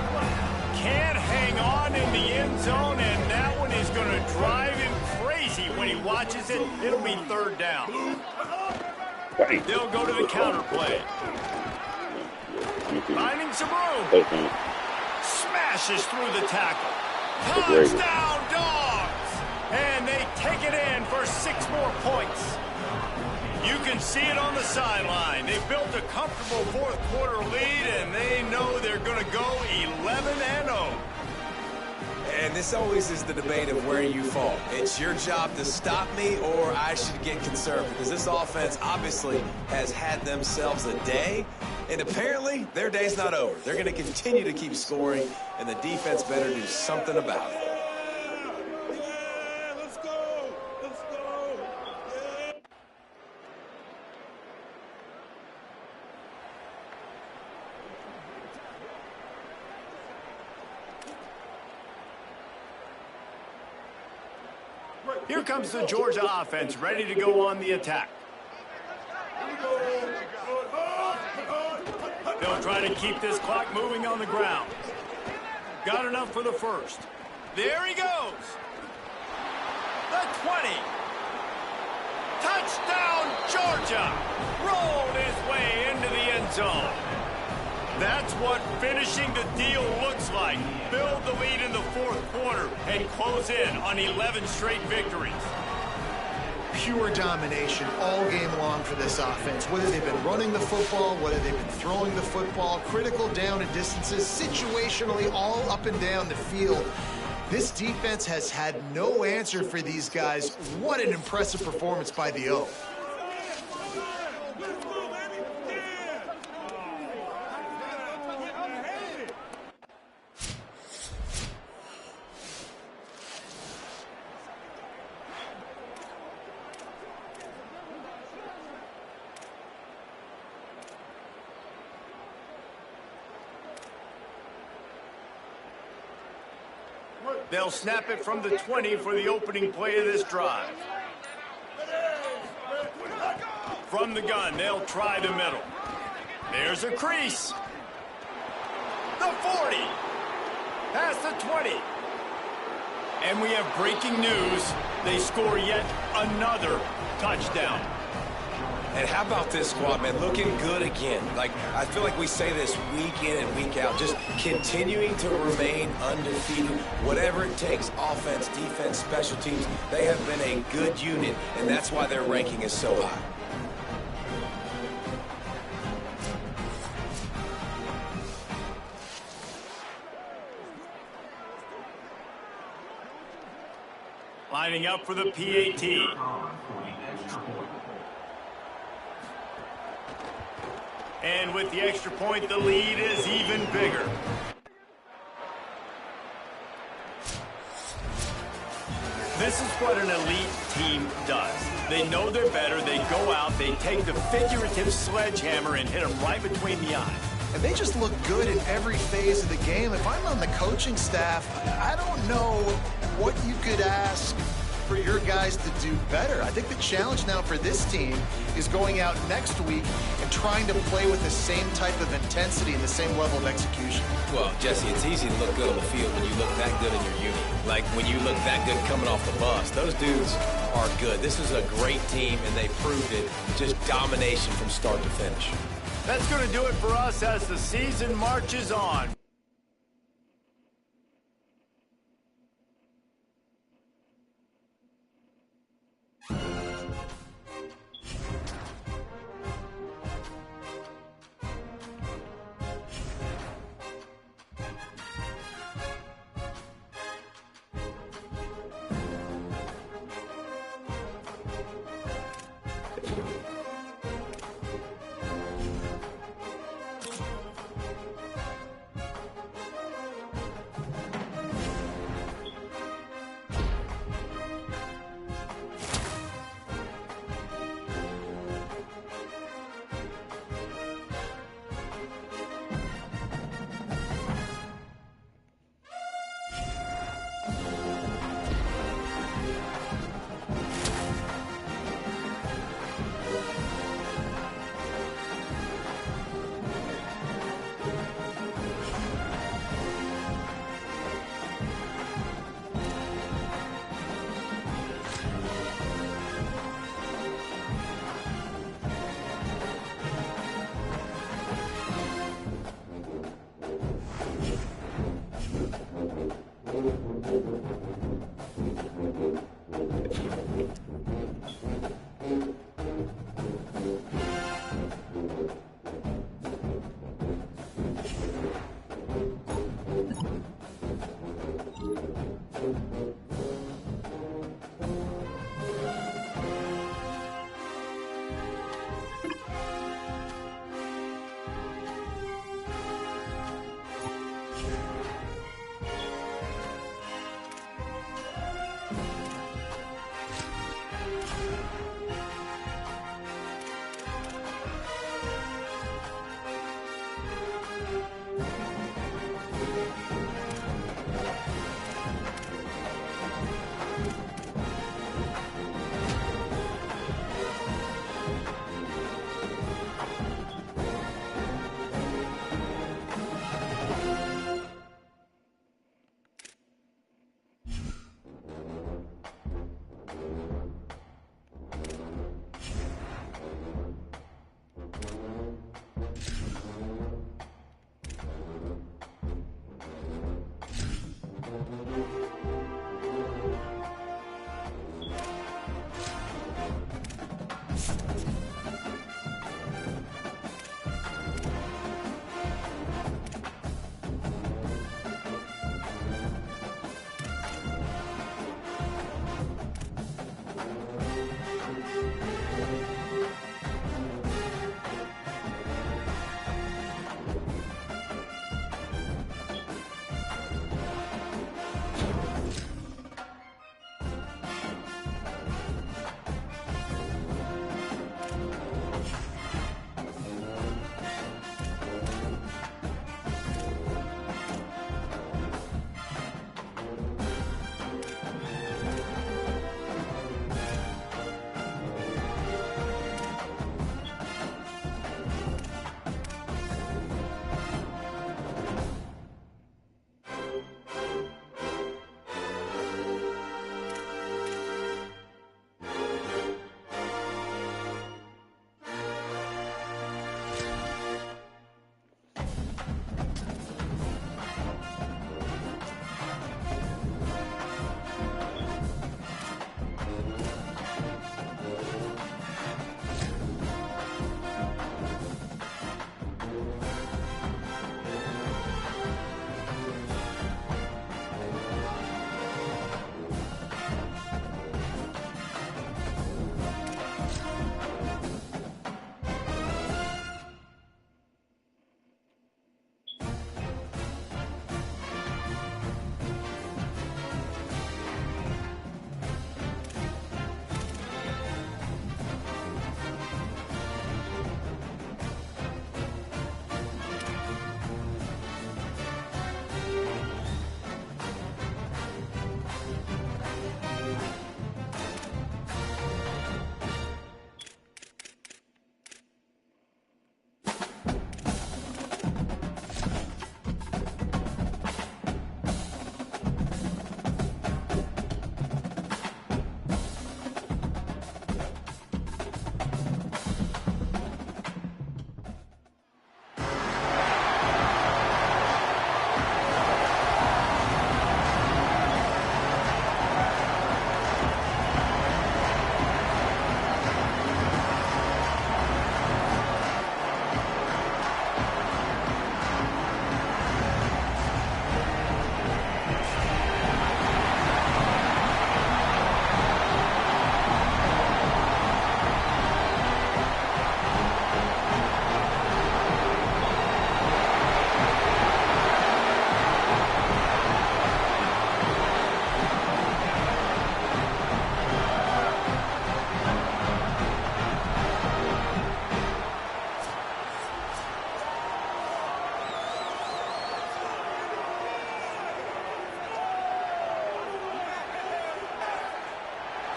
Can't hang on in the end zone, and that one is going to drive him crazy when he watches it. It'll be 3rd down. They'll go to the counter play. Finding some room. Smashes through the tackle. Touchdown, Dogs! And they take it in for 6 more points. You can see it on the sideline. They built a comfortable 4th quarter lead, and they know they're going to go 11-0. And this always is the debate of where you fall. It's your job to stop me, or I should get conservative, because this offense obviously has had themselves a day. And apparently, their day's not over. They're going to continue to keep scoring, and the defense better do something about it. Let's go! Let's go! Here comes the Georgia offense, ready to go on the attack. They'll try to keep this clock moving on the ground. Got enough for the first. There he goes. The 20. Touchdown, Georgia. Rolled his way into the end zone. That's what finishing the deal looks like. Build the lead in the fourth quarter and close in on 11 straight victories. Pure domination all game long for this offense. Whether they've been running the football, whether they've been throwing the football, critical down and distances, situationally all up and down the field. This defense has had no answer for these guys. What an impressive performance by the O. They'll snap it from the 20 for the opening play of this drive. From the gun, they'll try the middle. There's a crease. The 40. Past the 20. And we have breaking news. They score yet another touchdown. And how about this squad, man? Looking good again. Like, I feel like we say this week in and week out, just continuing to remain undefeated. Whatever it takes, offense, defense, special teams, they have been a good unit, and that's why their ranking is so high. Lining up for the PAT. And with the extra point, the lead is even bigger. This is what an elite team does. They know they're better. They go out, they take the figurative sledgehammer and hit them right between the eyes. And they just look good in every phase of the game. If I'm on the coaching staff, I don't know what you could ask for your guys to do better. I think the challenge now for this team is going out next week and trying to play with the same type of intensity and the same level of execution. Well, Jesse, it's easy to look good on the field when you look that good in your unit. Like when you look that good coming off the bus. Those dudes are good. This is a great team, and they proved it. Just domination from start to finish. That's going to do it for us as the season marches on.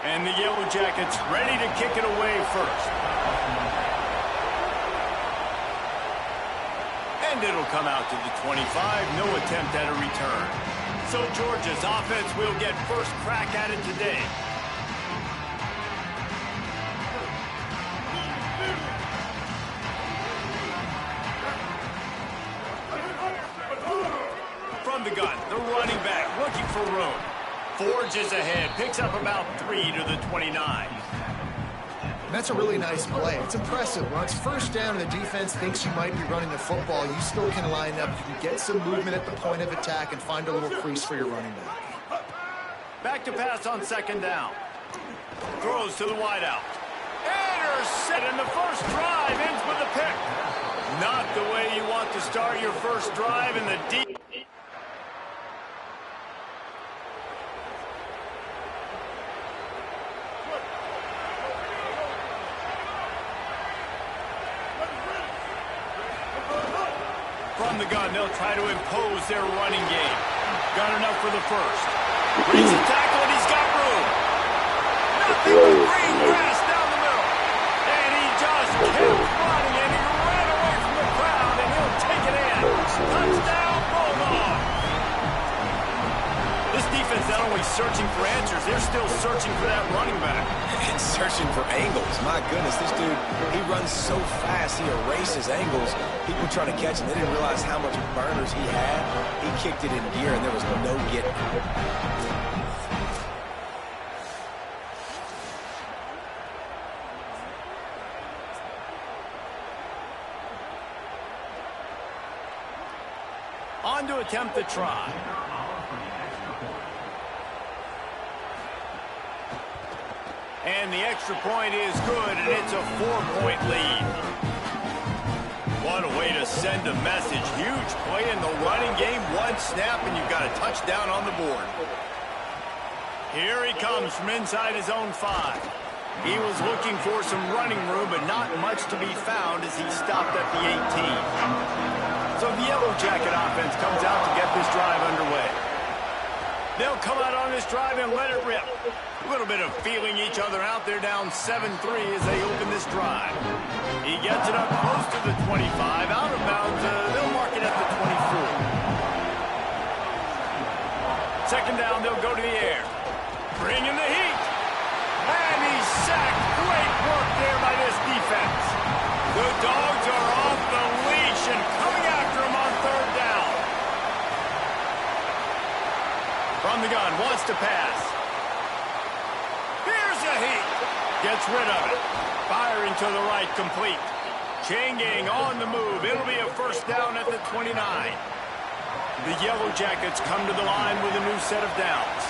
And the Yellow Jackets ready to kick it away first. And it'll come out to the 25. No attempt at a return. So Georgia's offense will get first crack at it today. From the gun, the running back looking for room. Forges ahead, picks up about 3 to the 29. That's a really nice play. It's impressive. When it's first down and the defense thinks you might be running the football, you still can line up. You can get some movement at the point of attack and find a little crease for your running back. Back to pass on second down. Throws to the wideout. Intercept, and the first drive ends with a pick. Not the way you want to start your first drive in the deep. From the gun, they'll try to impose their running game. Got enough for the first. Brings a tackle, and he's got room. Nothing but green grass down the middle. And he just kept running, and he ran away from the crowd, and he'll take it in. Touchdown, Bulldog. This defense not only searching for answers, they're still searching for that running back. And searching for angles. My goodness, this dude, he runs so fast, he erases angles. People trying to catch him, they didn't realize how much burners he had. He kicked it in gear, and there was no getting it. On to attempt the try. And the extra point is good, and it's a 4-point lead. What a way to send a message. Huge play in the running game. One snap, and you've got a touchdown on the board. Here he comes from inside his own 5. He was looking for some running room, but not much to be found as he stopped at the 18. So the Yellow Jacket offense comes out to get this drive underway. They'll come out on this drive and let it rip. A little bit of feeling each other out. They're down 7-3 as they open this drive. He gets it up close to the 25. Out of bounds, they'll mark it at the 24. Second down, they'll go to the air. Bring in the heat. And he's sacked. Great work there by this defense. The Dogs are off the leash and coming after him on third down. From the gun, wants to pass. Here's a heat. Gets rid of it. Firing to the right, complete. Chain gang on the move. It'll be a first down at the 29. The Yellow Jackets come to the line with a new set of downs.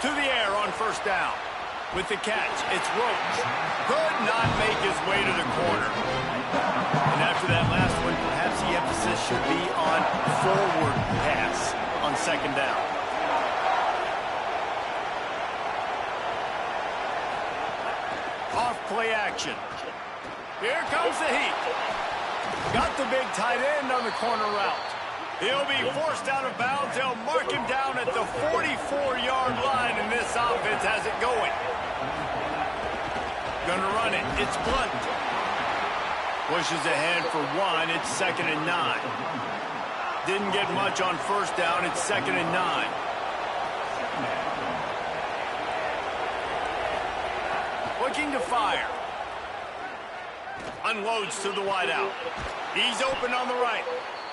To the air on first down. With the catch, it's Roach. Could not make his way to the corner. And after that last one, perhaps the emphasis should be on forward pass on second down. Off play action. Here comes the heat. Got the big tight end on the corner route. He'll be forced out of bounds. They'll mark him down at the 44-yard line, and this offense has it going. Gonna run it. It's Blunt. Pushes ahead for 1. It's 2nd and 9. Didn't get much on first down. It's 2nd and 9. Looking to fire. Unloads to the wideout. He's open on the right.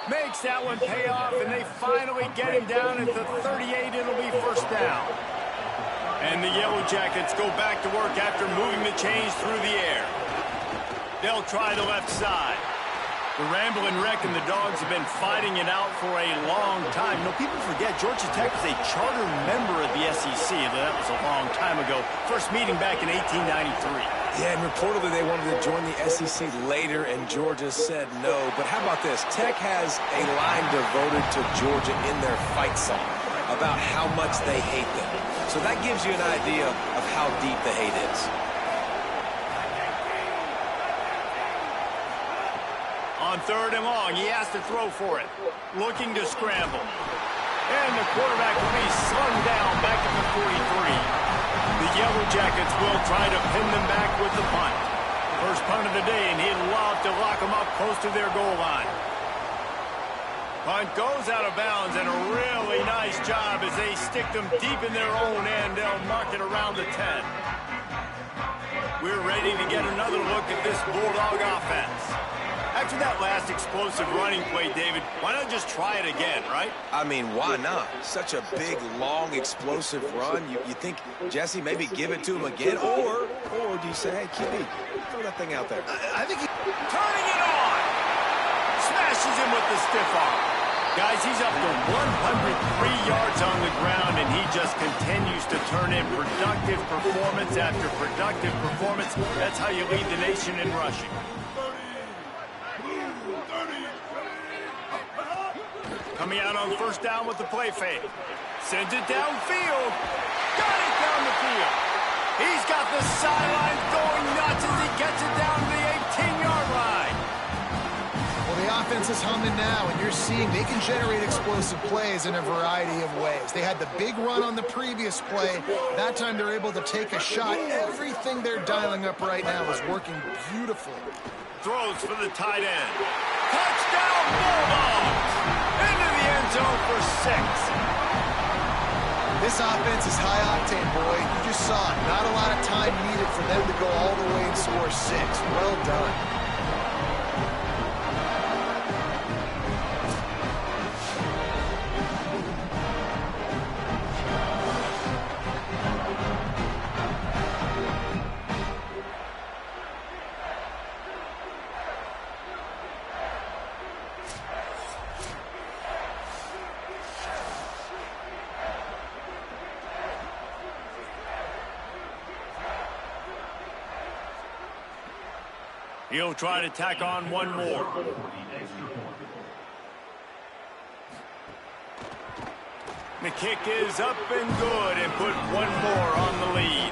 Makes that one pay off, and they finally get him down at the 38. It'll be first down. And the Yellow Jackets go back to work after moving the chains through the air. They'll try the left side. The Ramblin' Wreck and the Dogs have been fighting it out for a long time. You know, people forget Georgia Tech is a charter member of the SEC. That was a long time ago. First meeting back in 1893. Yeah, and reportedly they wanted to join the SEC later, and Georgia said no. But how about this? Tech has a line devoted to Georgia in their fight song about how much they hate them. So that gives you an idea of how deep the hate is. On third and long, he has to throw for it. Looking to scramble. And the quarterback will be slung down back at the 43. The Yellow Jackets will try to pin them back with the punt. First punt of the day, and he'd love to lock them up close to their goal line. Punt goes out of bounds, and a really nice job as they stick them deep in their own end. They'll mark it around the 10. We're ready to get another look at this Bulldog offense. After that last explosive running play, David, why not just try it again, right? I mean, why not? Such a big, long, explosive run. You think, Jesse, maybe give it to him again? Or do you say, hey, QB, throw that thing out there? I think he's turning it on. Smashes him with the stiff arm. Guys, he's up to 103 yards on the ground, and he just continues to turn in productive performance after productive performance. That's how you lead the nation in rushing. Coming out on first down with the play fake. Sends it downfield. Got it down the field. He's got the sideline going nuts as he gets it down to the 18-yard line. Well, the offense is humming now, and you're seeing they can generate explosive plays in a variety of ways. They had the big run on the previous play. That time they're able to take a shot. Everything they're dialing up right now is working beautifully. Throws for the tight end. Touchdown, Bulldogs! Into the end zone for 6. This offense is high octane, boy. You just saw it. Not a lot of time needed for them to go all the way and score 6. Well done. He'll try to tack on one more. The kick is up and good and put one more on the lead.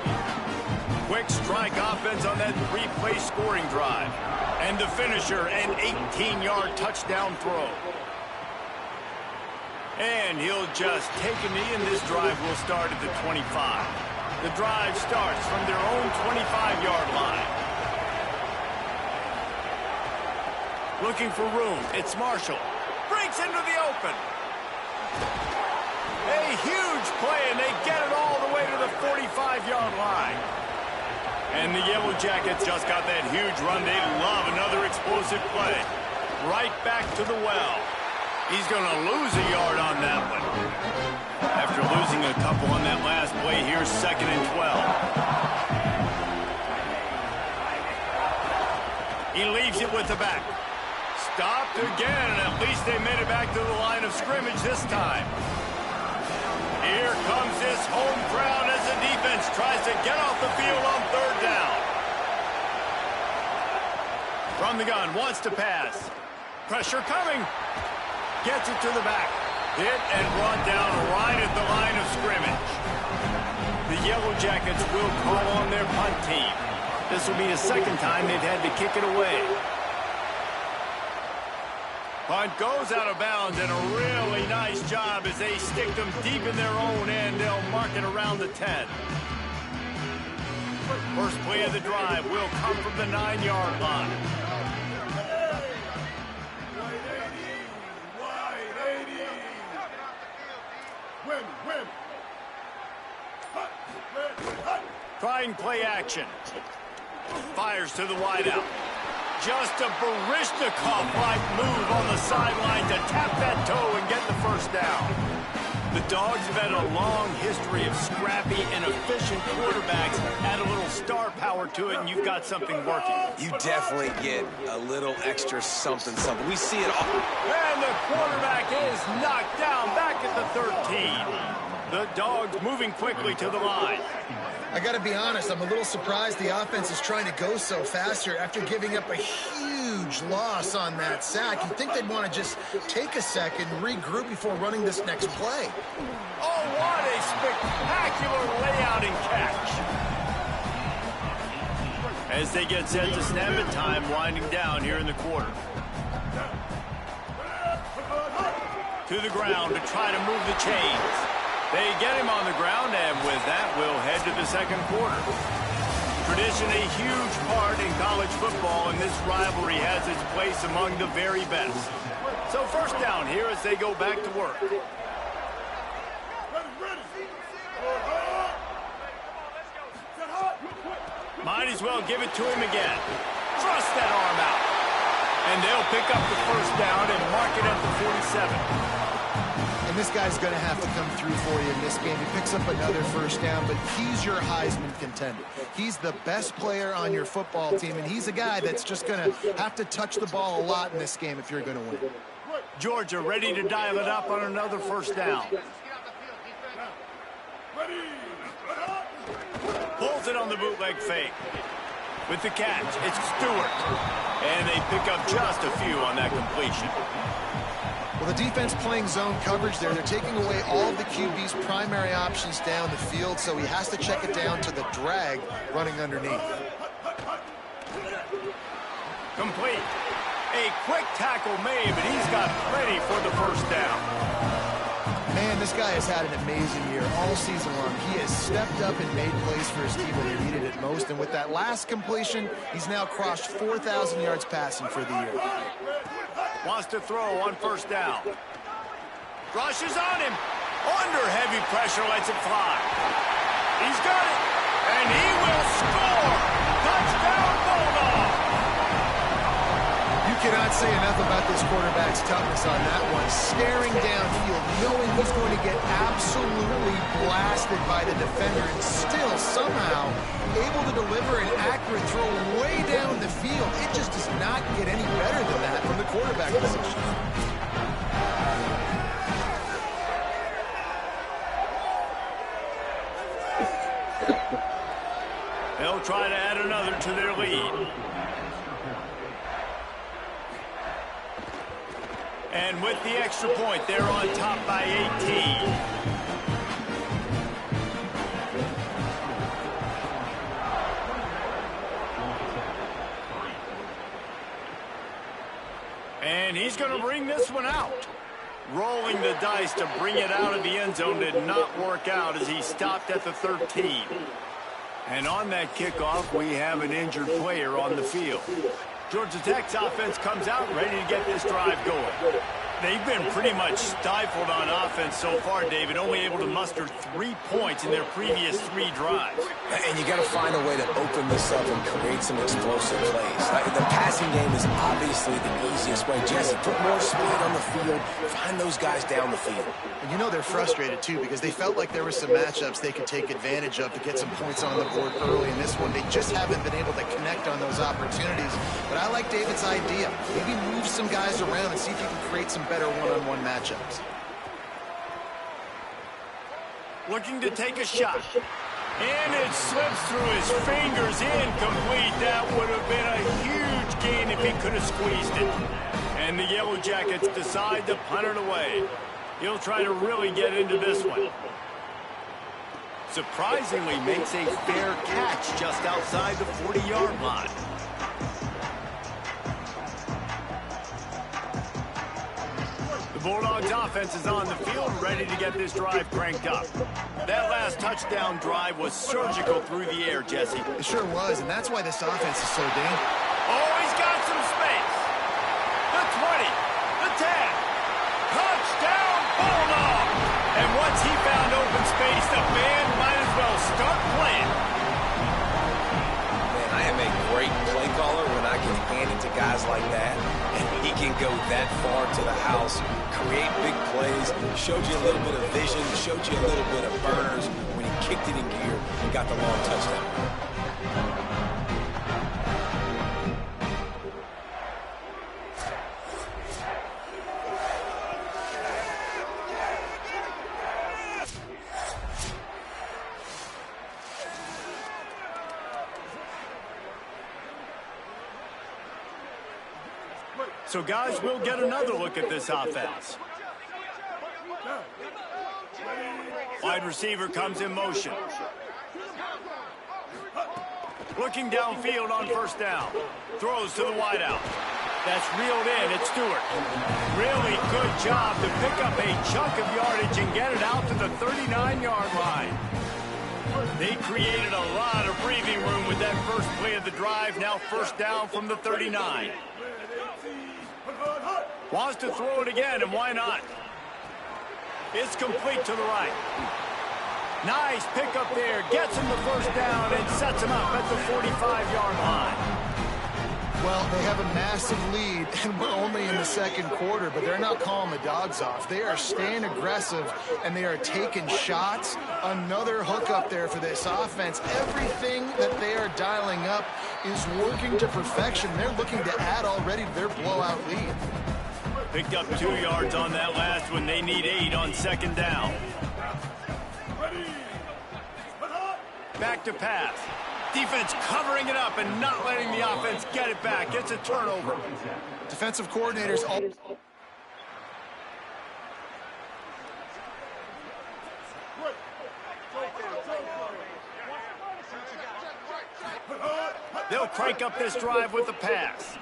Quick strike offense on that 3-play scoring drive. And the finisher, an 18-yard touchdown throw. And he'll just take a knee, and this drive will start at the 25. The drive starts from their own 25-yard line. Looking for room. It's Marshall. Breaks into the open. A huge play, and they get it all the way to the 45-yard line. And the Yellow Jackets just got that huge run. They love another explosive play. Right back to the well. He's going to lose a yard on that one. After losing a couple on that last play, here's 2nd and 12. He leaves it with the back. Stopped again, and at least they made it back to the line of scrimmage this time. Here comes this home crowd as the defense tries to get off the field on 3rd down. From the gun, wants to pass. Pressure coming. Gets it to the back. Hit and brought down right at the line of scrimmage. The Yellow Jackets will call on their punt team. This will be the 2nd time they've had to kick it away. Punt goes out of bounds, and a really nice job as they stick them deep in their own end. They'll mark it around the 10. First play of the drive will come from the 9-yard line. Trying play action. Fires to the wideout. Just a Baryshnikov-like move on the sideline to tap that toe and get the first down. The Dogs have had a long history of scrappy and efficient quarterbacks. Add a little star power to it, and you've got something working. You definitely get a little extra something. We see it all. And the quarterback is knocked down back at the 13. The Dogs moving quickly to the line. I got to be honest, I'm a little surprised the offense is trying to go so fast here after giving up a huge loss on that sack. You'd think they'd want to just take a second, regroup before running this next play. Oh, what a spectacular layout and catch. As they get set to snap it, time winding down here in the quarter. To the ground to try to move the chains. They get him on the ground, and with that, we'll head to the 2nd quarter. Tradition a huge part in college football, and this rivalry has its place among the very best. So first down here as they go back to work. Might as well give it to him again. Thrust that arm out. And they'll pick up the first down and mark it at the 47. And this guy's going to have to come through for you in this game. He picks up another first down, but he's your Heisman contender. He's the best player on your football team, and he's a guy that's just going to have to touch the ball a lot in this game if you're going to win. Georgia ready to dial it up on another first down. Pulls it on the bootleg fake. With the catch, it's Stewart. And they pick up just a few on that completion. Well, Well, the defense playing zone coverage there. They're taking away all of the QB's primary options down the field, so he has to check it down to the drag running underneath. Complete. A quick tackle made, but he's got plenty for the first down. Man, this guy has had an amazing year all season long. He has stepped up and made plays for his team when he needed it most. And with that last completion, he's now crossed 4,000 yards passing for the year. Wants to throw on first down. Rushes on him. Under heavy pressure, lets it fly. He's got it. And he will score. Touchdown, Bulldog. You cannot say enough about this quarterback's toughness on that one. Staring downfield, knowing he's going to get absolutely blasted by the defender, and still somehow able to deliver an accurate throw way down the field. It just does not get any better than that from the quarterback position. They'll try to add another to their lead. And with the extra point, they're on top by 18. And he's going to bring this one out. Rolling the dice to bring it out of the end zone did not work out as he stopped at the 13. And on that kickoff, we have an injured player on the field. Georgia Tech's offense comes out ready to get this drive going. They've been pretty much stifled on offense so far, David, only able to muster 3 points in their previous 3 drives. And you got to find a way to open this up and create some explosive plays. The passing game is obviously the easiest way. Jesse, put more speed on the field, find those guys down the field. And you know they're frustrated, too, because they felt like there were some matchups they could take advantage of to get some points on the board early in this one. They just haven't been able to connect on those opportunities. But I like David's idea. Maybe move some guys around and see if you can create some better one-on-one matchups. Looking to take a shot. And it slips through his fingers, incomplete. That would have been a huge gain if he could have squeezed it. And the Yellow Jackets decide to punt it away. He'll try to really get into this one. Surprisingly makes a fair catch just outside the 40-yard line. Bulldogs offense is on the field, ready to get this drive cranked up. That last touchdown drive was surgical through the air, Jesse. It sure was, and that's why this offense is so dangerous. Oh, he's got some space. The 20, the 10. Touchdown, Bulldog! And once he found open space, the band might as well start playing. Man, I am a great play caller when I can hand it to guys like that. And he can go that far to the house, create big plays, showed you a little bit of vision, showed you a little bit of burners when he kicked it in gear and got the long touchdown. So, guys, we'll get another look at this offense. Wide receiver comes in motion. Looking downfield on first down. Throws to the wideout. That's reeled in. It's Stewart. Really good job to pick up a chunk of yardage and get it out to the 39-yard line. They created a lot of breathing room with that first play of the drive. Now first down from the 39. Wants to throw it again, and why not? It's complete to the right. Nice pickup there. Gets him the first down and sets him up at the 45-yard line. Well, they have a massive lead, and we're only in the second quarter, but they're not calling the dogs off. They are staying aggressive, and they are taking shots. Another hook up there for this offense. Everything that they are dialing up is working to perfection. They're looking to add already to their blowout lead. Picked up 2 yards on that last one. They need 8 on second down. Back to pass. Defense covering it up and not letting the offense get it back. It's a turnover. Defensive coordinators. they'll crank up this drive with the pass.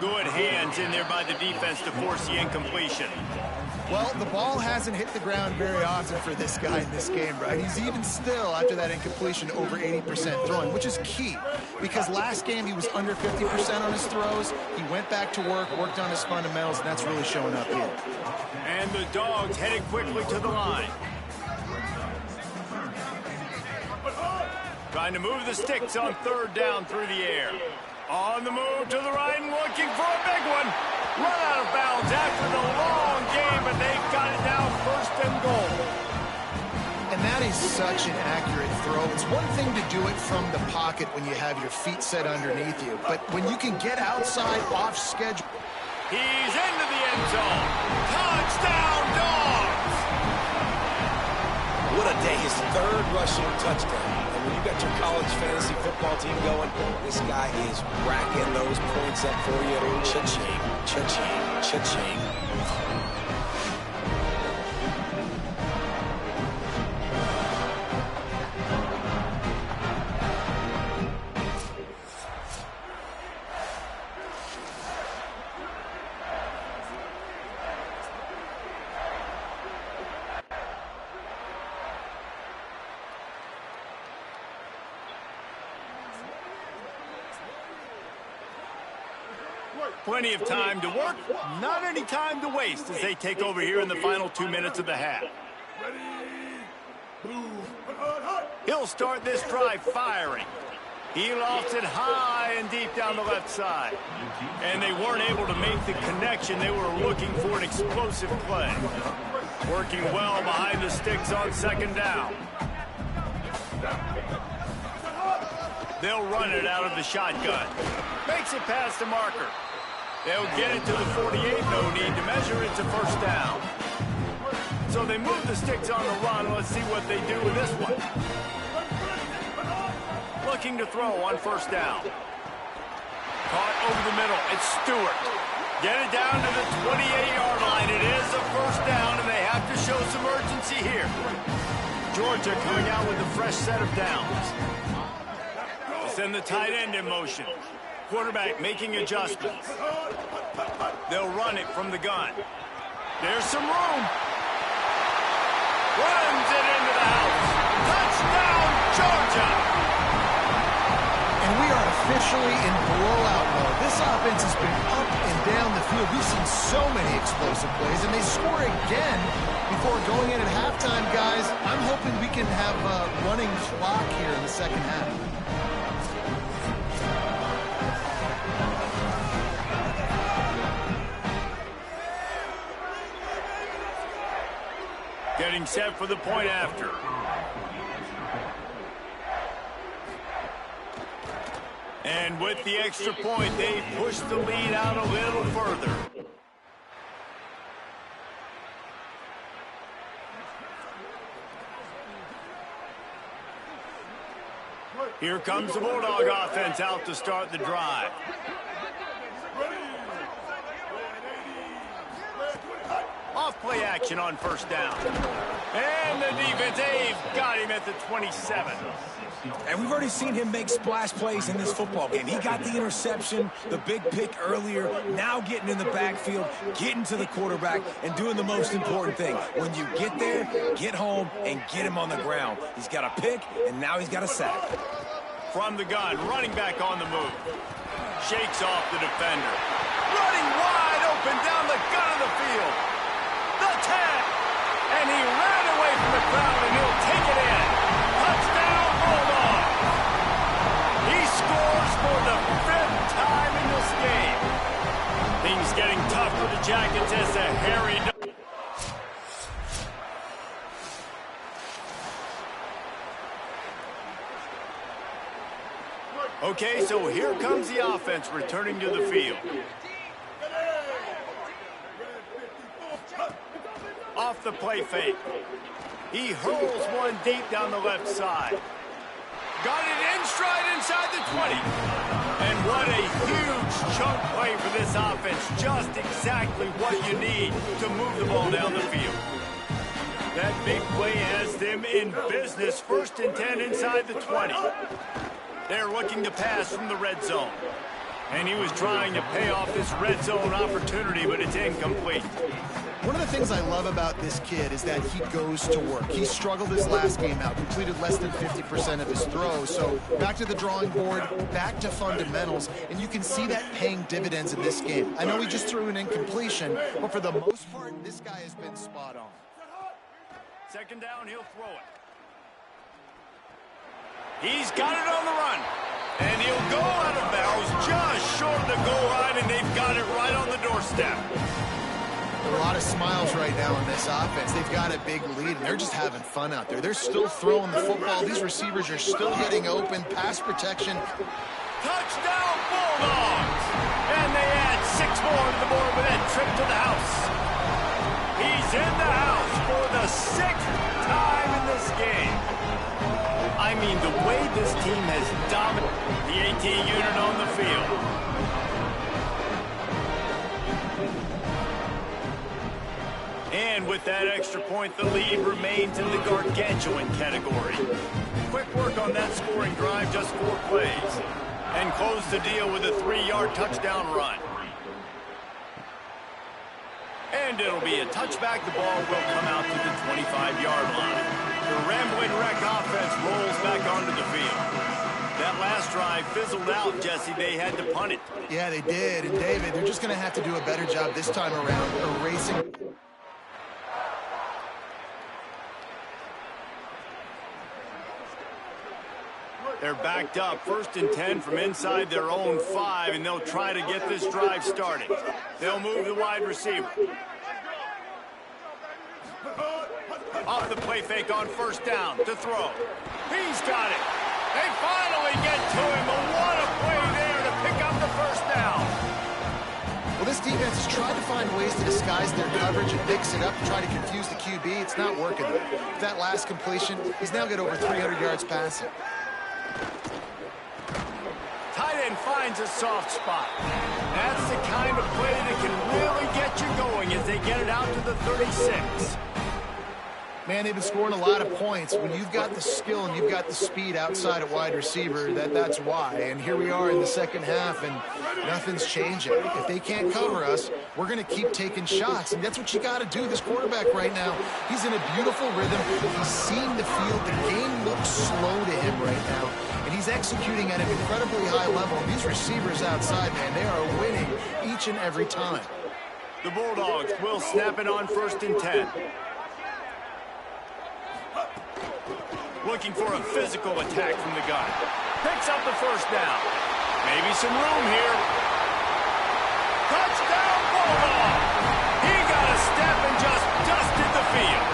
Good hands in there by the defense to force the incompletion. Well, the ball hasn't hit the ground very often for this guy in this game, right? He's even still, after that incompletion, over 80% throwing, which is key. Because last game, he was under 50% on his throws. He went back to work, worked on his fundamentals, and that's really showing up here. And the Dogs headed quickly to the line. Trying to move the sticks on third down through the air. On the move to the right and looking for a big one. Run out of bounds after the long game, but they've got it now first and goal. And that is such an accurate throw. It's one thing to do it from the pocket when you have your feet set underneath you, but when you can get outside off schedule. He's into the end zone. Touchdown, Dogs! What a day. His third rushing touchdown. And when you got your college fantasy football team going, this guy is racking those points up for you. Cha-ching, cha-ching, cha-ching. Plenty of time to work, not any time to waste as they take over here in the final 2 minutes of the half. He'll start this drive firing. He lofts it high and deep down the left side. And they weren't able to make the connection. They were looking for an explosive play. Working well behind the sticks on second down. They'll run it out of the shotgun. Makes it past the marker. They'll get it to the 48, no need to measure. It's a first down. So they move the sticks on the run. Let's see what they do with this one. Looking to throw on first down. Caught over the middle. It's Stewart. Get it down to the 28-yard line. It is a first down, and they have to show some urgency here. Georgia coming out with a fresh set of downs. Send the tight end in motion. Quarterback making adjustments. They'll run it from the gun. There's some room. Runs it into the house. Touchdown, Georgia! And we are officially in blowout mode. This offense has been up and down the field. We've seen so many explosive plays, and they score again before going in at halftime, guys. I'm hoping we can have a running clock here in the second half. Getting set for the point after. And with the extra point, they push the lead out a little further. Here comes the Bulldog offense out to start the drive. Off play action on first down. And the defense, they've got him at the 27. And we've already seen him make splash plays in this football game. He got the interception, the big pick earlier, now getting in the backfield, getting to the quarterback, and doing the most important thing. When you get there, get home, and get him on the ground. He's got a pick, and now he's got a sack. From the gun, running back on the move. Shakes off the defender. Running wide open down the gun of the field. The 10. And he ran away from the crowd, and he'll take it in. Touchdown, Bulldogs. He scores for the 5th time in this game. Things getting tough for the Jackets as the Harry... Okay, so here comes the offense returning to the field. Off the play fake. He hurls one deep down the left side. Got it in stride inside the 20. And what a huge chunk play for this offense. Just exactly what you need to move the ball down the field. That big play has them in business. 1st and 10 inside the 20. They're looking to pass from the red zone. And he was trying to pay off this red zone opportunity, but it's incomplete. One of the things I love about this kid is that he goes to work. He struggled his last game out, completed less than 50% of his throws. So back to the drawing board, back to fundamentals, and you can see that paying dividends in this game. I know he just threw an incompletion, but for the most part, this guy has been spot on. Second down, he'll throw it. He's got it on the run. And he'll go out of bounds just short of the goal line, and they've got it right on the doorstep. There are a lot of smiles right now in this offense. They've got a big lead, and they're just having fun out there. They're still throwing the football. These receivers are still getting open. Pass protection. Touchdown, Bulldogs! And they add 6 more to the board with that trip to the house. He's in the house for the 6th time in this game. I mean, the way this team has dominated the AT unit on the field. And with that extra point, the lead remains in the gargantuan category. Quick work on that scoring drive, just 4 plays. And close the deal with a 3-yard touchdown run. And it'll be a touchback. The ball will come out to the 25-yard line. The Rambling Wreck offense rolls back onto the field. That last drive fizzled out, Jesse. They had to punt it. Yeah, they did. And, David, they're just going to have to do a better job this time around erasing. They're backed up. 1st and 10 from inside their own 5, and they'll try to get this drive started. They'll move the wide receiver. Off the play fake on 1st down to throw. He's got it. They finally get to him, but what a play there to pick up the 1st down. Well, this defense has tried to find ways to disguise their coverage and mix it up to try to confuse the QB. It's not working. With that last completion, he's now got over 300 yards passing. Tight end finds a soft spot. That's the kind of play that can really get you going as they get it out to the 36. Man, they've been scoring a lot of points. When you've got the skill and you've got the speed outside at wide receiver, that's why. And here we are in the second half, and nothing's changing. If they can't cover us, we're going to keep taking shots. And that's what you got to do. This quarterback right now, he's in a beautiful rhythm. He's seeing the field. The game looks slow to him right now. And he's executing at an incredibly high level. And these receivers outside, man, they are winning each and every time. The Bulldogs will snap it on 1st and 10. Looking for a physical attack from the gun. Picks up the 1st down. Maybe some room here. Touchdown, Bulldog! He got a step and just dusted the field.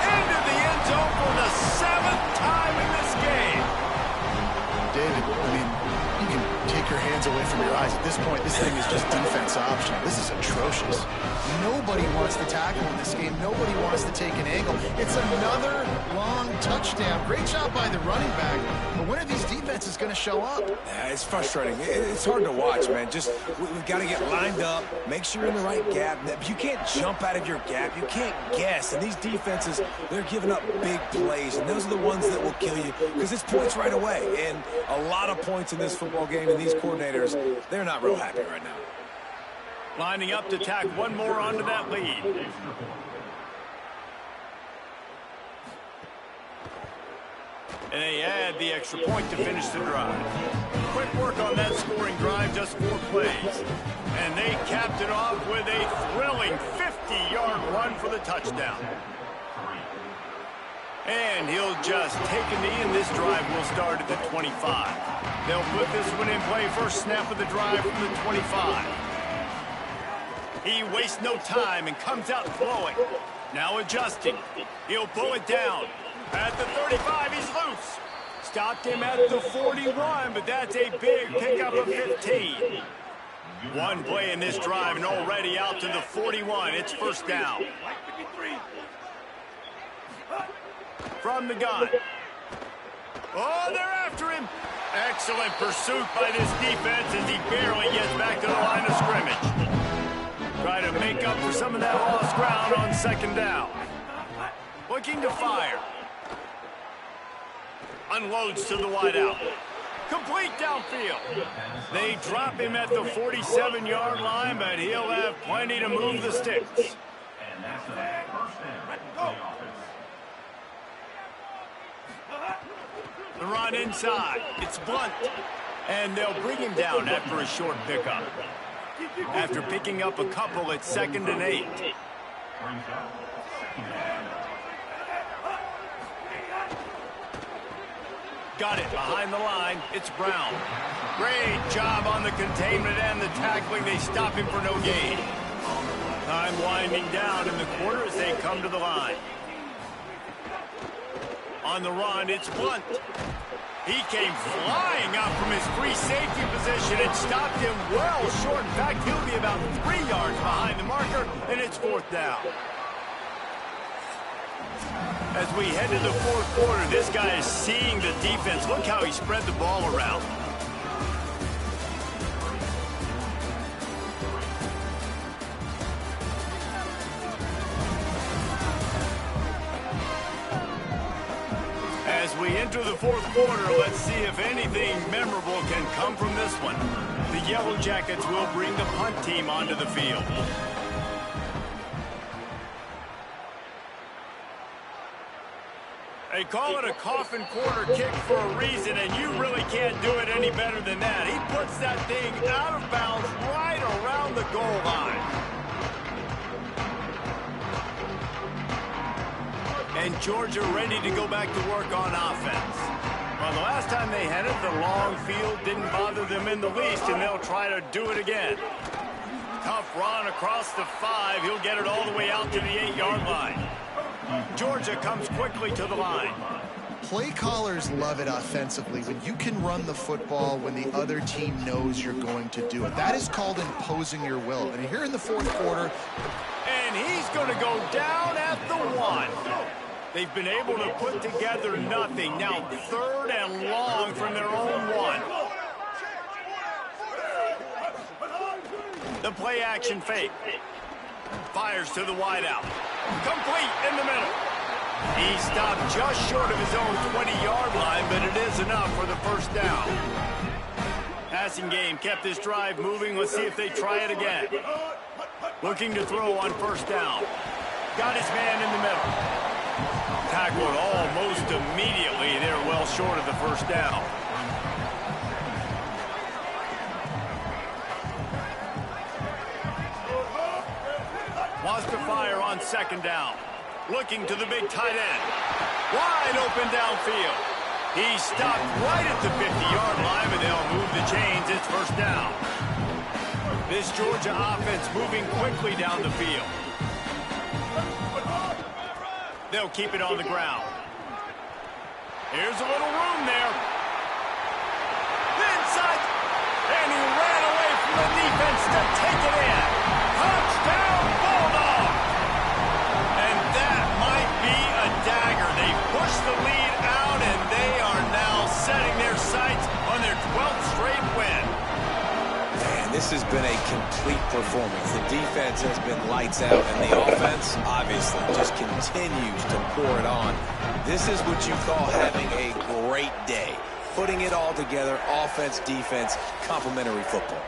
Into the end zone for the 7th time in this game. David, I mean, you can take your hands away from your eyes. At this point, this thing is just defense optional. This is atrocious. Nobody wants to tackle in this game. Nobody wants to take an angle. It's another long touchdown. Great job by the running back. But when are these defenses going to show up? Yeah, it's frustrating. It's hard to watch, man. Just we've got to get lined up, make sure you're in the right gap. You can't jump out of your gap. You can't guess. And these defenses, they're giving up big plays, and those are the ones that will kill you because it's points right away. And a lot of points in this football game, and these coordinators, they're not real happy right now. Lining up to tack one more onto that lead. And they add the extra point to finish the drive. Quick work on that scoring drive, just 4 plays. And they capped it off with a thrilling 50-yard run for the touchdown. And he'll just take a knee, and this drive will start at the 25. They'll put this one in play. First snap of the drive from the 25. He wastes no time and comes out flowing. Now adjusting. He'll pull it down. At the 35, he's loose. Stopped him at the 41, but that's a big pickup of 15. One play in this drive and already out to the 41. It's 1st down. From the gun. Oh, they're after him. Excellent pursuit by this defense as he barely gets back to the line of scrimmage. Try to make up for some of that lost ground on 2nd down. Looking to fire. Unloads to the wideout. Complete downfield. They drop him at the 47-yard line, but he'll have plenty to move the sticks. The run inside. It's Blunt. And they'll bring him down after a short pickup. After picking up a couple at 2nd and 8. Got it behind the line. It's Brown. Great job on the containment and the tackling. They stop him for no gain. Time winding down in the quarter as they come to the line. On the run, it's Blunt. He came flying out from his free safety position and stopped him well short. In fact, he'll be about 3 yards behind the marker, and it's 4th down. As we head to the 4th quarter, this guy is seeing the defense. Look how he spread the ball around. As we enter the 4th quarter, let's see if anything memorable can come from this one. The Yellow Jackets will bring the punt team onto the field. They call it a coffin corner kick for a reason, and you really can't do it any better than that. He puts that thing out of bounds right around the goal line. And Georgia ready to go back to work on offense. Well, the last time they had it, the long field didn't bother them in the least, and they'll try to do it again. Tough run across the 5. He'll get it all the way out to the 8-yard line. Georgia comes quickly to the line. Play callers love it offensively when you can run the football when the other team knows you're going to do it. That is called imposing your will. And here in the 4th quarter... And he's going to go down at the 1. They've been able to put together nothing. Now 3rd and long from their own 1. The play action fake. Fires to the wideout. Complete in the middle. He stopped just short of his own 20-yard line, but it is enough for the 1st down. Passing game kept this drive moving. Let's see if they try it again. Looking to throw on 1st down. Got his man in the middle. Tackled almost immediately. They're well short of the 1st down. Wants to fire on 2nd down. Looking to the big tight end. Wide open downfield. He stopped right at the 50-yard line, but they'll move the chains. It's 1st down. This Georgia offense moving quickly down the field. They'll keep it on the ground. Here's a little room there. Inside. And he ran away from the defense to take it in. Touchdown, Bulldog! And that might be a dagger. They push the lead out, and they are now setting their sights on their 12th straight win. Man, this has been a complete performance. The defense has been lights out, and the offense obviously just continues to pour it on. This is what you call having a great day. Putting it all together, offense, defense, complementary football.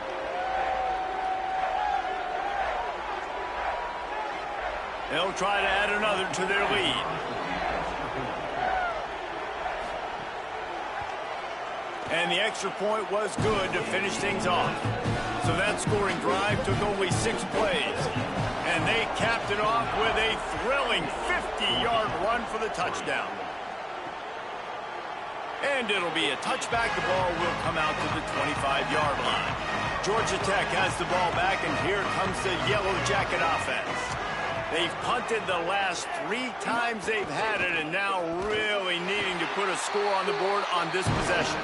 They'll try to add another to their lead. And the extra point was good to finish things off. So that scoring drive took only 6 plays. And they capped it off with a thrilling 50-yard run for the touchdown. And it'll be a touchback. The ball will come out to the 25-yard line. Georgia Tech has the ball back, and here comes the Yellow Jacket offense. They've punted the last 3 times they've had it, and now really needing to put a score on the board on this possession.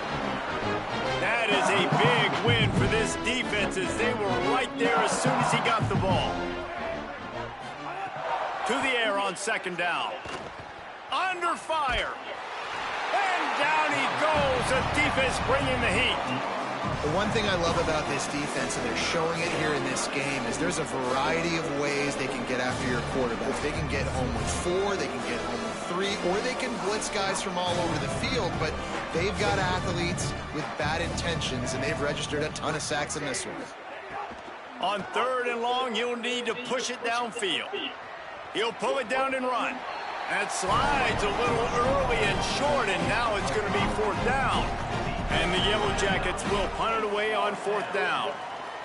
That is a big win for this defense, as they were right there as soon as he got the ball. To the air on 2nd down. Under fire. And down he goes. The defense bringing the heat. The one thing I love about this defense, and they're showing it here in this game, is there's a variety of ways they can get after your quarterback. They can get home with 4, they can get home with three, or they can blitz guys from all over the field, but they've got athletes with bad intentions, and they've registered a ton of sacks in this one. On 3rd and long, he'll need to push it downfield. He'll pull it down and run. That slides a little early and short, and now it's going to be 4th down. And the Yellow Jackets will punt it away on 4th down.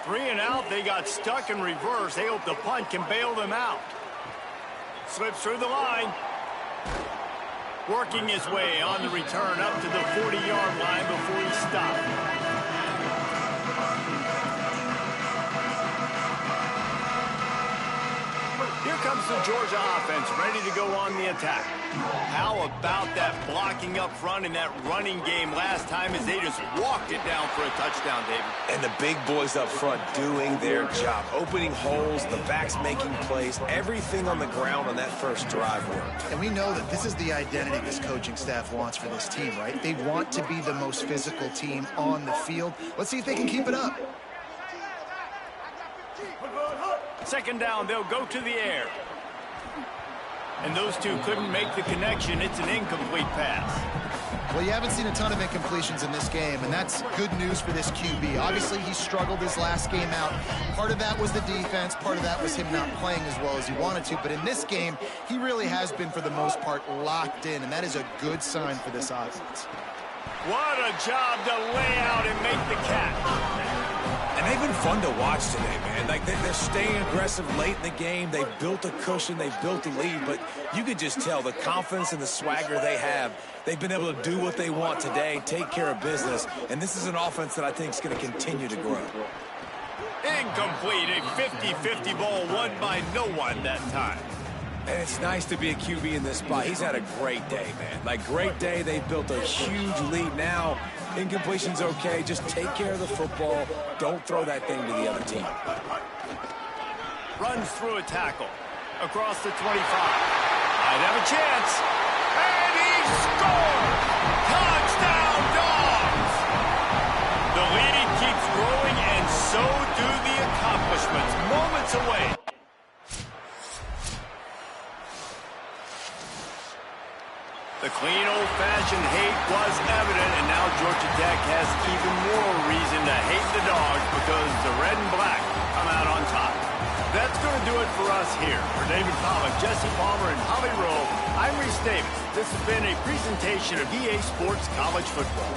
3 and out, they got stuck in reverse. They hope the punt can bail them out. Slips through the line. Working his way on the return up to the 40-yard line before he stopped. Here comes the Georgia offense, ready to go on the attack. How about that blocking up front in that running game last time as they just walked it down for a touchdown, David? And the big boys up front doing their job, opening holes, the backs making plays, everything on the ground on that first drive worked. And we know that this is the identity this coaching staff wants for this team, right? They want to be the most physical team on the field. Let's see if they can keep it up. 2nd down, they'll go to the air. And those two couldn't make the connection. It's an incomplete pass. Well, you haven't seen a ton of incompletions in this game, and that's good news for this QB. Obviously, he struggled his last game out. Part of that was the defense. Part of that was him not playing as well as he wanted to. But in this game, he really has been, for the most part, locked in, and that is a good sign for this offense. What a job to lay out and make the catch. And they've been fun to watch today, man. Like, they're staying aggressive late in the game. They've built a cushion. They've built a lead. But you could just tell the confidence and the swagger they have. They've been able to do what they want today, take care of business. And this is an offense that I think is going to continue to grow. Incomplete. A 50-50 ball won by no one that time. And it's nice to be a QB in this spot. He's had a great day, man. Like, great day. They've built a huge lead now. Incompletion's okay. Just take care of the football. Don't throw that thing to the other team. Runs through a tackle. Across the 25. Might have a chance. And he scores! Touchdown, Dogs! The lead keeps growing, and so do the accomplishments. Moments away. The clean, old-fashioned hate was evident, and now Georgia Tech has even more reason to hate the Dogs because the red and black come out on top. That's going to do it for us here. For David Pollack, Jesse Palmer, and Holly Rowe, I'm Reese Davis. This has been a presentation of EA Sports College Football.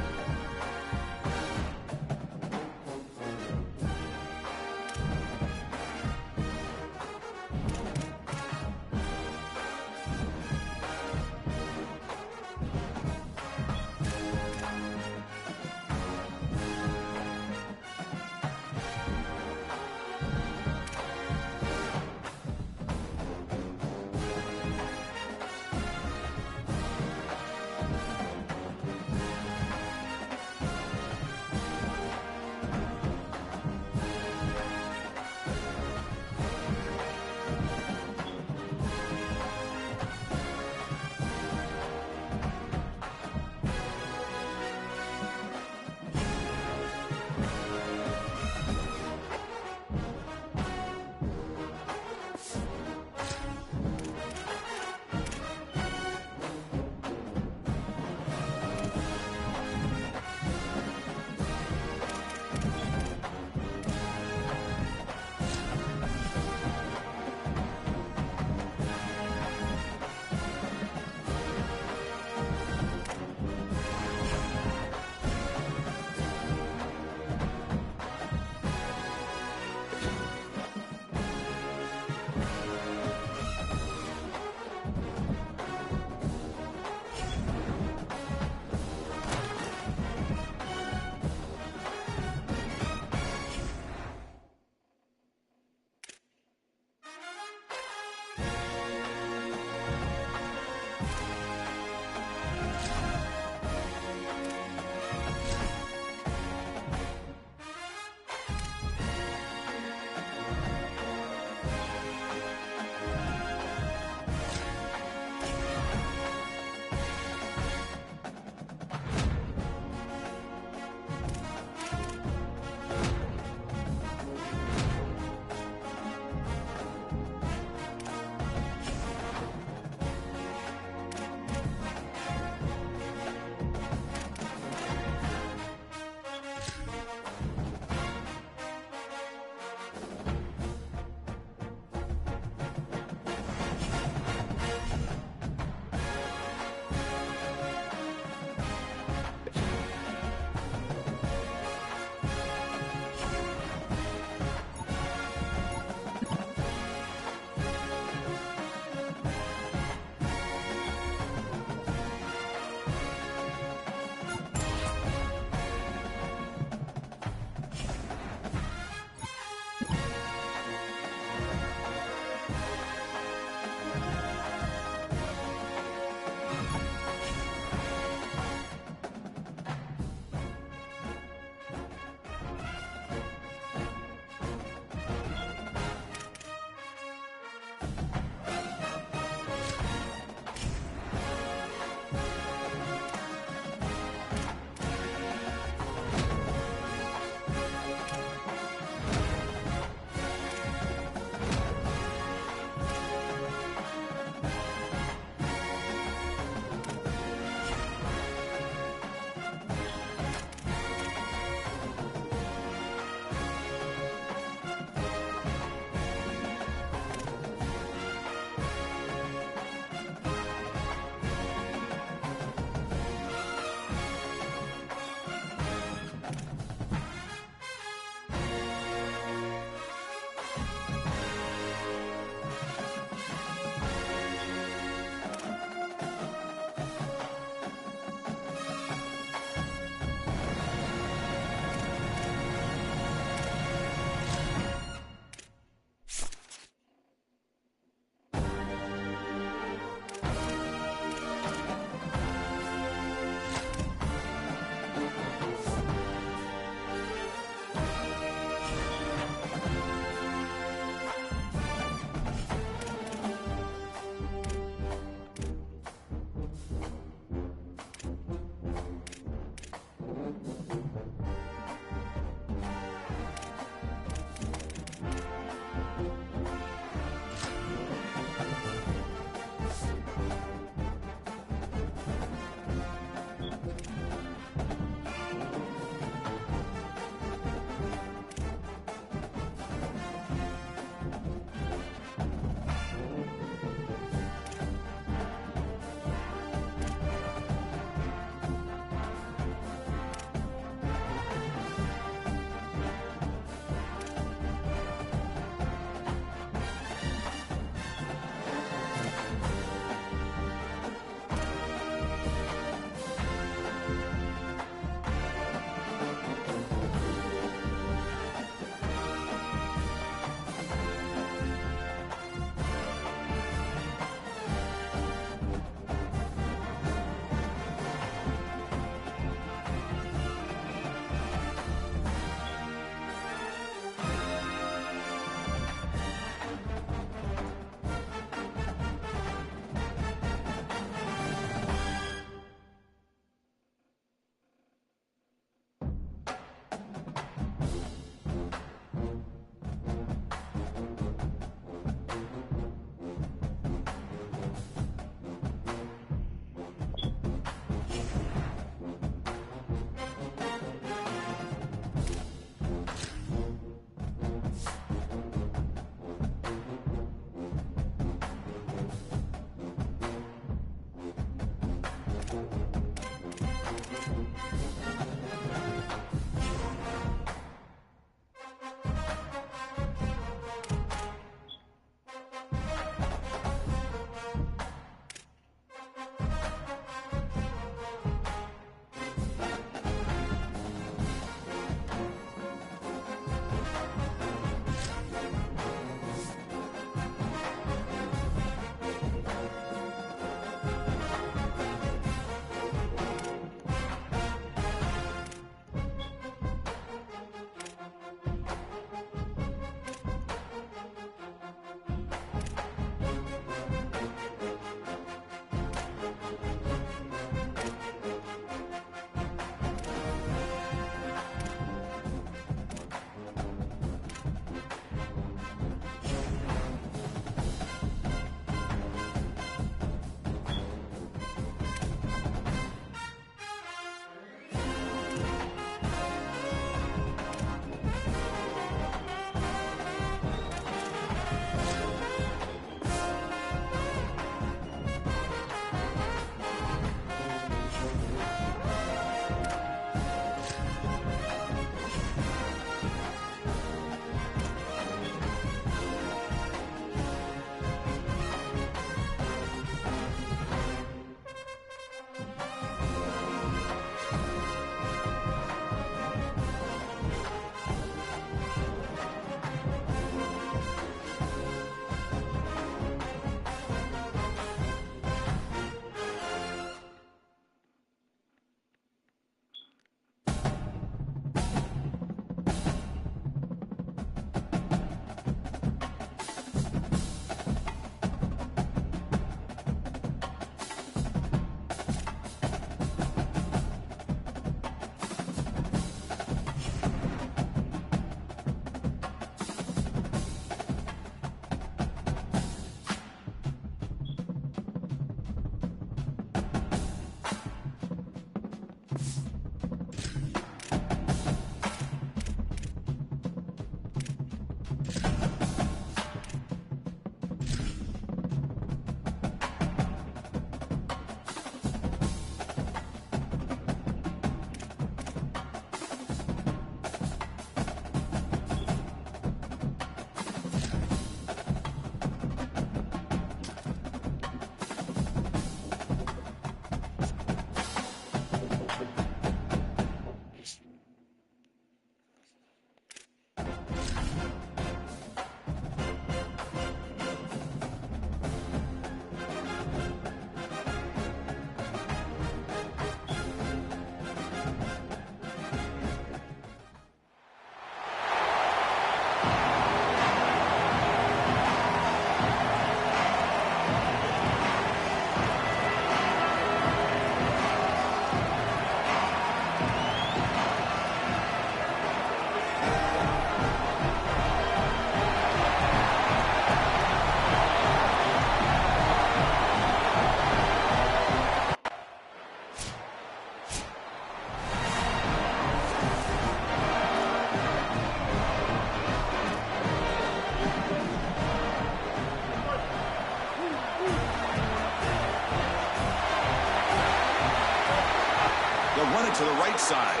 to the right side.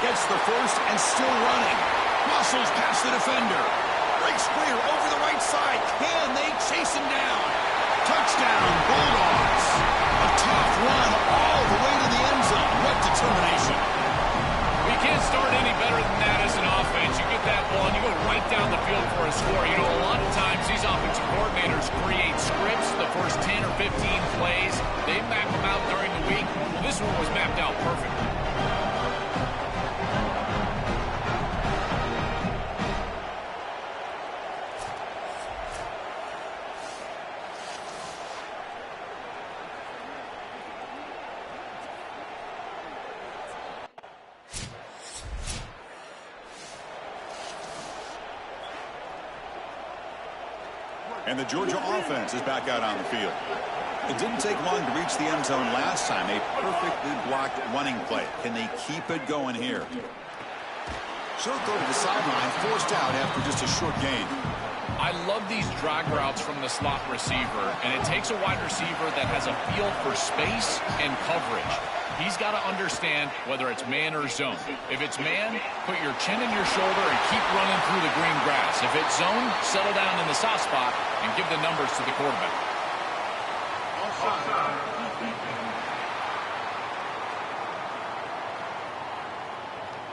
Gets the first and still running. Muscles past the defender. Breaks clear over the right side. Can they chase him down? Touchdown, Bulldogs. A tough run out during the week. Well, this one was mapped out perfectly. And the Georgia offense is back out on the field. It didn't take long to reach the end zone last time. A perfectly blocked running play. Can they keep it going here? Short throw to the sideline, forced out after just a short gain. I love these drag routes from the slot receiver, and it takes a wide receiver that has a feel for space and coverage. He's got to understand whether it's man or zone. If it's man, put your chin in your shoulder and keep running through the green grass. If it's zone, settle down in the soft spot and give the numbers to the quarterback.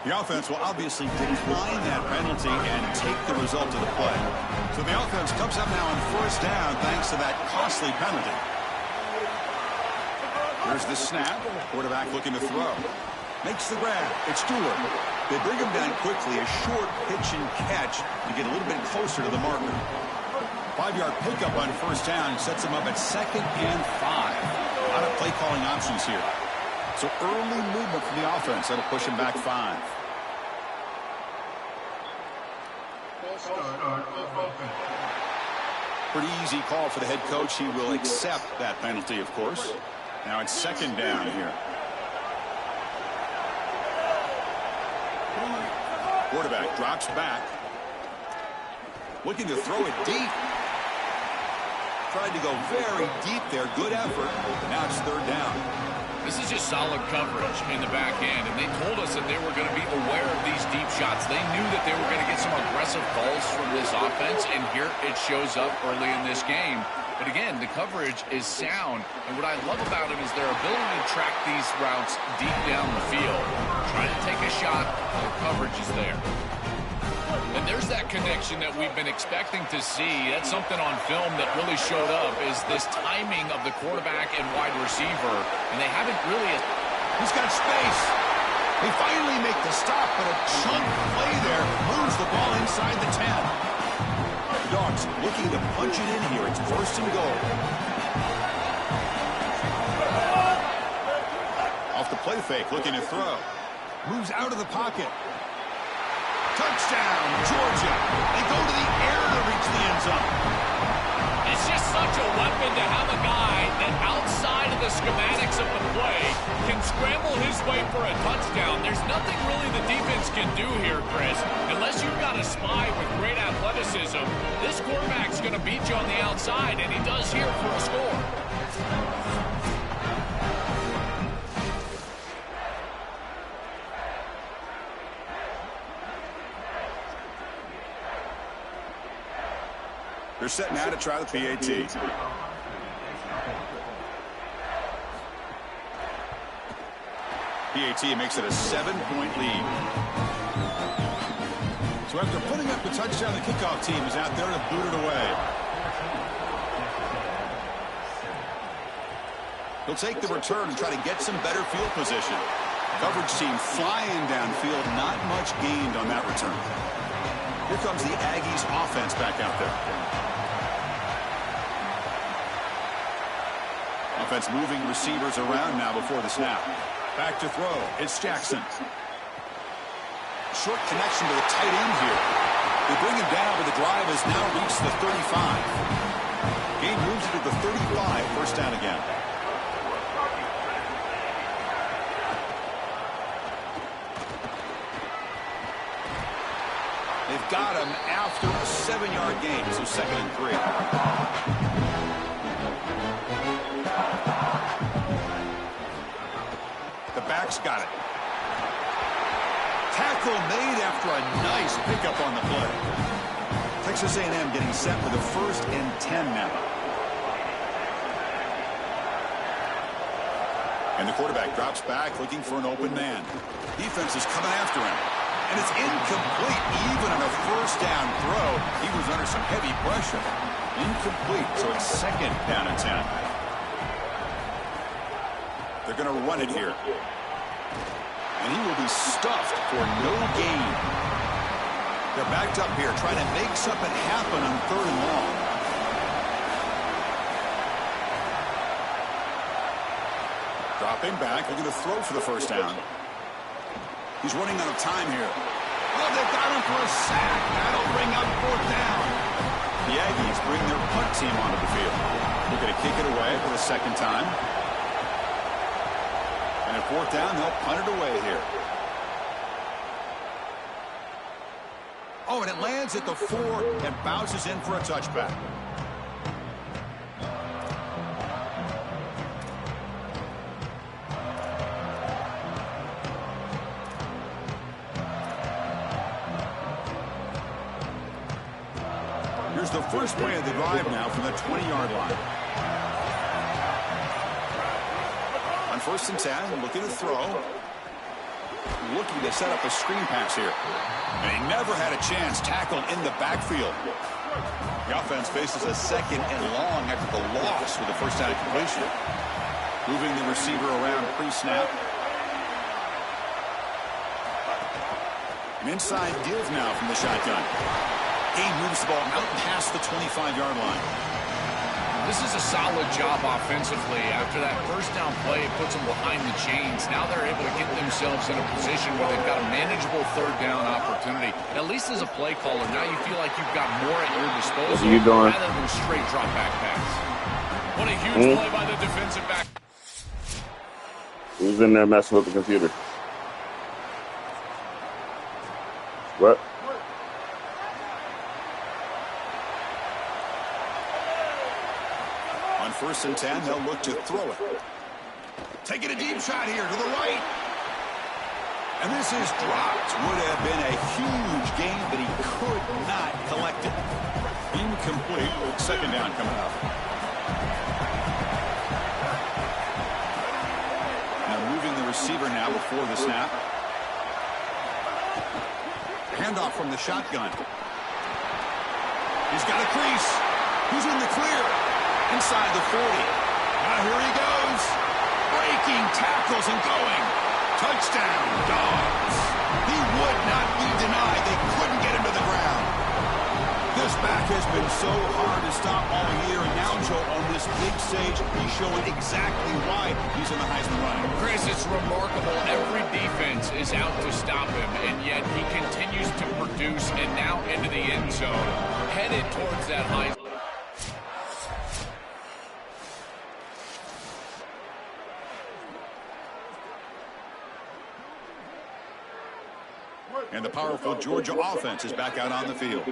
The offense will obviously decline that penalty and take the result of the play. So the offense comes up now on first down thanks to that costly penalty. Here's the snap. Quarterback looking to throw. Makes the grab. It's Stewart. They bring him down quickly. A short pitch and catch to get a little bit closer to the marker. 5-yard pickup on first down sets him up at 2nd and 5. A lot of play calling options here. So early movement from the offense. That'll push him back 5. Pretty easy call for the head coach. He will accept that penalty, of course. Now it's 2nd down here. Quarterback drops back. Looking to throw it deep. Tried to go very deep there. Good effort. Now it's 3rd down. This is just solid coverage in the back end, and they told us that they were going to be aware of these deep shots. They knew that they were going to get some aggressive calls from this offense, and here it shows up early in this game. But again, the coverage is sound, and what I love about them is their ability to track these routes deep down the field. Trying to take a shot, their coverage is there. And there's that connection that we've been expecting to see. That's something on film that really showed up, is this timing of the quarterback and wide receiver. And they haven't really... He's got space. They finally make the stop, but a chunk play there moves the ball inside the 10. The Dogs looking to punch it in here. It's 1st and goal. Off the play fake, looking to throw. Moves out of the pocket. Touchdown, Georgia. They go to the air to reach the end zone. It's just such a weapon to have a guy that outside of the schematics of the play can scramble his way for a touchdown. There's nothing really the defense can do here, Chris. Unless you've got a spy with great athleticism, this quarterback's going to beat you on the outside, and he does here for a score. They're set now to try the PAT. PAT makes it a 7-point lead. So after putting up the touchdown, the kickoff team is out there to boot it away. He'll take the return and try to get some better field position. Coverage team flying downfield, not much gained on that return. Here comes the Aggies offense back out there. Offense moving receivers around now before the snap. Back to throw. It's Jackson. Short connection to the tight end here. They bring him down, but the drive has now reached the 35. Game moves it to the 35. 1st down again. They've got him after a 7-yard gain, so 2nd and 3. The back's got it. Tackle made after a nice pickup on the play. Texas A&M getting set for the 1st and 10 now. And the quarterback drops back looking for an open man. Defense is coming after him. And it's incomplete. Even on a 1st down throw, he was under some heavy pressure. Incomplete, so it's 2nd down and 10. They're going to run it here. And he will be stuffed for no gain. They're backed up here trying to make something happen on 3rd and long. Dropping back. They're going to throw for the first down. He's running out of time here. Oh, they've got him for a sack. That'll bring up 4th down. The Aggies bring their punt team onto the field. They're going to kick it away for the 2nd time. And at 4th down, they'll punt it away here. Oh, and it lands at the 4 and bounces in for a touchback. Here's the first play of the drive now from the 20-yard line. On 1st and 10, looking to throw. Looking to set up a screen pass here. And he never had a chance tackled in the backfield. The offense faces a 2nd and long after the loss with the first down completion. Moving the receiver around pre-snap. An inside give now from the shotgun. He moves the ball out past the 25-yard line. This is a solid job offensively. After that first down play, it puts them behind the chains. Now they're able to get themselves in a position where they've got a manageable 3rd down opportunity. At least as a play caller, now you feel like you've got more at your disposal rather than straight drop back pass. What a huge play by the defensive back. Who's in there messing with the computer? What? On 1st and 10, they'll look to throw it. Taking a deep shot here to the right. And this is dropped. Would have been a huge gain, but he could not collect it. Incomplete. 2nd down coming up. Now moving the receiver now before the snap. Handoff from the shotgun. He's got a crease. Who's in the clear? Inside the 40. Now here he goes. Breaking tackles and going. Touchdown, Dogs. He would not be denied. They couldn't get him to the ground. This back has been so hard to stop all year. And now, Joe, on this big stage, he's showing exactly why he's in the Heisman running. Chris, it's remarkable. Every defense is out to stop him, and yet he continues to produce and now into the end zone, headed towards that Heisman. And the powerful Georgia offense is back out on the field.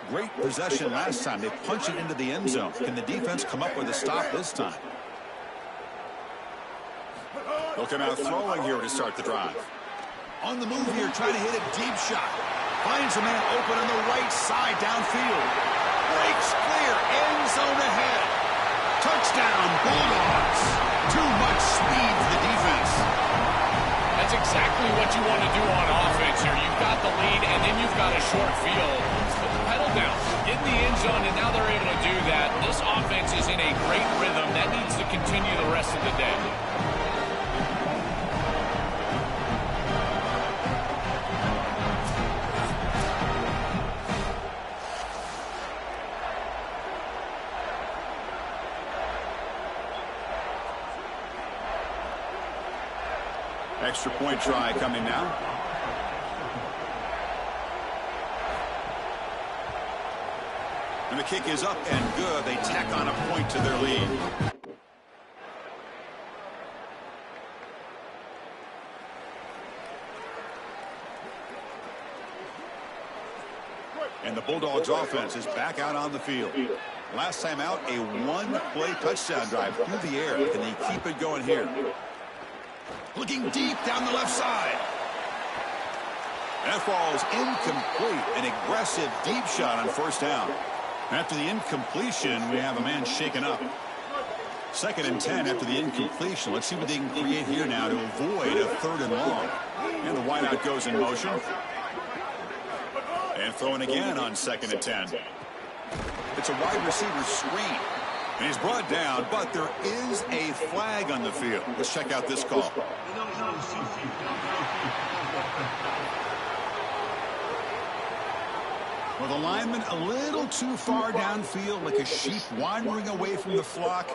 Great possession last time. They punched it into the end zone. Can the defense come up with a stop this time? They'll come out throwing here to start the drive. On the move here, trying to hit a deep shot. Finds a man open on the right side downfield. Breaks clear, end zone ahead. Touchdown, Bulldogs. Too much speed for the defense. That's exactly what you want to do on offense here. You've got the lead, and then you've got a short field. Put the pedal down, get in the end zone, and now they're able to do that. This offense is in a great rhythm. That needs to continue the rest of the day. Extra point try coming now. And the kick is up and good. They tack on a point to their lead. And the Bulldogs offense is back out on the field. Last time out, a one-play touchdown drive through the air. Can they keep it going here? Looking deep down the left side. That ball is incomplete. An aggressive deep shot on 1st down. After the incompletion, we have a man shaken up. 2nd and 10 after the incompletion. Let's see what they can create here now to avoid a 3rd and long. And the wideout goes in motion. And throwing again on 2nd and 10. It's a wide receiver screen. And he's brought down, but there is a flag on the field. Let's check out this call. Well, the lineman a little too far downfield, like a sheep wandering away from the flock,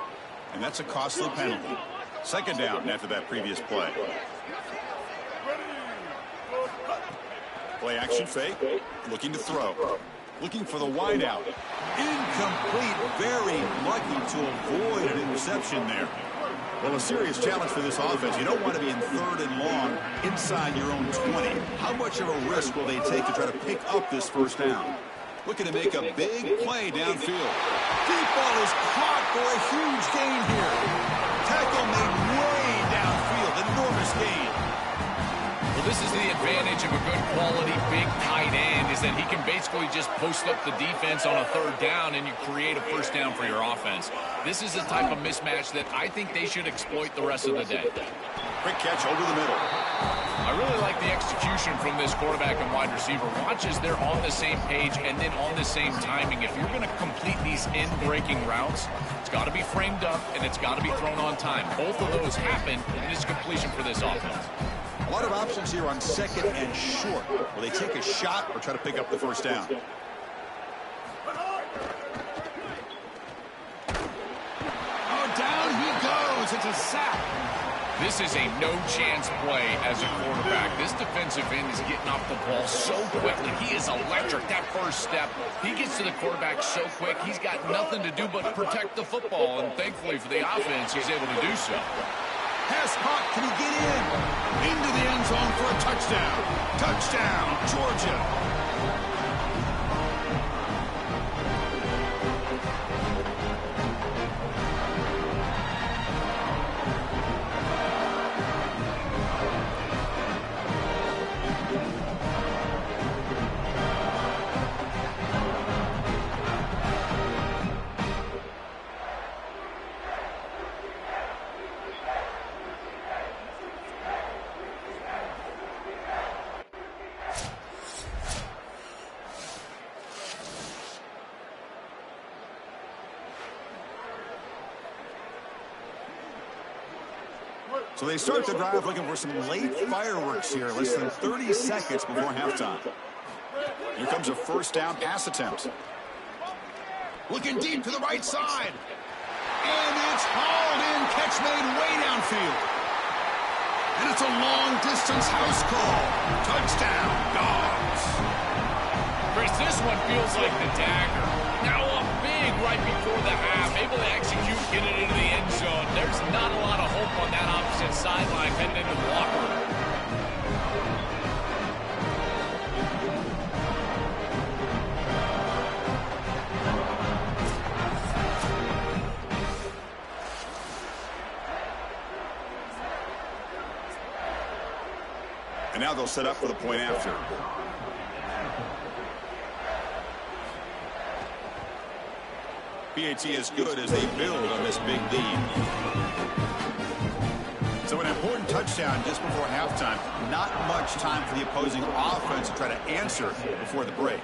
and that's a costly penalty. Second down after that previous play. Play action fake, looking to throw. Looking for the wideout. Incomplete, very lucky to avoid an interception there. Well, a serious challenge for this offense. You don't want to be in 3rd and long inside your own 20. How much of a risk will they take to try to pick up this first down? Looking to make a big play downfield. Deep ball is caught for a huge gain here. Tackle made way downfield. Enormous gain. Well, this is the advantage of a good quality big tight end, is that he can basically just post up the defense on a 3rd down and you create a first down for your offense. This is the type of mismatch that I think they should exploit the rest of the day. Quick catch over the middle. I really like the execution from this quarterback and wide receiver. Watch as they're on the same page and then on the same timing. If you're going to complete these in-breaking routes, it's got to be framed up and it's got to be thrown on time. Both of those happen, and it's completion for this offense. A lot of options here on 2nd and short. Will they take a shot or try to pick up the first down? Oh, down he goes. It's a sack. This is a no-chance play as a quarterback. This defensive end is getting off the ball so quickly. He is electric. That first step, he gets to the quarterback so quick, he's got nothing to do but protect the football. And thankfully for the offense, he's able to do so. Pass caught. Can he get in? Into the end zone for a touchdown. Touchdown, Georgia. So they start the drive looking for some late fireworks here, less than 30 seconds before halftime. Here comes a first down pass attempt. Looking deep to the right side. And it's hauled in. Catch made way downfield. And it's a long-distance house call. Touchdown, Dogs. Chris, this one feels like the dagger. Now up big right before the half, able to execute, get it into the end zone. There's not a lot of hope on that opposite sideline heading into the locker room. And now they'll set up for the point after. PAT is good as they build on this big lead. So an important touchdown just before halftime. Not much time for the opposing offense to try to answer before the break.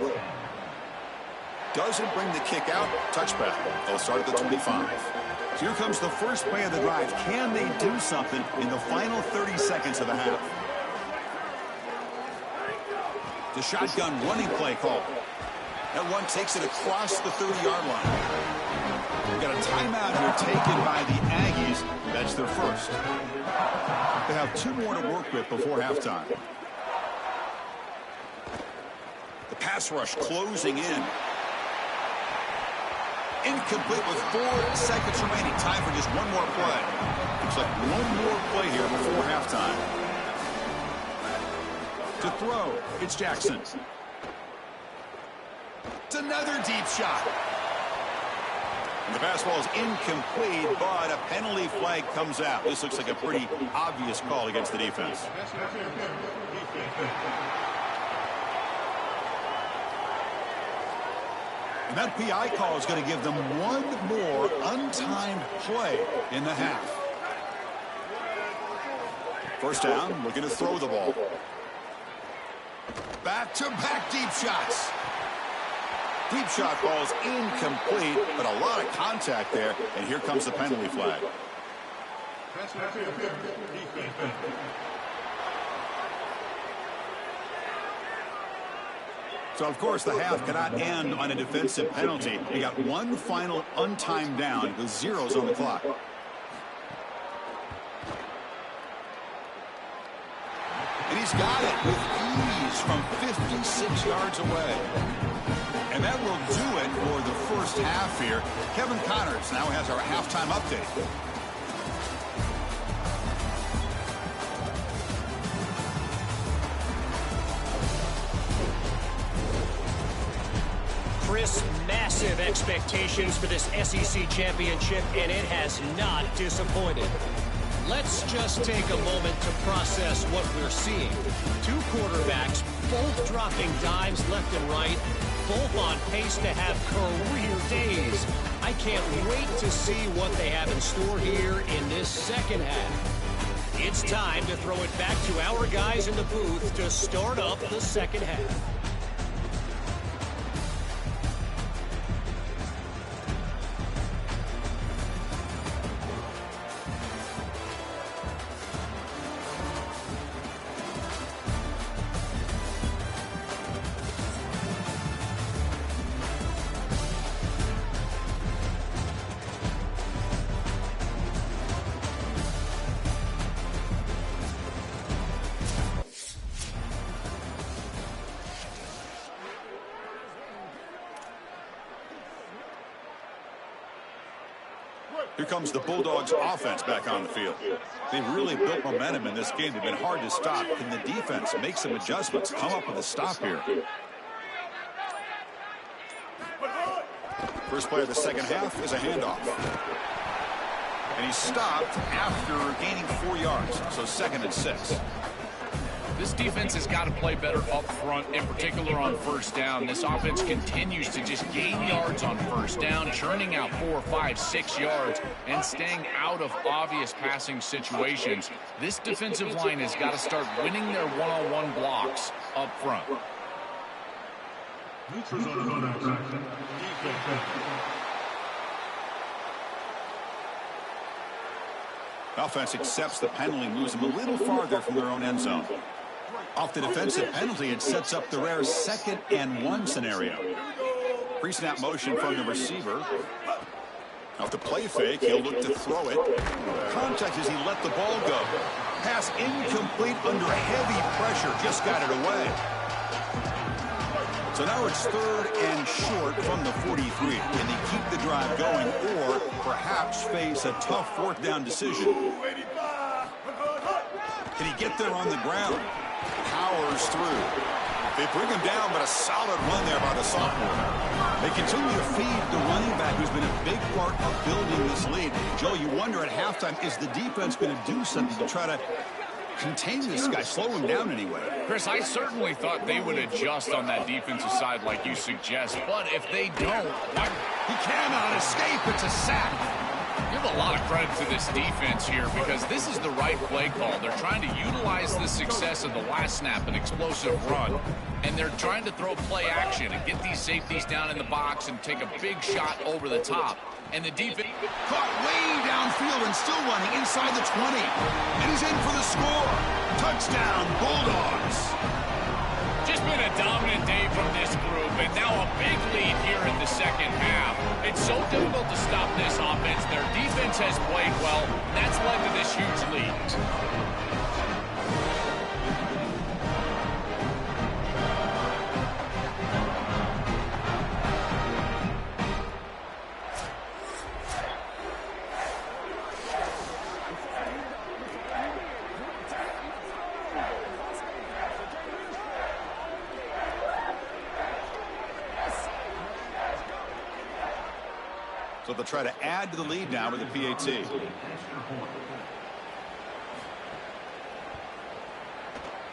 Doesn't bring the kick out. Touchback. They'll start at the 25. So here comes the first play of the drive. Can they do something in the final 30 seconds of the half? The shotgun running play call. That one takes it across the 30-yard line. We've got a timeout here taken by the Aggies. That's their first. They have 2 more to work with before halftime. The pass rush closing in. Incomplete with 4 seconds remaining. Time for just one more play. Looks like one more play here before halftime. To throw, it's Jackson. It's another deep shot. And the fastball is incomplete, but a penalty flag comes out. This looks like a pretty obvious call against the defense. And that PI call is going to give them one more untimed play in the half. First down, looking to throw the ball. Back-to-back deep shots. Deep shot ball's incomplete, but a lot of contact there, and here comes the penalty flag. So, of course, the half cannot end on a defensive penalty. You got one final untimed down with zeros on the clock. And he's got it with ease from 56 yards away. And that will do it for the first half here. Kevin Connors now has our halftime update. Chris, massive expectations for this SEC championship, and it has not disappointed. Let's just take a moment to process what we're seeing. Two quarterbacks, both dropping dimes left and right, both on pace to have career days. I can't wait to see what they have in store here in this second half. It's time to throw it back to our guys in the booth to start up the second half. Here comes the Bulldogs offense back on the field. They've really built momentum in this game. They've been hard to stop. Can the defense make some adjustments, come up with a stop here? First play of the second half is a handoff. And he's stopped after gaining 4 yards, so 2nd and 6. This defense has got to play better up front, in particular on first down. This offense continues to just gain yards on first down, churning out 4, 5, 6 yards, and staying out of obvious passing situations. This defensive line has got to start winning their one-on-one blocks up front. Offense accepts the penalty, moves them a little farther from their own end zone. Off the defensive penalty, it sets up the rare 2nd and 1 scenario. Pre-snap motion from the receiver. Off the play fake, he'll look to throw it. Contact as he let the ball go. Pass incomplete under heavy pressure, just got it away. So now it's 3rd and short from the 43. Can they keep the drive going or perhaps face a tough 4th down decision? Can he get there on the ground? Powers through. They bring him down, but a solid run there by the sophomore. They continue to feed the running back who's been a big part of building this lead. Joe, you wonder at halftime, is the defense going to do something to try to contain this guy, slow him down anyway? Chris, I certainly thought they would adjust on that defensive side like you suggest, but if they don't, he cannot escape. It's a sack. Give a lot of credit to this defense here because this is the right play call. They're trying to utilize the success of the last snap, an explosive run, and they're trying to throw play action and get these safeties down in the box and take a big shot over the top. And the defense caught way downfield and still running inside the 20. And he's in for the score. Touchdown, Bulldogs. Just been a dominant day from this group, and now a big lead here in the second half. It's so difficult to stop this offense. Their defense has played well. That's led to this huge lead. So they'll try to add to the lead now with the PAT.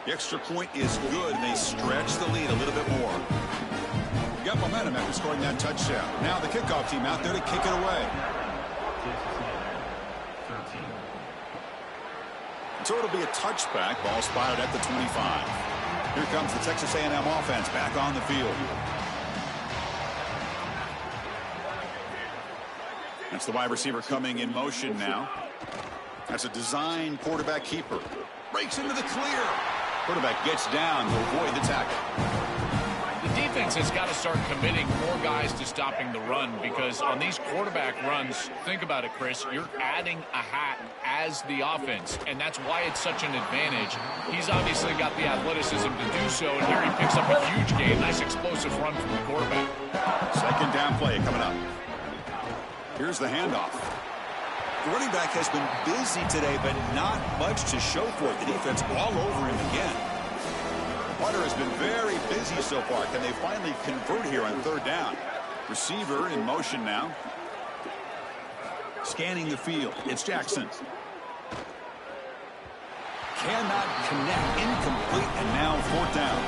The extra point is good, and they stretch the lead a little bit more. You got momentum after scoring that touchdown. Now the kickoff team out there to kick it away. So it'll be a touchback. Ball spotted at the 25. Here comes the Texas A&M offense back on the field. That's the wide receiver coming in motion now. That's a design quarterback keeper. Breaks into the clear. Quarterback gets down to avoid the tackle. The defense has got to start committing more guys to stopping the run, because on these quarterback runs, think about it, Chris, you're adding a hat as the offense, and that's why it's such an advantage. He's obviously got the athleticism to do so, and here he picks up a huge gain. Nice explosive run from the quarterback. Second down play coming up. Here's the handoff. The running back has been busy today, but not much to show for it. The defense all over him again. Punter has been very busy so far. Can they finally convert here on third down? Receiver in motion now. Scanning the field. It's Jackson. Cannot connect. Incomplete. And now fourth down.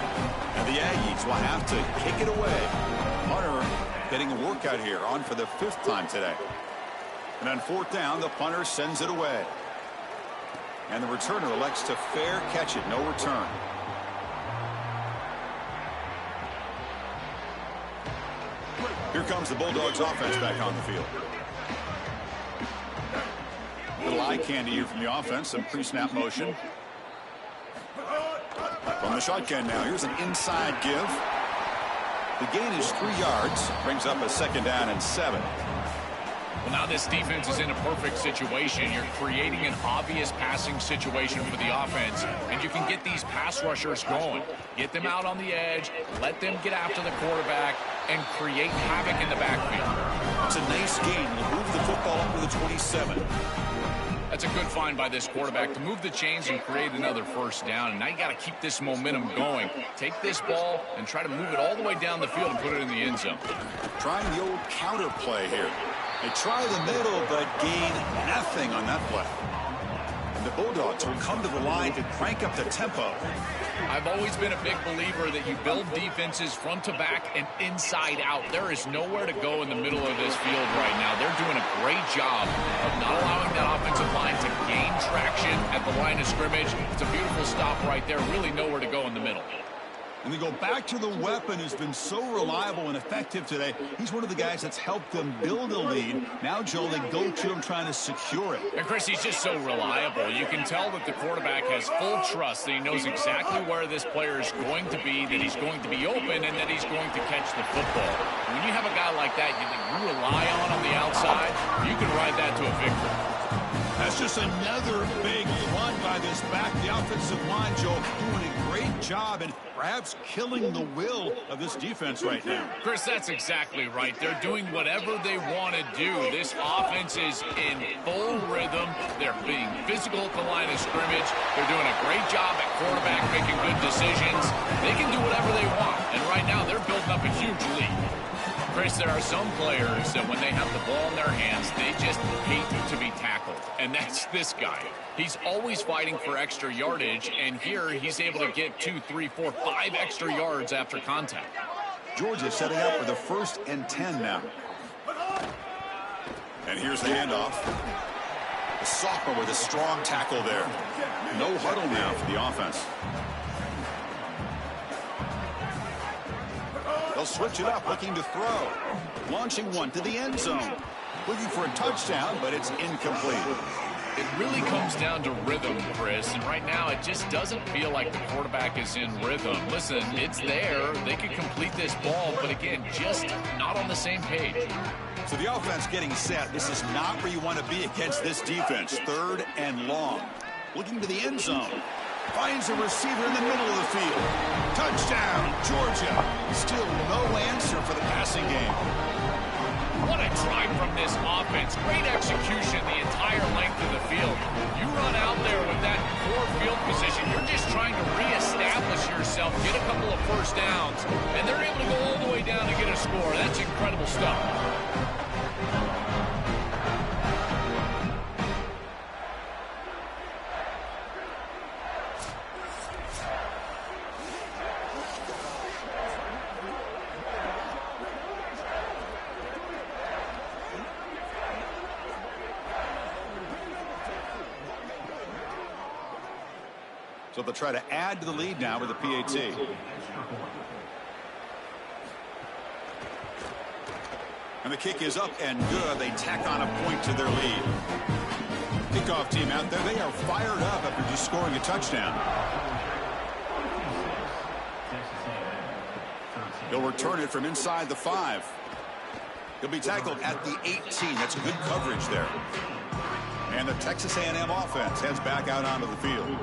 And the Aggies will have to kick it away. Punter getting a workout here, on for the fifth time today. And on fourth down, the punter sends it away. And the returner elects to fair catch it. No return. Here comes the Bulldogs offense back on the field. Little eye candy here from the offense. Some pre-snap motion. From the shotgun now. Here's an inside give. The gain is 3 yards. Brings up a second down and 7. Well, now this defense is in a perfect situation. You're creating an obvious passing situation for the offense, and you can get these pass rushers going. Get them out on the edge, let them get after the quarterback, and create havoc in the backfield. It's a nice gain. We'll move the football up to the 27. That's a good find by this quarterback to move the chains and create another first down. And now you got to keep this momentum going. Take this ball and try to move it all the way down the field and put it in the end zone. Trying the old counter play here. They try the middle, but gain nothing on that play. And the Bulldogs will come to the line to crank up the tempo. I've always been a big believer that you build defenses front to back and inside out. There is nowhere to go in the middle of this field right now. They're doing a great job of not allowing that offensive line to gain traction at the line of scrimmage. It's a beautiful stop right there. Really nowhere to go in the middle. And they go back to the weapon who's been so reliable and effective today. He's one of the guys that's helped them build a lead. Now, Joel, they go to him trying to secure it. And, Chris, he's just so reliable. You can tell that the quarterback has full trust that he knows exactly where this player is going to be, that he's going to be open, and that he's going to catch the football. When you have a guy like that you rely on the outside, you can ride that to a victory. That's just another big run by this back. The offensive line, Joel, doing a great job and perhaps killing the will of this defense right now. Chris, that's exactly right. They're doing whatever they want to do. This offense is in full rhythm. They're being physical at the line of scrimmage. They're doing a great job at quarterback, making good decisions. They can do whatever they want. And right now, they're building up a huge lead. Chris, there are some players that when they have the ball in their hands, they just hate to be tackled. And that's this guy. He's always fighting for extra yardage, and here he's able to get 2, 3, 4, 5 extra yards after contact. Georgia setting up for the 1st and 10 now. And here's the handoff. The sophomore with a strong tackle there. No huddle now for the offense. They'll switch it up, looking to throw. Launching one to the end zone. Looking for a touchdown, but it's incomplete. It really comes down to rhythm, Chris, and right now it just doesn't feel like the quarterback is in rhythm. Listen, it's there. They could complete this ball, but again, just not on the same page. So the offense getting set. This is not where you want to be against this defense. 3rd and long. Looking to the end zone. Finds a receiver in the middle of the field. Touchdown, Georgia. Still no answer for the passing game. What a drive from this offense. Great execution the entire length of the field. You run out there with that core field position. You're just trying to reestablish yourself, get a couple of first downs, and they're able to go all the way down to get a score. That's incredible stuff. So they'll try to add to the lead now with a PAT. And the kick is up and good. They tack on a point to their lead. Kickoff team out there. They are fired up after just scoring a touchdown. He'll return it from inside the 5. He'll be tackled at the 18. That's good coverage there. And the Texas A&M offense heads back out onto the field.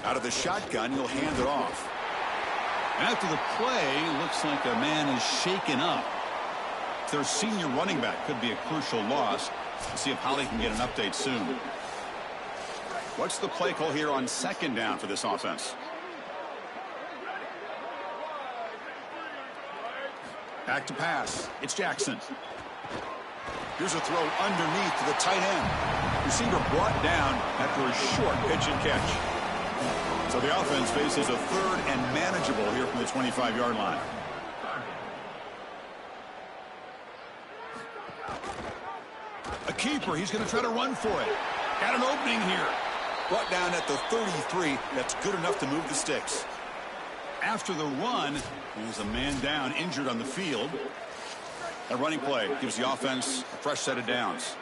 Out of the shotgun, he'll hand it off. After the play, looks like a man is shaken up. Their senior running back could be a crucial loss. Let's see if Holly can get an update soon. What's the play call here on second down for this offense? Back to pass. It's Jackson. Here's a throw underneath to the tight end. Receiver brought down after a short pitch and catch. So the offense faces a third and manageable here from the 25-yard line. A keeper. He's going to try to run for it. Got an opening here. Brought down at the 33. That's good enough to move the sticks. After the run, there's a man down, injured on the field. A running play gives the offense a fresh set of downs.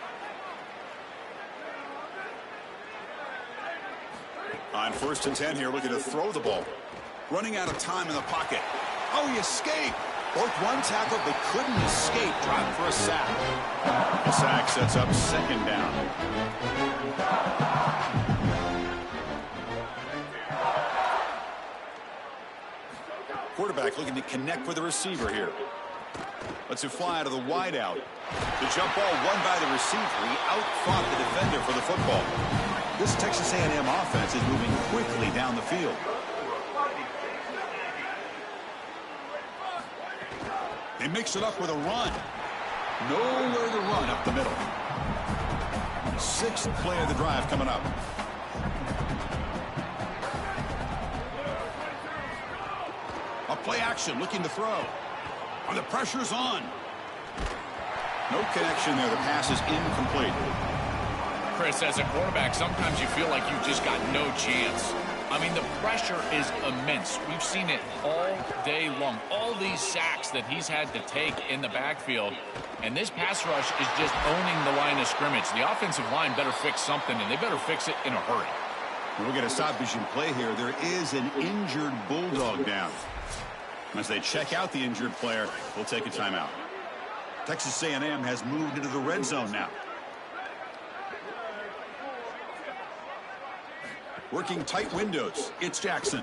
On 1st and 10 here, looking to throw the ball. Running out of time in the pocket. Oh, he escaped. Broke one tackle, but couldn't escape. Dropped for a sack. The sack sets up second down. Quarterback looking to connect with the receiver here. Lets it fly to the wideout. The jump ball won by the receiver. He outfought the defender for the football. This Texas A&M offense is moving quickly down the field. They mix it up with a run. Nowhere to run up the middle. 6th play of the drive coming up. A play action, looking to throw. And the pressure's on. No connection there. The pass is incomplete. Chris, as a quarterback, sometimes you feel like you've just got no chance. I mean, the pressure is immense. We've seen it all day long. All these sacks that he's had to take in the backfield. And this pass rush is just owning the line of scrimmage. The offensive line better fix something, and they better fix it in a hurry. We'll get a stop vision play here. There is an injured Bulldog down. As they check out the injured player, we'll take a timeout. Texas A&M has moved into the red zone now. Working tight windows. It's Jackson.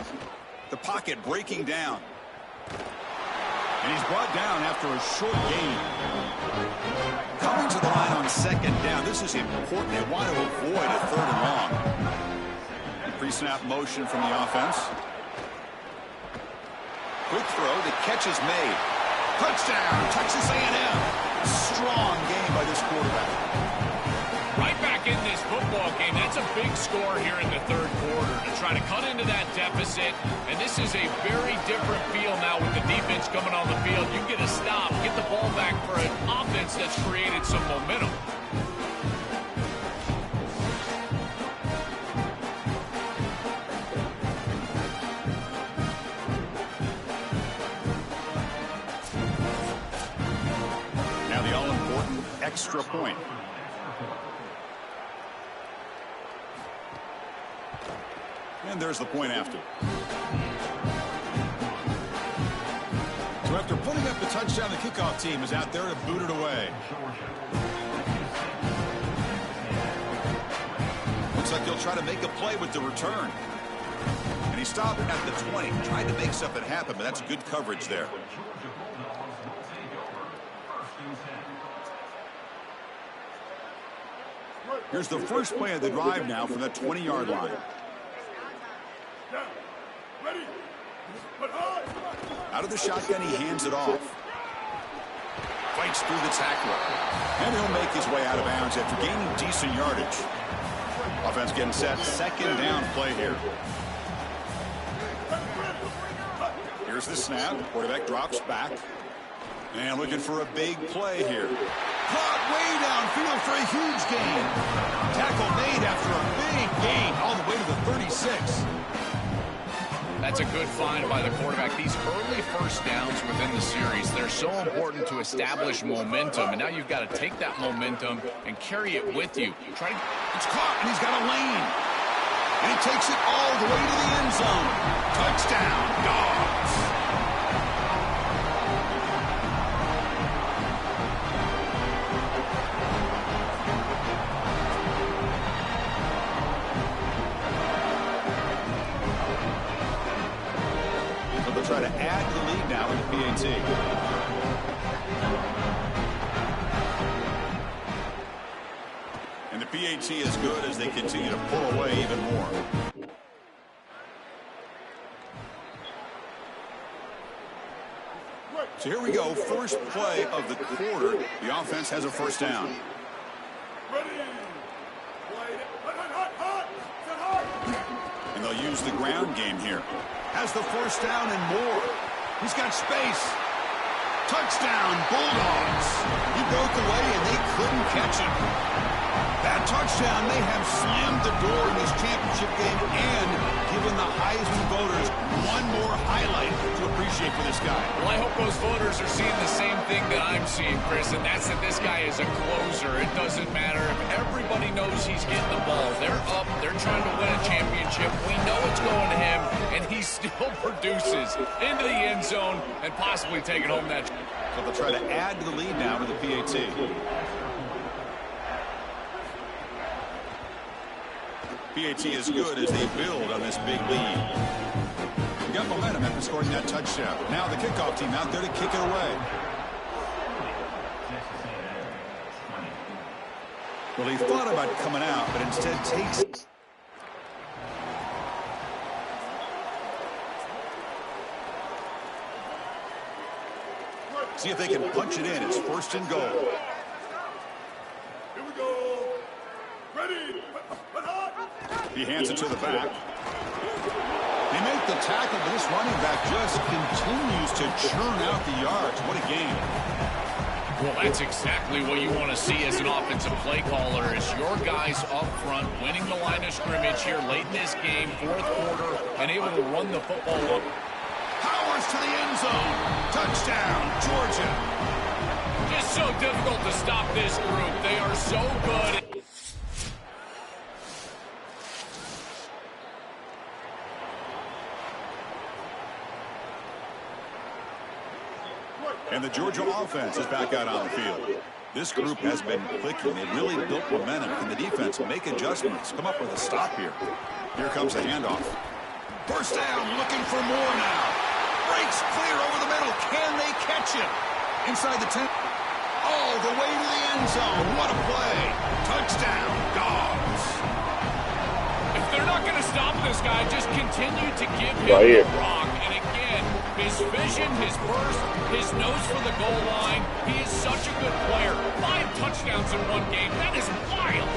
The pocket breaking down. And he's brought down after a short gain. Coming to the line on second down. This is important. They want to avoid a 3rd and long. Pre-snap motion from the offense. Quick throw. The catch is made. Touchdown, Texas A&M. Strong game by this quarterback. Right back in this football game. That's a big score here in the 3rd quarter to try to cut into that deficit. And this is a very different feel now with the defense coming on the field. You get a stop, get the ball back for an offense that's created some momentum. Now the all-important extra point. And there's the point after. So after putting up the touchdown, the kickoff team is out there to boot it away. Looks like he'll try to make a play with the return. And he stopped at the 20, tried to make something happen, but that's good coverage there. Here's the first play of the drive now from that 20-yard line. Out of the shotgun, he hands it off. Fights through the tackler. And he'll make his way out of bounds after gaining decent yardage. Offense getting set. Second down play here. Here's the snap. Quarterback drops back. And looking for a big play here. Caught way downfield for a huge gain. Tackle made after a big gain all the way to the 36. That's a good find by the quarterback. These early first downs within the series, they're so important to establish momentum. And now you've got to take that momentum and carry it with you. It's caught, and he's got a lane. And he takes it all the way to the end zone. Touchdown, Dogs. Try to add to the lead now in the PAT. And the PAT is good as they continue to pull away even more. So here we go, first play of the quarter. The offense has a first down. And they'll use the ground game here. Has the first down and more. He's got space. Touchdown, Bulldogs. He broke away and they couldn't catch him. That touchdown may have slammed the door in this championship game and given the Heisman voters one more highlight to appreciate for this guy. Well, I hope those voters are seeing the same thing that I'm seeing, Chris, and that's that this guy is a closer. It doesn't matter if everybody knows he's getting the ball. They're up. They're trying to win a championship. We know it's going to him, and he still produces into the end zone and possibly taking home that. So they'll try to add to the lead now with the PAT. PAT is good as they build on this big lead. We got momentum after scoring that touchdown. Now the kickoff team out there to kick it away. Well, he thought about coming out, but instead takes... See if they can punch it in. It's first and goal. Here we go. Ready. He hands it to the back. They make the tackle, but this running back just continues to churn out the yards. What a game. Well, that's exactly what you want to see as an offensive play caller, is your guys up front winning the line of scrimmage here late in this game, fourth quarter, and able to run the football up. Powers to the end zone. Touchdown, Georgia. Just so difficult to stop this group. They are so good. And the Georgia offense is back out on the field. This group has been clicking. They've really built momentum. Can the defense make adjustments? Come up with a stop here. Here comes the handoff. First down, looking for more now. Breaks clear over the middle. Can they catch him? Inside the 10. All the way to the end zone. What a play. Touchdown, Dogs. If they're not going to stop this guy, just continue to give him the rock. And again, his vision, his burst, his nose for the goal line. He is such a good player. 5 touchdowns in one game. That is wild.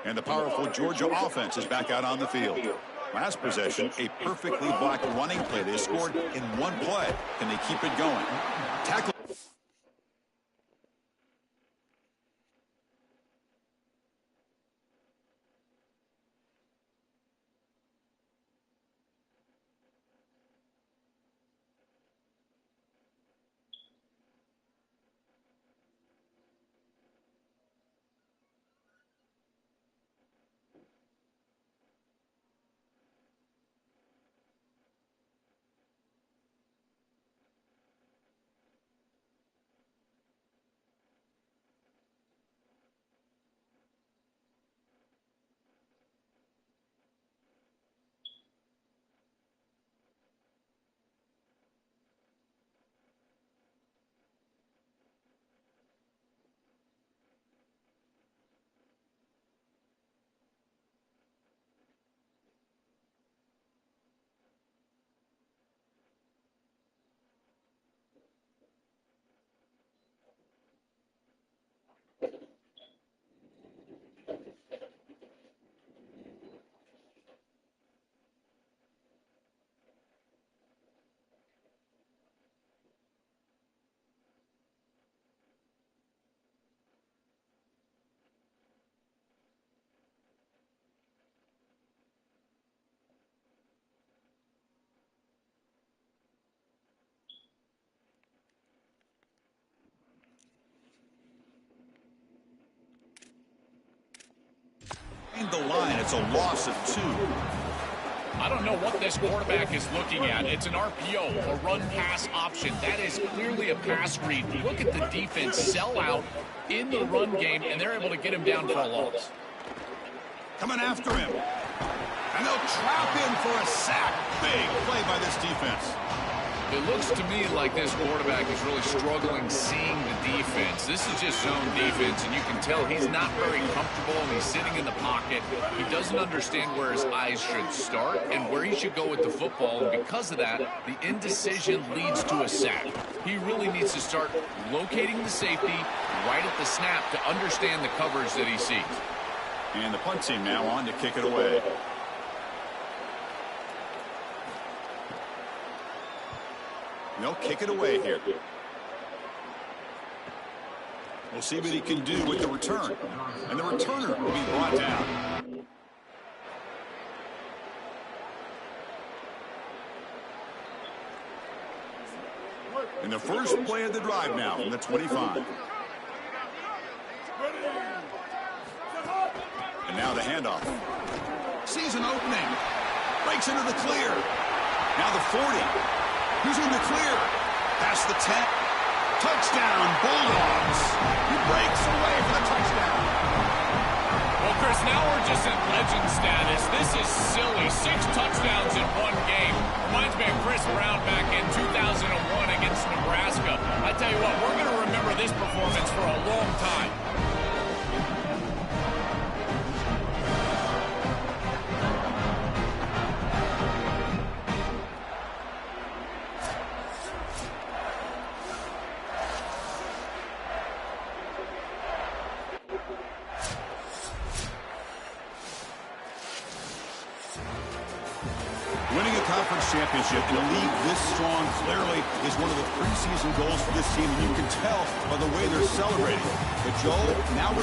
And the powerful Georgia offense is back out on the field. Last possession, a perfectly blocked running play. They scored in one play. Can they keep it going? Tackle. That's a loss of 2. I don't know what this quarterback is looking at. It's an RPO, a run-pass option. That is clearly a pass read. Look at the defense sell out in the run game, and they're able to get him down for a loss. Coming after him. And they'll trap him for a sack. Big play by this defense. It looks to me like this quarterback is really struggling seeing the defense. This is just zone defense, and you can tell he's not very comfortable, and he's sitting in the pocket. He doesn't understand where his eyes should start and where he should go with the football, and because of that, the indecision leads to a sack. He really needs to start locating the safety right at the snap to understand the coverage that he sees. And the punt team now on to kick it away. They'll kick it away here. We'll see what he can do with the return. And the returner will be brought down. And the first play of the drive now from the 25. And now the handoff. Sees an opening. Breaks into the clear. Now the 40. Who's in the clear? Past the 10. Touchdown, Bulldogs. He breaks away for the touchdown. Well, Chris, now we're just in legend status. This is silly. 6 touchdowns in one game. Reminds me of Chris Brown back in 2001 against Nebraska. I tell you what, we're going to remember this performance for a long time. Winning a conference championship in a league this strong clearly is one of the preseason goals for this team, and you can tell by the way they're celebrating. But Joel, now we're